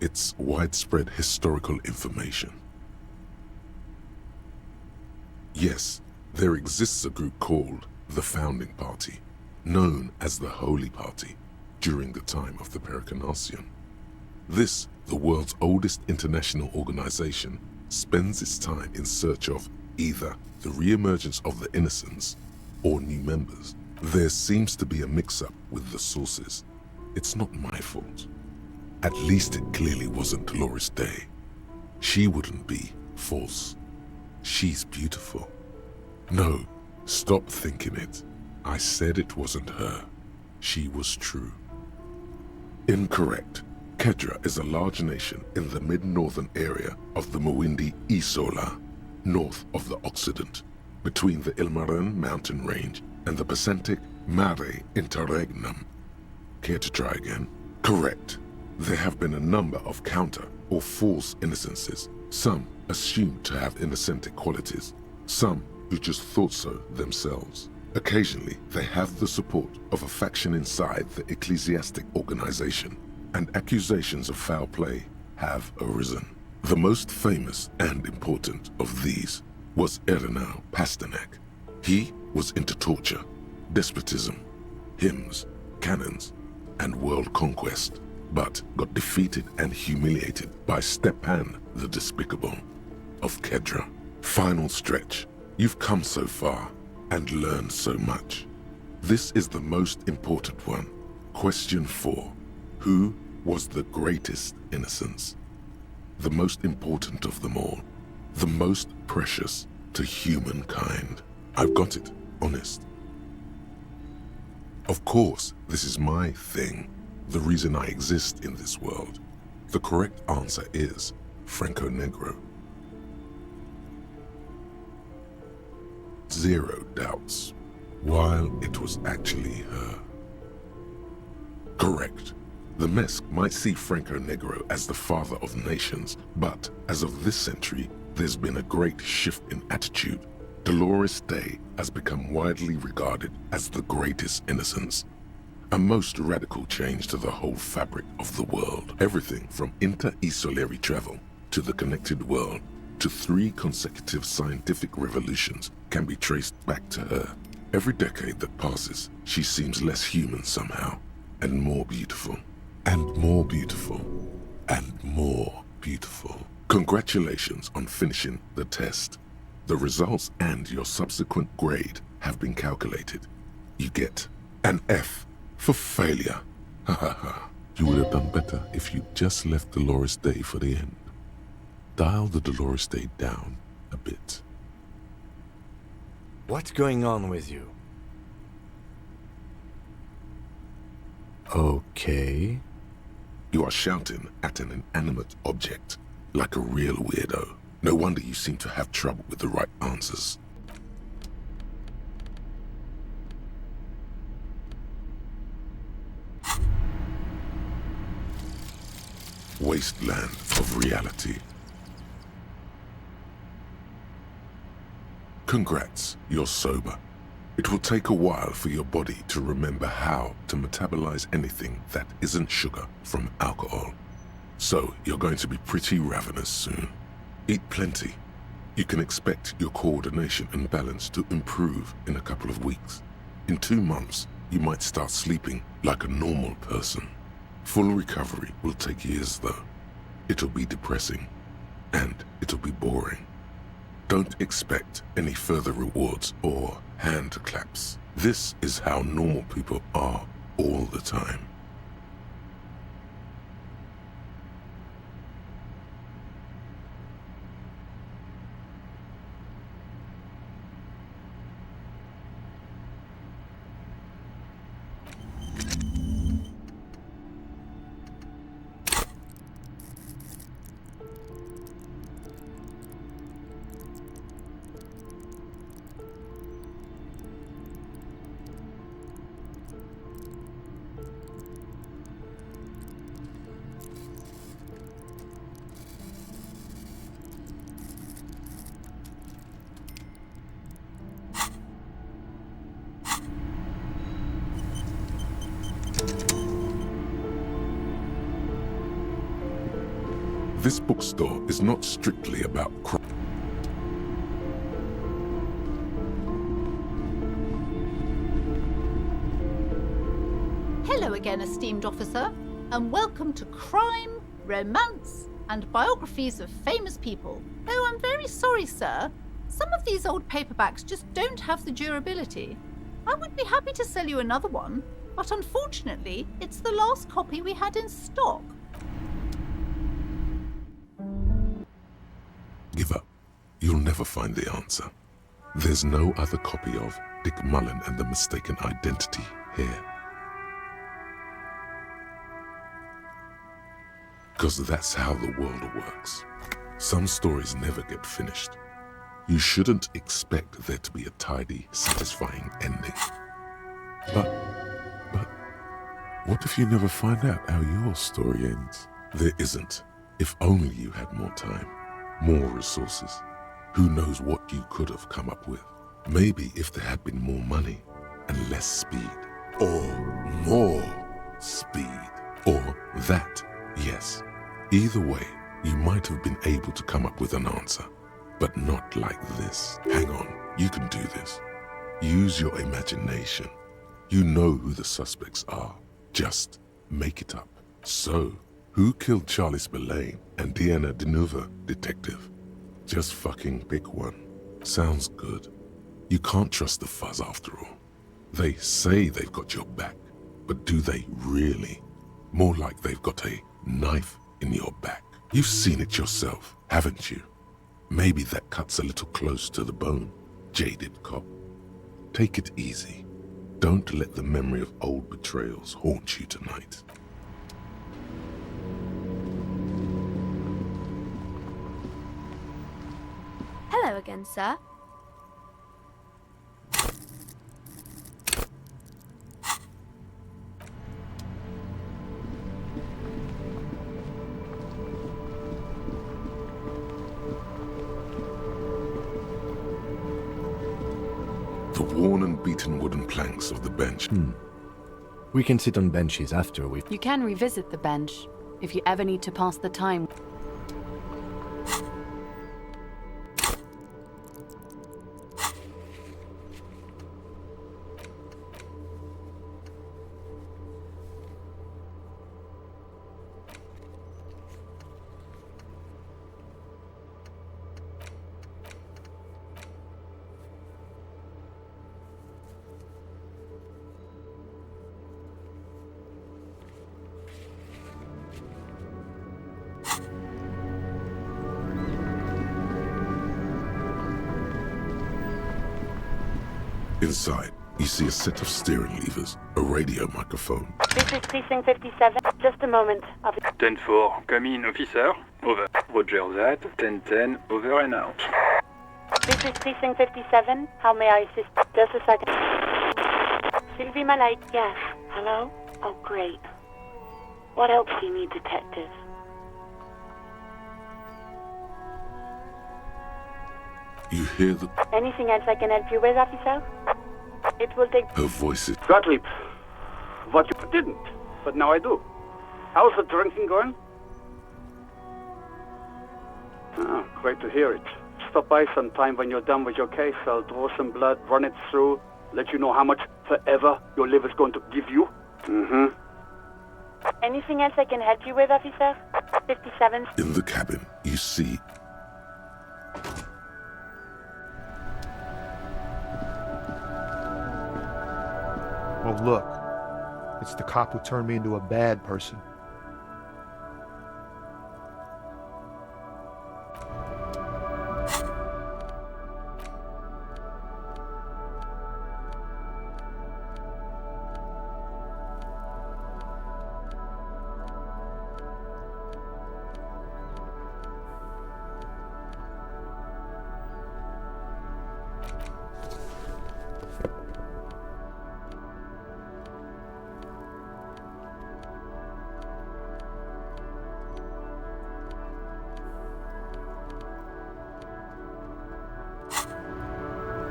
It's widespread historical information. Yes, there exists a group called the Founding Party, known as the Holy Party, during the time of the Pericarnacian. This, the world's oldest international organization, spends its time in search of either the re-emergence of the innocents or new members. There seems to be a mix-up with the sources. It's not my fault. At least it clearly wasn't Dolores Day. She wouldn't be false. She's beautiful. No, stop thinking it. I said it wasn't her. She was true. Incorrect. Kedra is a large nation in the mid-northern area of the Mawindi Isola, north of the Occident, between the Ilmarin mountain range and the Pacific Mare Interregnum. Care to try again? Correct. There have been a number of counter or false innocences, some assumed to have innocentic qualities, some who just thought so themselves. Occasionally, they have the support of a faction inside the ecclesiastic organization, and accusations of foul play have arisen. The most famous and important of these was Ernau Pasternak. He was into torture, despotism, hymns, cannons, and world conquest, but got defeated and humiliated by Stepan the Despicable of Kedra. Final stretch. You've come so far and learned so much. This is the most important one. Question 4. Who was the greatest innocence? The most important of them all. The most precious to humankind. I've got it, honest. Of course, this is my thing, the reason I exist in this world. The correct answer is Franco Negro. 0 doubts, while it was actually her. Correct. The Mesk might see Franco Negro as the father of nations, but as of this century, there's been a great shift in attitude. Dolores Day has become widely regarded as the greatest innocence. A most radical change to the whole fabric of the world. Everything from inter-isolary travel to the connected world to 3 consecutive scientific revolutions can be traced back to her. Every decade that passes, she seems less human somehow, and more beautiful, and more beautiful, and more beautiful. Congratulations on finishing the test. The results and your subsequent grade have been calculated. You get an F for failure. Ha ha ha. You would have done better if you just left Dolores Day for the end. Dial the Dolores state down a bit. What's going on with you? Okay. You are shouting at an inanimate object, like a real weirdo. No wonder you seem to have trouble with the right answers. Wasteland of reality. Congrats, you're sober. It will take a while for your body to remember how to metabolize anything that isn't sugar from alcohol. So you're going to be pretty ravenous soon. Eat plenty. You can expect your coordination and balance to improve in a couple of weeks. In 2 months, you might start sleeping like a normal person. Full recovery will take years though. It'll be depressing, and it'll be boring. Don't expect any further rewards or hand claps. This is how normal people are all the time. This bookstore is not strictly about crime. Hello again, esteemed officer, and welcome to Crime, Romance, and Biographies of Famous People. Oh, I'm very sorry, sir. Some of these old paperbacks just don't have the durability. I would be happy to sell you another one, but unfortunately, it's the last copy we had in stock. Give up. You'll never find the answer. There's no other copy of Dick Mullen and the Mistaken Identity here. Because that's how the world works. Some stories never get finished. You shouldn't expect there to be a tidy, satisfying ending. But, what if you never find out how your story ends? There isn't. If only you had more time. More resources. Who knows what you could have come up with? Maybe if there had been more money and less speed. Or more speed. Or that, yes. Either way, you might have been able to come up with an answer. But not like this. Hang on, you can do this. Use your imagination. You know who the suspects are. Just make it up. So, who killed Charlie Spillane and Deanna Denuva, detective? Just fucking pick one. Sounds good. You can't trust the fuzz after all. They say they've got your back, but do they really? More like they've got a knife in your back. You've seen it yourself, haven't you? Maybe that cuts a little close to the bone, jaded cop. Take it easy. Don't let the memory of old betrayals haunt you tonight. Hello again, sir. The worn and beaten wooden planks of the bench. We can sit on benches after we've... You can revisit the bench if you ever need to pass the time. Inside, you see a set of steering levers, a radio microphone. This is Precinct 57. Just a moment. 10-4, come in, officer. Over. Roger that. 10-10, over and out. This is Precinct 57. How may I assist? Just a second. Sylvie Malay. Yes. Hello? Oh, great. What else do you need, detective? You hear the... Anything else I can help you with, officer? It will take... Her voice is... Gottlieb, what you didn't, but now I do. How's the drinking going? Ah, great to hear it. Stop by sometime when you're done with your case. I'll draw some blood, run it through, let you know how much forever your liver's going to give you. Mm-hmm. Anything else I can help you with, officer? 57. In the cabin, you see... Oh, look. It's the cop who turned me into a bad person.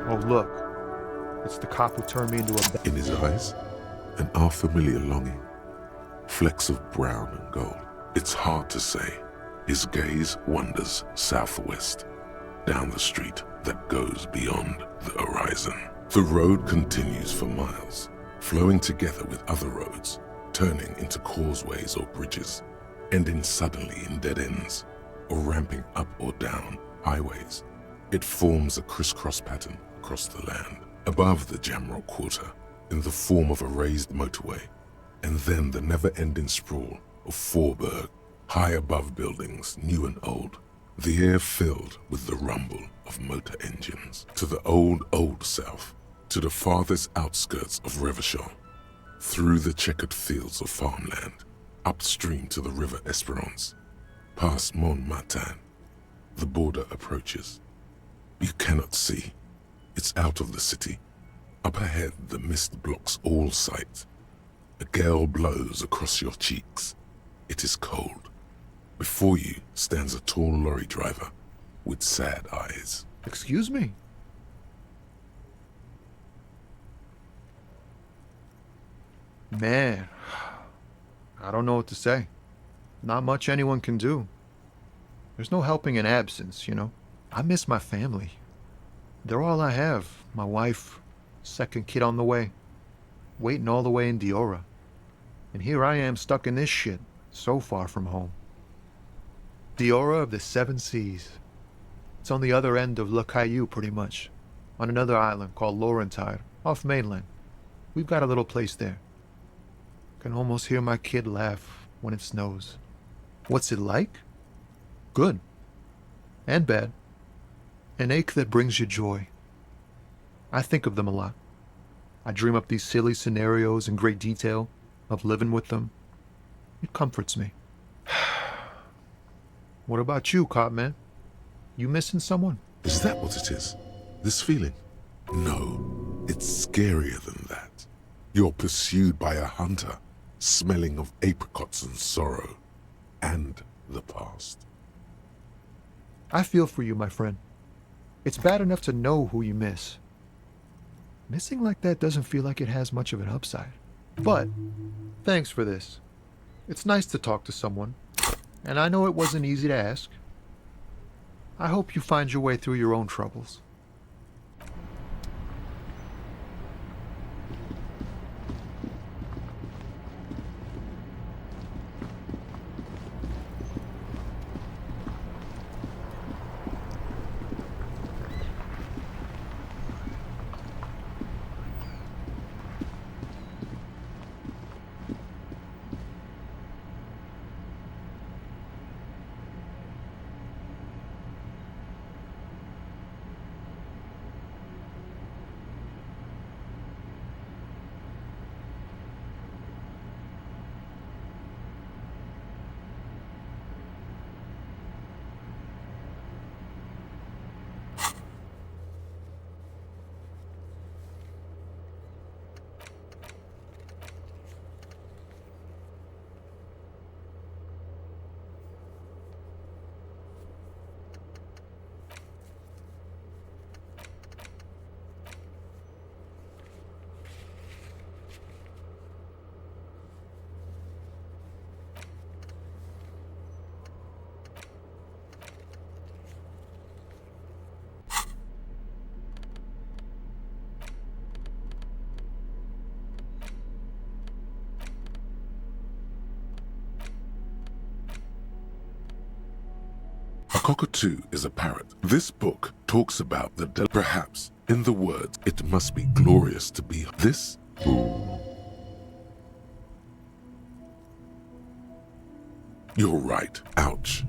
Oh, look. It's the cop who turned me into a... In his eyes, an unfamiliar longing. Flecks of brown and gold. It's hard to say. His gaze wanders southwest, down the street that goes beyond the horizon. The road continues for miles, flowing together with other roads, turning into causeways or bridges, ending suddenly in dead ends, or ramping up or down highways. It forms a crisscross pattern across the land, above the Jamrock Quarter, in the form of a raised motorway, and then the never-ending sprawl of Forburg, high above buildings, new and old, the air filled with the rumble of motor engines. To the old south, to the farthest outskirts of Revachol, through the checkered fields of farmland, upstream to the river Esperance, past Montmartin, the border approaches. You cannot see. It's out of the city. Up ahead, the mist blocks all sight. A gale blows across your cheeks. It is cold. Before you stands a tall lorry driver with sad eyes. Excuse me? Man, I don't know what to say. Not much anyone can do. There's no helping in absence, you know. I miss my family. They're all I have. My wife, second kid on the way, waiting all the way in Diora. And here I am stuck in this shit, so far from home. Diora of the Seven Seas. It's on the other end of Le Caillou, pretty much, on another island called Laurentide, off mainland. We've got a little place there. Can almost hear my kid laugh when it snows. What's it like? Good. And bad. An ache that brings you joy. I think of them a lot. I dream up these silly scenarios in great detail of living with them. It comforts me. What about you, cop man? You missing someone? Is that what it is? This feeling? No, it's scarier than that. You're pursued by a hunter, smelling of apricots and sorrow, and the past. I feel for you, my friend. It's bad enough to know who you miss. Missing like that doesn't feel like it has much of an upside. But, thanks for this. It's nice to talk to someone, and I know it wasn't easy to ask. I hope you find your way through your own troubles. cockatoo is a parrot. This book talks about the perhaps in the words, it must be glorious to be this. You're right. Ouch.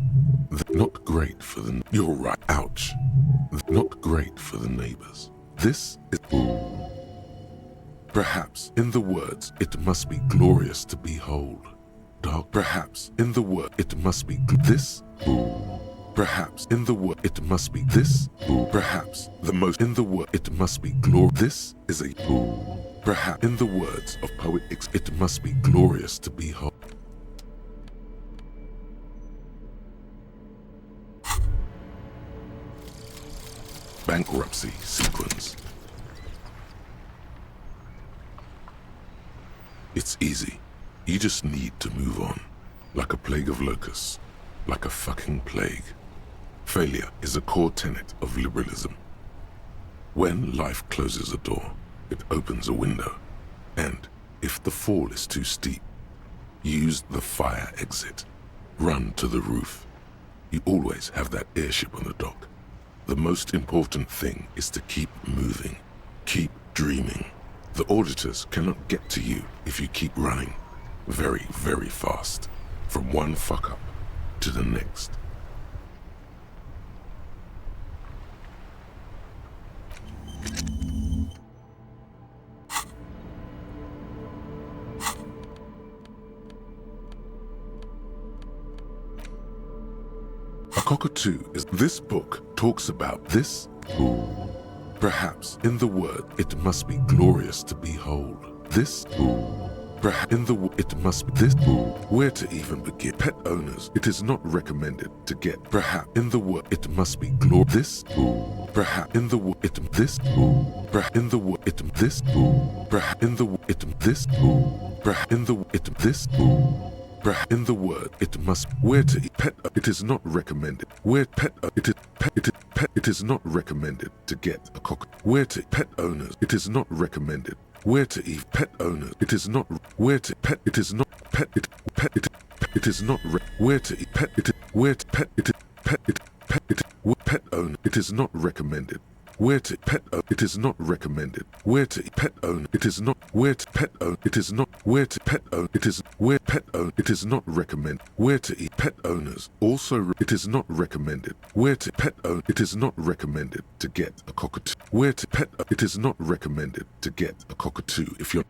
Not great for the. You're right. Ouch. Not great for the neighbors. This is. Perhaps in the words, it must be glorious to behold. Dark. Perhaps in the word, it must be this. Perhaps in the word, it must be this. Perhaps the most in the word, it must be glor. This is a. Perhaps in the words of poet, it must be glorious to behold. Bankruptcy sequence. It's easy. You just need to move on. Like a plague of locusts. Like a fucking plague. Failure is a core tenet of liberalism. When life closes a door, it opens a window. And if the fall is too steep, use the fire exit. Run to the roof. You always have that airship on the dock. The most important thing is to keep moving. Keep dreaming. The auditors cannot get to you if you keep running very, very fast from one fuck up to the next. A cockatoo is. This book talks about this. Perhaps in the word, it must be glorious to behold. This. Perhaps in the it must be this. Where to even begin? Pet owners, it is not recommended to get. Perhaps in the word, it must be glorious. This. Perhaps in the word, it this. Perhaps in the word, it this. Perhaps in the it this. Perhaps in the it this. In the word, it must. Where to eat pet. It is not recommended. Where pet. It is pet. It is pet. It is not recommended to get a cock. Where to pet owners. It is not recommended. Where to eat pet owners. It is not. Where to pet. It is not pet. It pet. It is not. Where to eat pet. It. Where to pet. It pet. It pet. It pet owner. It is not recommended. Where to pet. It is not recommended. Where to pet own. It is not. Where to pet own. It is not. Where to pet own. It is where pet own. It is not recommended. Where to eat pet owners. Also, it is not recommended. Where to pet own. It is not recommended to get a cockatoo. Where to pet. It is not recommended to get a cockatoo if you're.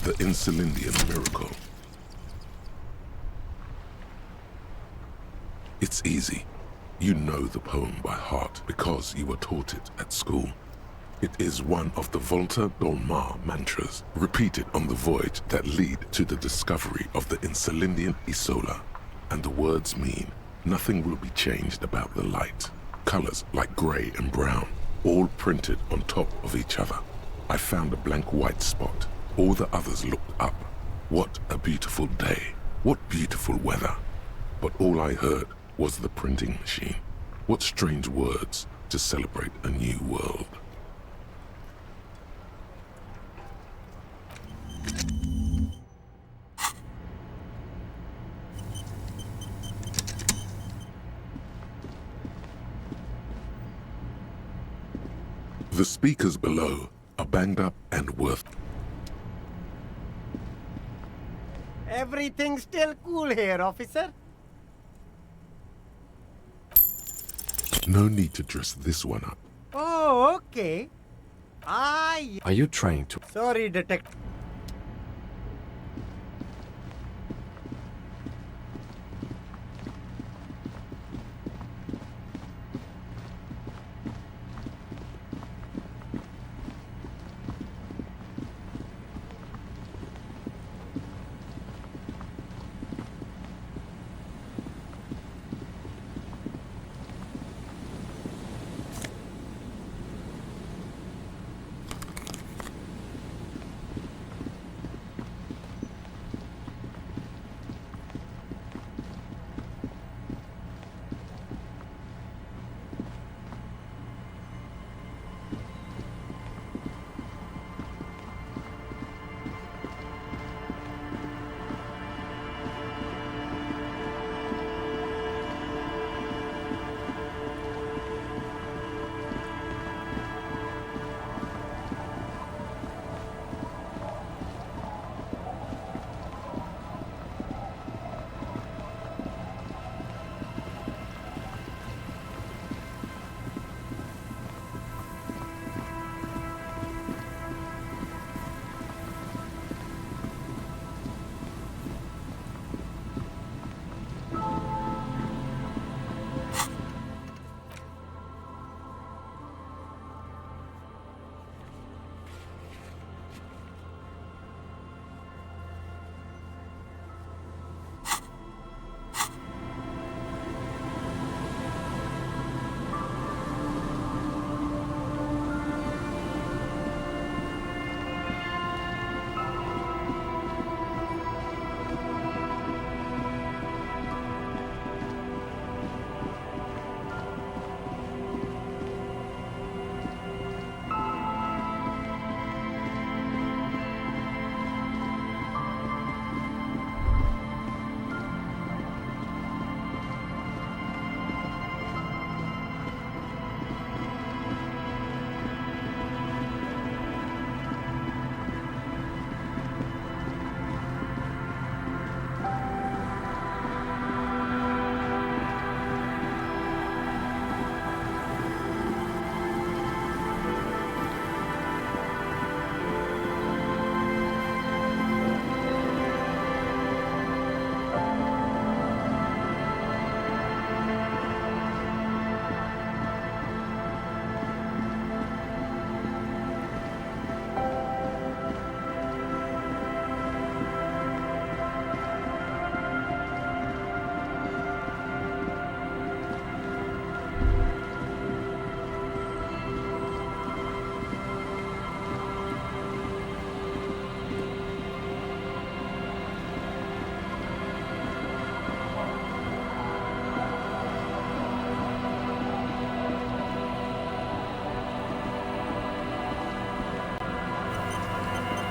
The Elysium miracle. It's easy. You know the poem by heart because you were taught it at school. It is one of the Volta Dolmar mantras repeated on the voyage that lead to the discovery of the Elysian Isola. And the words mean, nothing will be changed about the light. Colors like gray and brown, all printed on top of each other. I found a blank white spot. All the others looked up. What a beautiful day. What beautiful weather. But all I heard was the printing machine. What strange words to celebrate a new world. The speakers below are banged up and worth. Everything's still cool here, officer. No need to dress this one up. Oh, okay. Are you trying to... Sorry, detective.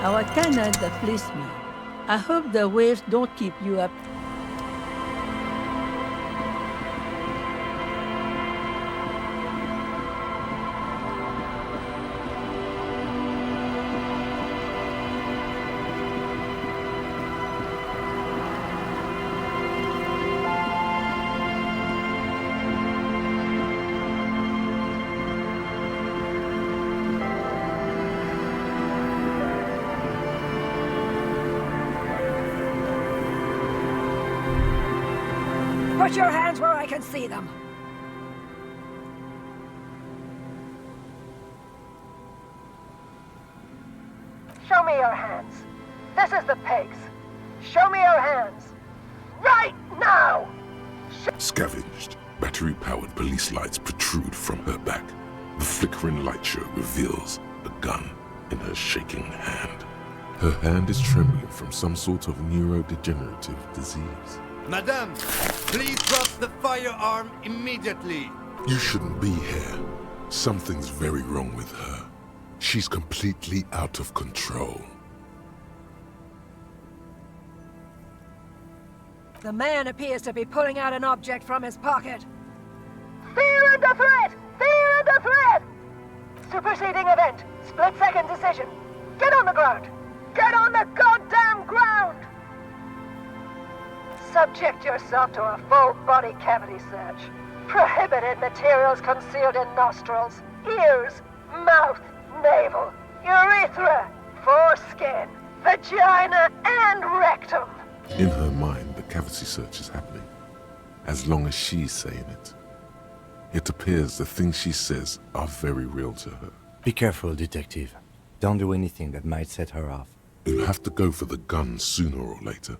Our tenant, the policeman. I hope the waves don't keep you up. Put your hands where I can see them. Show me your hands. This is the pigs. Show me your hands. Right now! Scavenged, battery-powered police lights protrude from her back. The flickering light show reveals a gun in her shaking hand. Her hand is trembling from some sort of neurodegenerative disease. Madame, please drop the firearm immediately. You shouldn't be here. Something's very wrong with her. She's completely out of control. The man appears to be pulling out an object from his pocket. Fear under threat! Fear under threat! Superseding event. Split-second decision. Get on the ground! Get on the goddamn ground! Subject yourself to a full body cavity search. Prohibited materials concealed in nostrils, ears, mouth, navel, urethra, foreskin, vagina, and rectum. In her mind, the cavity search is happening, as long as she's saying it. It appears the things she says are very real to her. Be careful, detective. Don't do anything that might set her off. You'll have to go for the gun sooner or later.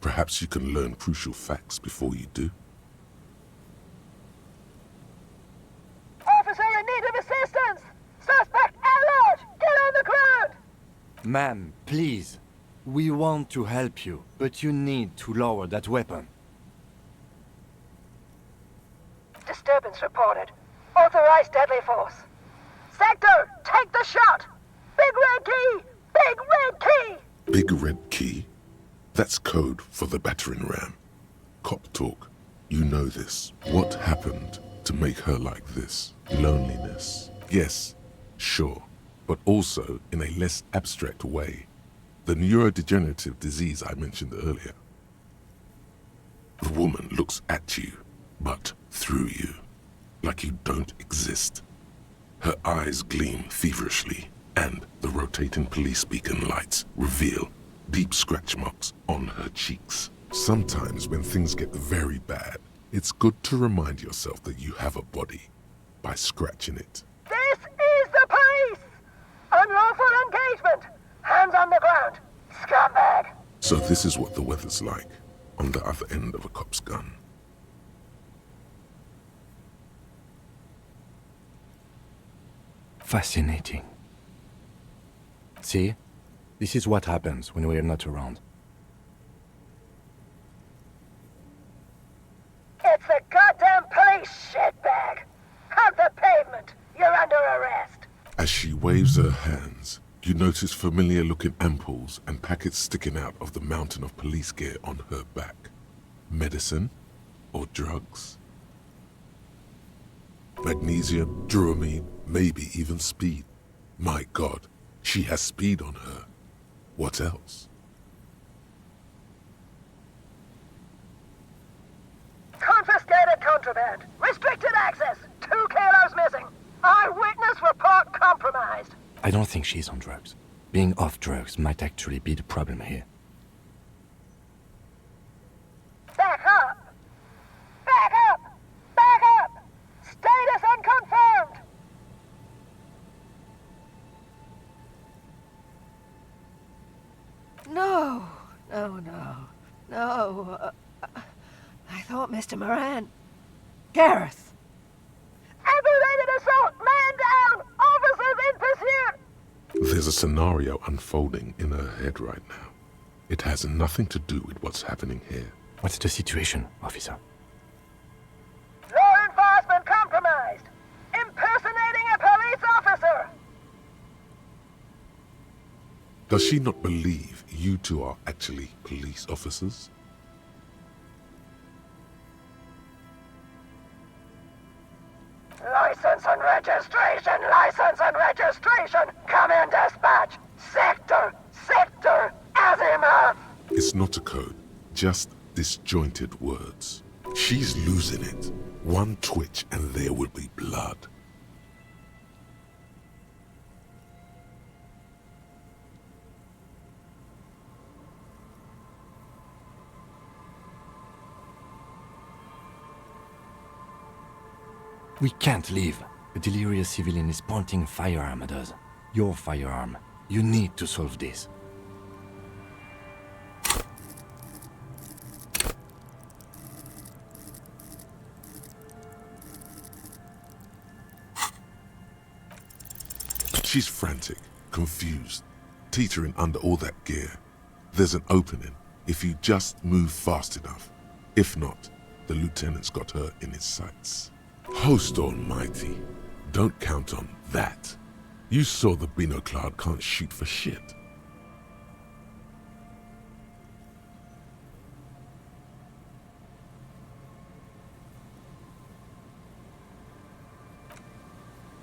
Perhaps you can learn crucial facts before you do. Officer in need of assistance! Suspect alert! Get on the ground! Ma'am, please. We want to help you, but you need to lower that weapon. Disturbance reported. Authorized deadly force. Sector, take the shot! Big red key! Big red key! Big red key? That's code for the battering ram. Cop talk. You know this. What happened to make her like this? Loneliness. Yes, sure. But also in a less abstract way. The neurodegenerative disease I mentioned earlier. The woman looks at you, but through you. Like you don't exist. Her eyes gleam feverishly, and the rotating police beacon lights reveal deep scratch marks on her cheeks. Sometimes when things get very bad, it's good to remind yourself that you have a body by scratching it. This is the police! Unlawful engagement! Hands on the ground! Scumbag! So this is what the weather's like on the other end of a cop's gun. Fascinating. See? This is what happens when we're not around. It's the goddamn police, shitbag! Hug the pavement! You're under arrest! As she waves her hands, you notice familiar-looking ampoules and packets sticking out of the mountain of police gear on her back. Medicine or drugs? Magnesium, Dramamine, maybe even speed. My God, she has speed on her. What else? Confiscated contraband! Restricted access! 2 kilos missing! Eyewitness report compromised! I don't think she's on drugs. Being off drugs might actually be the problem here. Back up! Back up! Back up! Status unconfirmed! No, no. I thought Mr. Moran... Gareth! Aggravated assault! Man down! Officers in pursuit! There's a scenario unfolding in her head right now. It has nothing to do with what's happening here. What's the situation, officer? Law enforcement compromised! Impersonating a police officer! Does she not believe you two are actually police officers? License and registration! License and registration! Come in, dispatch! Sector! Sector! Azimuth! It's not a code, just disjointed words. She's losing it. One twitch and there will be blood. We can't leave. A delirious civilian is pointing a firearm at us. Your firearm. You need to solve this. She's frantic, confused, teetering under all that gear. There's an opening if you just move fast enough. If not, the lieutenant's got her in his sights. Host almighty, don't count on that. You saw the Binoclad can't shoot for shit.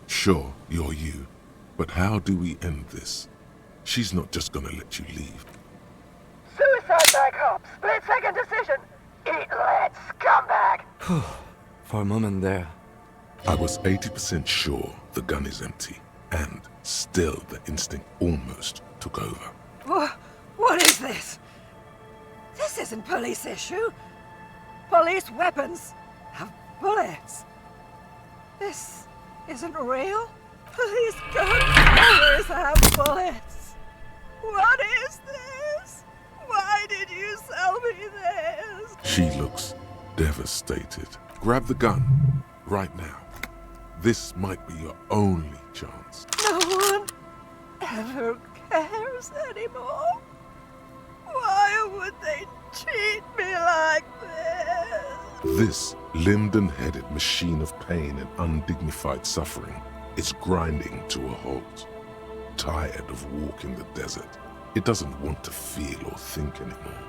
Sure, you're you, but how do we end this? She's not just gonna let you leave. Suicide bag hop! Split-second decision! Eat lead, scumbag! For a moment there. I was 80% sure the gun is empty, and still the instinct almost took over. What is this? This isn't police issue. Police weapons have bullets. This isn't real. Police guns always have bullets. What is this? Why did you sell me this? She looks devastated. Grab the gun, right now. This might be your only chance. No one ever cares anymore. Why would they treat me like this? This limbed and headed machine of pain and undignified suffering is grinding to a halt. Tired of walking the desert, it doesn't want to feel or think anymore.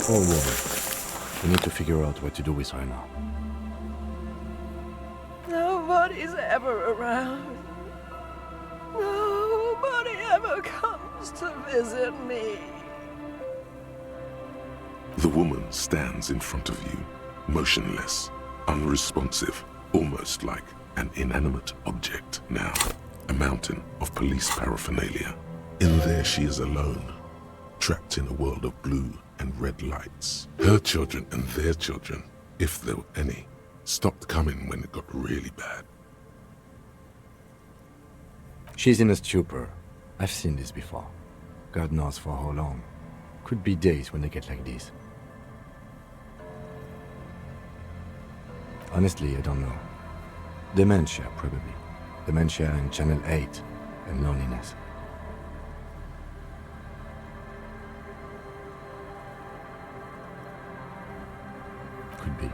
Oh, yeah. We need to figure out what to do with her now. Nobody's ever around. Nobody ever comes to visit me. The woman stands in front of you, motionless, unresponsive, almost like an inanimate object now. A mountain of police paraphernalia. In there she is alone, trapped in a world of blue and red lights. Her children and their children, if there were any, stopped coming when it got really bad. She's in a stupor. I've seen this before. God knows for how long. Could be days when they get like this. Honestly, I don't know. Dementia, probably. Dementia and Channel 8, and loneliness. Could be.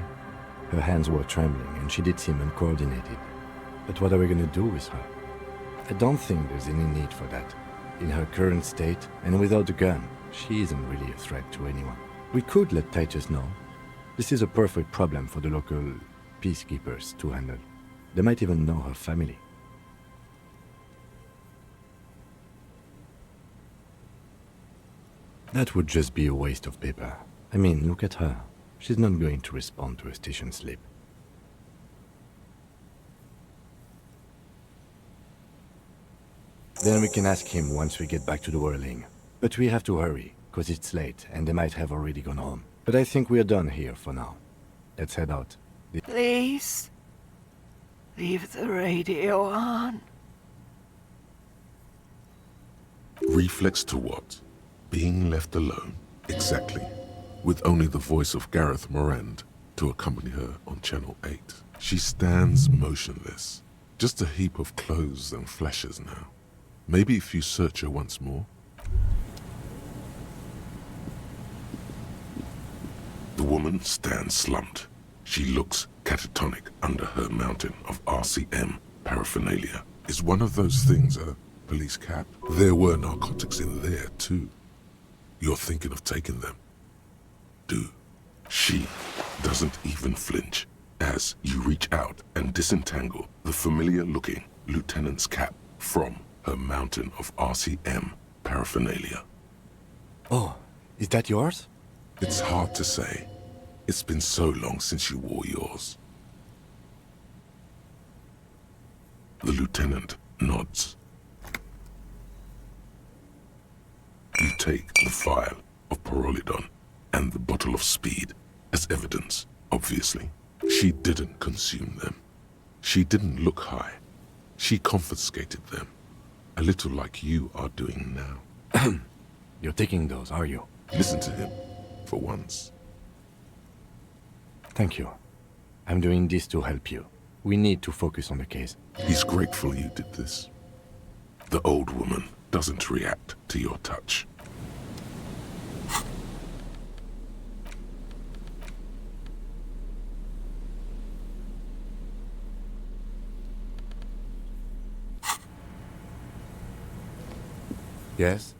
Her hands were trembling, and she did seem uncoordinated. But what are we gonna do with her? I don't think there's any need for that. In her current state, and without a gun, she isn't really a threat to anyone. We could let Titus know. This is a perfect problem for the local peacekeepers to handle. They might even know her family. That would just be a waste of paper. I mean, look at her. She's not going to respond to a station slip. Then we can ask him once we get back to the whirling. But we have to hurry, cause it's late and they might have already gone home. But I think we're done here for now. Let's head out. Please, leave the radio on. Reflex to what? Being left alone? Exactly. With only the voice of Gareth Morand to accompany her on Channel 8. She stands motionless. Just a heap of clothes and flashes now. Maybe if you search her once more. The woman stands slumped. She looks catatonic under her mountain of RCM paraphernalia. Is one of those things a police cap. There were narcotics in there, too. You're thinking of taking them. Do. She doesn't even flinch as you reach out and disentangle the familiar-looking lieutenant's cap from her mountain of RCM paraphernalia. Oh, is that yours? It's hard to say. It's been so long since you wore yours. The lieutenant nods. You take the vial of Pyrrolidon and the bottle of speed as evidence, obviously. She didn't consume them. She didn't look high. She confiscated them, a little like you are doing now. You're taking those, are you? Listen to him, for once. Thank you. I'm doing this to help you. We need to focus on the case. He's grateful you did this. The old woman doesn't react to your touch. Yes?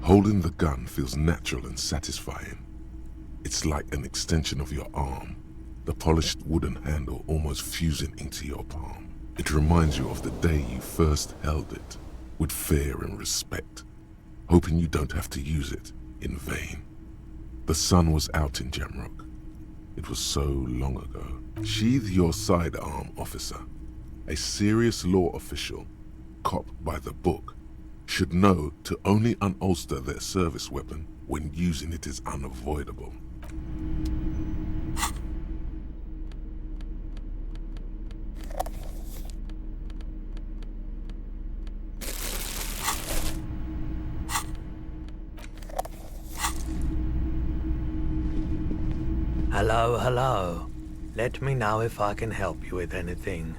Holding the gun feels natural and satisfying. It's like an extension of your arm, the polished wooden handle almost fusing into your palm. It reminds you of the day you first held it, with fear and respect, hoping you don't have to use it in vain. The sun was out in Jamrock. It was so long ago. Sheathe your sidearm, officer. A serious law official, cop by the book, should know to only unholster their service weapon when using it is unavoidable. Hello, hello. Let me know if I can help you with anything.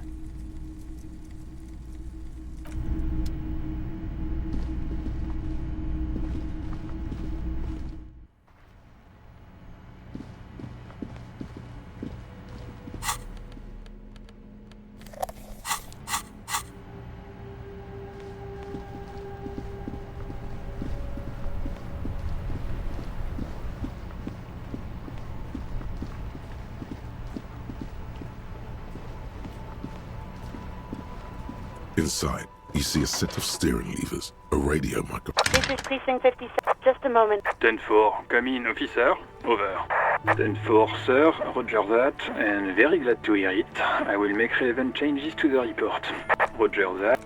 Inside, you see a set of steering levers, a radio microphone. This is Precinct 57. Just a moment. 10-4, come in, officer. Over. 10-4, sir. Roger that, and very glad to hear it. I will make relevant changes to the report. Roger that.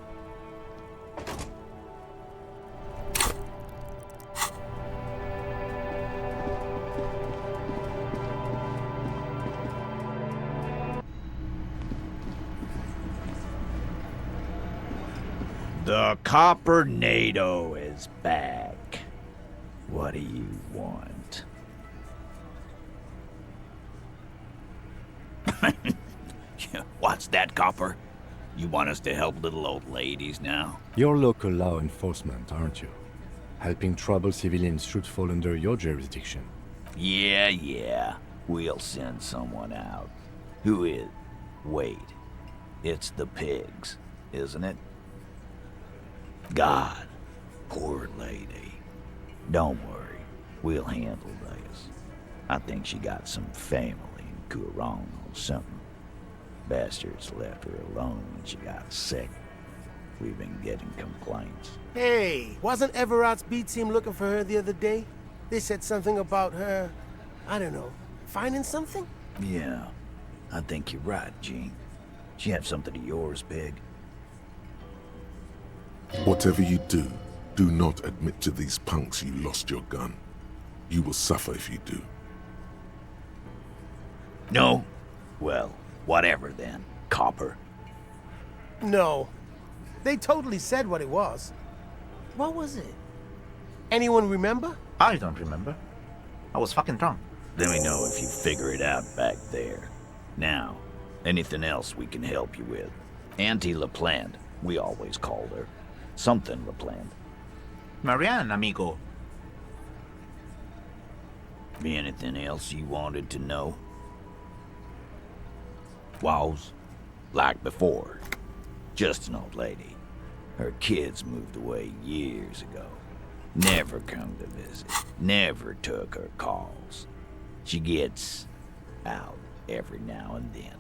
The Copper NATO is back. What do you want? What's that, Copper? You want us to help little old ladies now? You're local law enforcement, aren't you? Helping troubled civilians should fall under your jurisdiction. Yeah. We'll send someone out. Who is? Wait. It's the pigs, isn't it? God. Poor lady. Don't worry. We'll handle this. I think she got some family in Kurong or something. Bastards left her alone when she got sick. We've been getting complaints. Hey, wasn't Everard's B team looking for her the other day? They said something about her, I don't know, finding something? Yeah, I think you're right, Gene. She have something of yours, Pig? Whatever you do, do not admit to these punks you lost your gun. You will suffer if you do. No? Well, whatever then, copper. No. They totally said what it was. What was it? Anyone remember? I don't remember. I was fucking drunk. Let me know if you figure it out back there. Now, anything else we can help you with? Auntie LaPlante, we always called her. Something LaPlante. Marianne, amigo. Be anything else you wanted to know? Was? Like before. Just an old lady. Her kids moved away years ago. Never come to visit. Never took her calls. She gets out every now and then.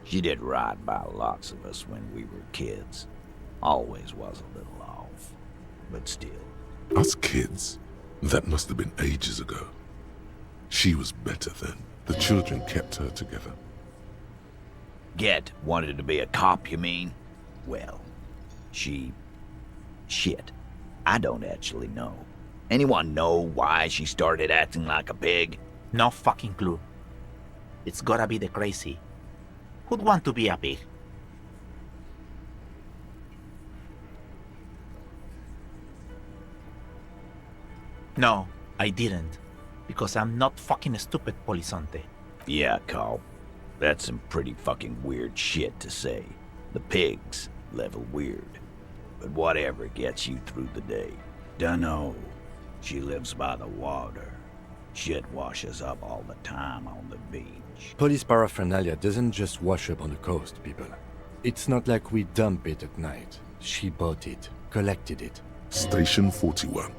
She did right by lots of us when we were kids. Always was a little off, but still. Us kids? That must have been ages ago. She was better then. The children kept her together. Get wanted to be a cop, you mean? Well, shit. I don't actually know. Anyone know why she started acting like a pig? No fucking clue. It's gotta be the crazy. Who'd want to be a pig? No, I didn't. Because I'm not fucking stupid, Polizonte. Yeah, cop. That's some pretty fucking weird shit to say. The pigs level weird. But whatever gets you through the day. Dunno. She lives by the water. Shit washes up all the time on the beach. Police paraphernalia doesn't just wash up on the coast, people. It's not like we dump it at night. She bought it, collected it. Station 41.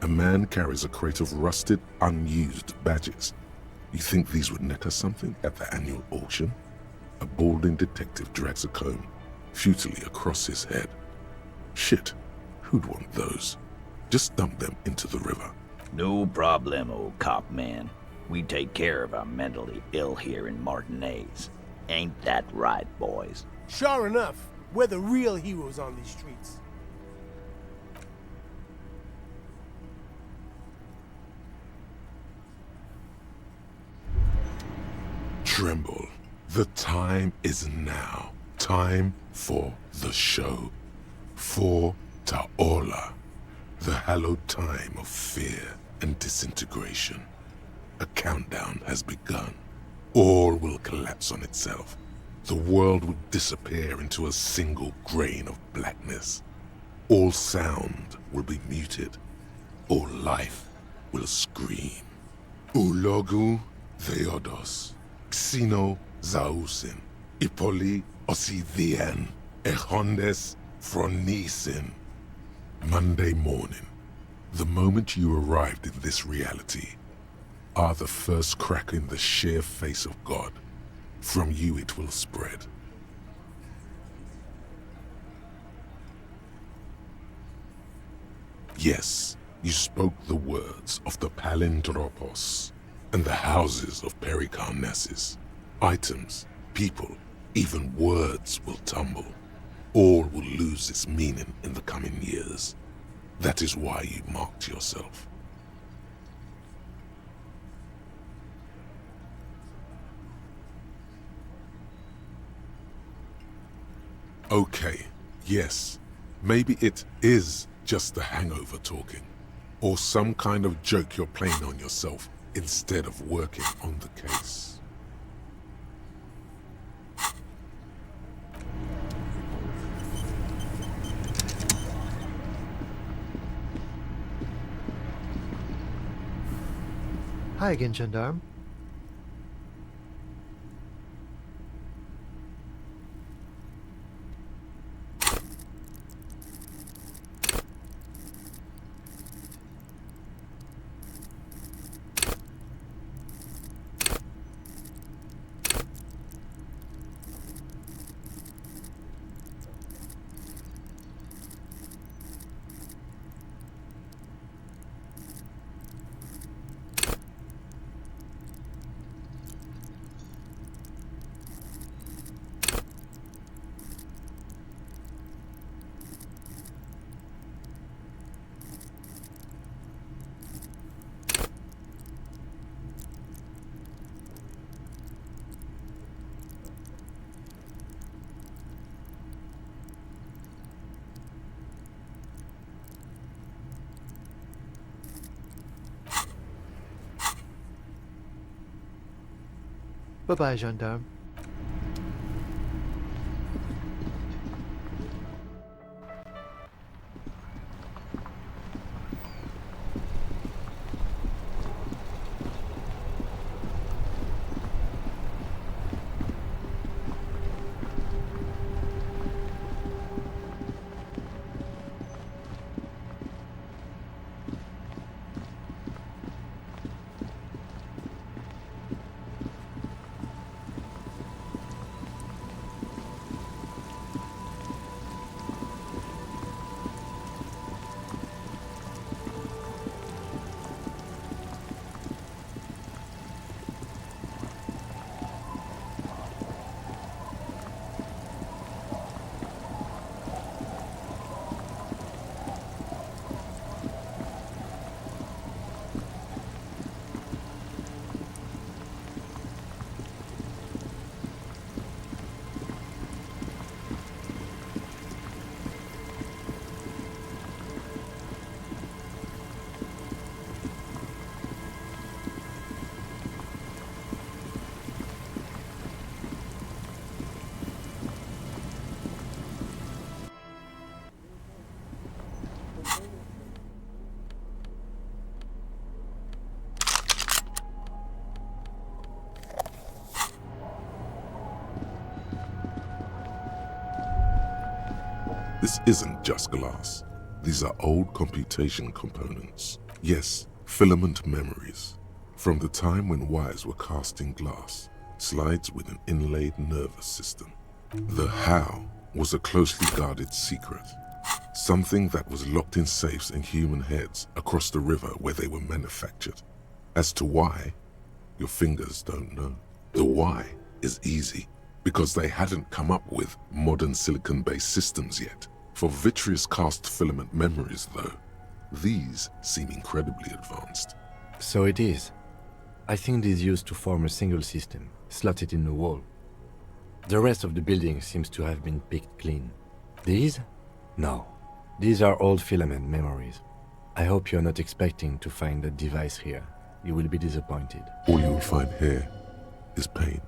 A man carries a crate of rusted, unused badges. You think these would net us something at the annual auction? A balding detective drags a comb futilely across his head. Shit, who'd want those? Just dump them into the river. No problem, old cop man. We take care of our mentally ill here in Martinez. Ain't that right, boys? Sure enough, we're the real heroes on these streets. Tremble. The time is now. Time for the show. For Ta'ola. The hallowed time of fear and disintegration. A countdown has begun. All will collapse on itself. The world will disappear into a single grain of blackness. All sound will be muted. All life will scream. Ulogu Theodos. Xeno Zausin. Ipoli Osidhian. Echondes Fronisin. Monday morning, the moment you arrived in this reality, are the first crack in the sheer face of God. From you it will spread. Yes, you spoke the words of the Palindropos and the houses of Pericarnassus. Items, people, even words will tumble. All will lose its meaning in the coming years. That is why you marked yourself. Okay, yes, maybe it is just the hangover talking, or some kind of joke you're playing on yourself instead of working on the case. Hi again, gendarme. Bye-bye, gendarme. This isn't just glass. These are old computation components. Yes, filament memories. From the time when wires were cast in glass, slides with an inlaid nervous system. The how was a closely guarded secret. Something that was locked in safes in human heads across the river where they were manufactured. As to why, your fingers don't know. The why is easy, because they hadn't come up with modern silicon-based systems yet. For vitreous cast filament memories, though, these seem incredibly advanced. So it is. I think it is used to form a single system, slotted in the wall. The rest of the building seems to have been picked clean. These? No. These are old filament memories. I hope you're not expecting to find that device here. You will be disappointed. All you will find here is pain.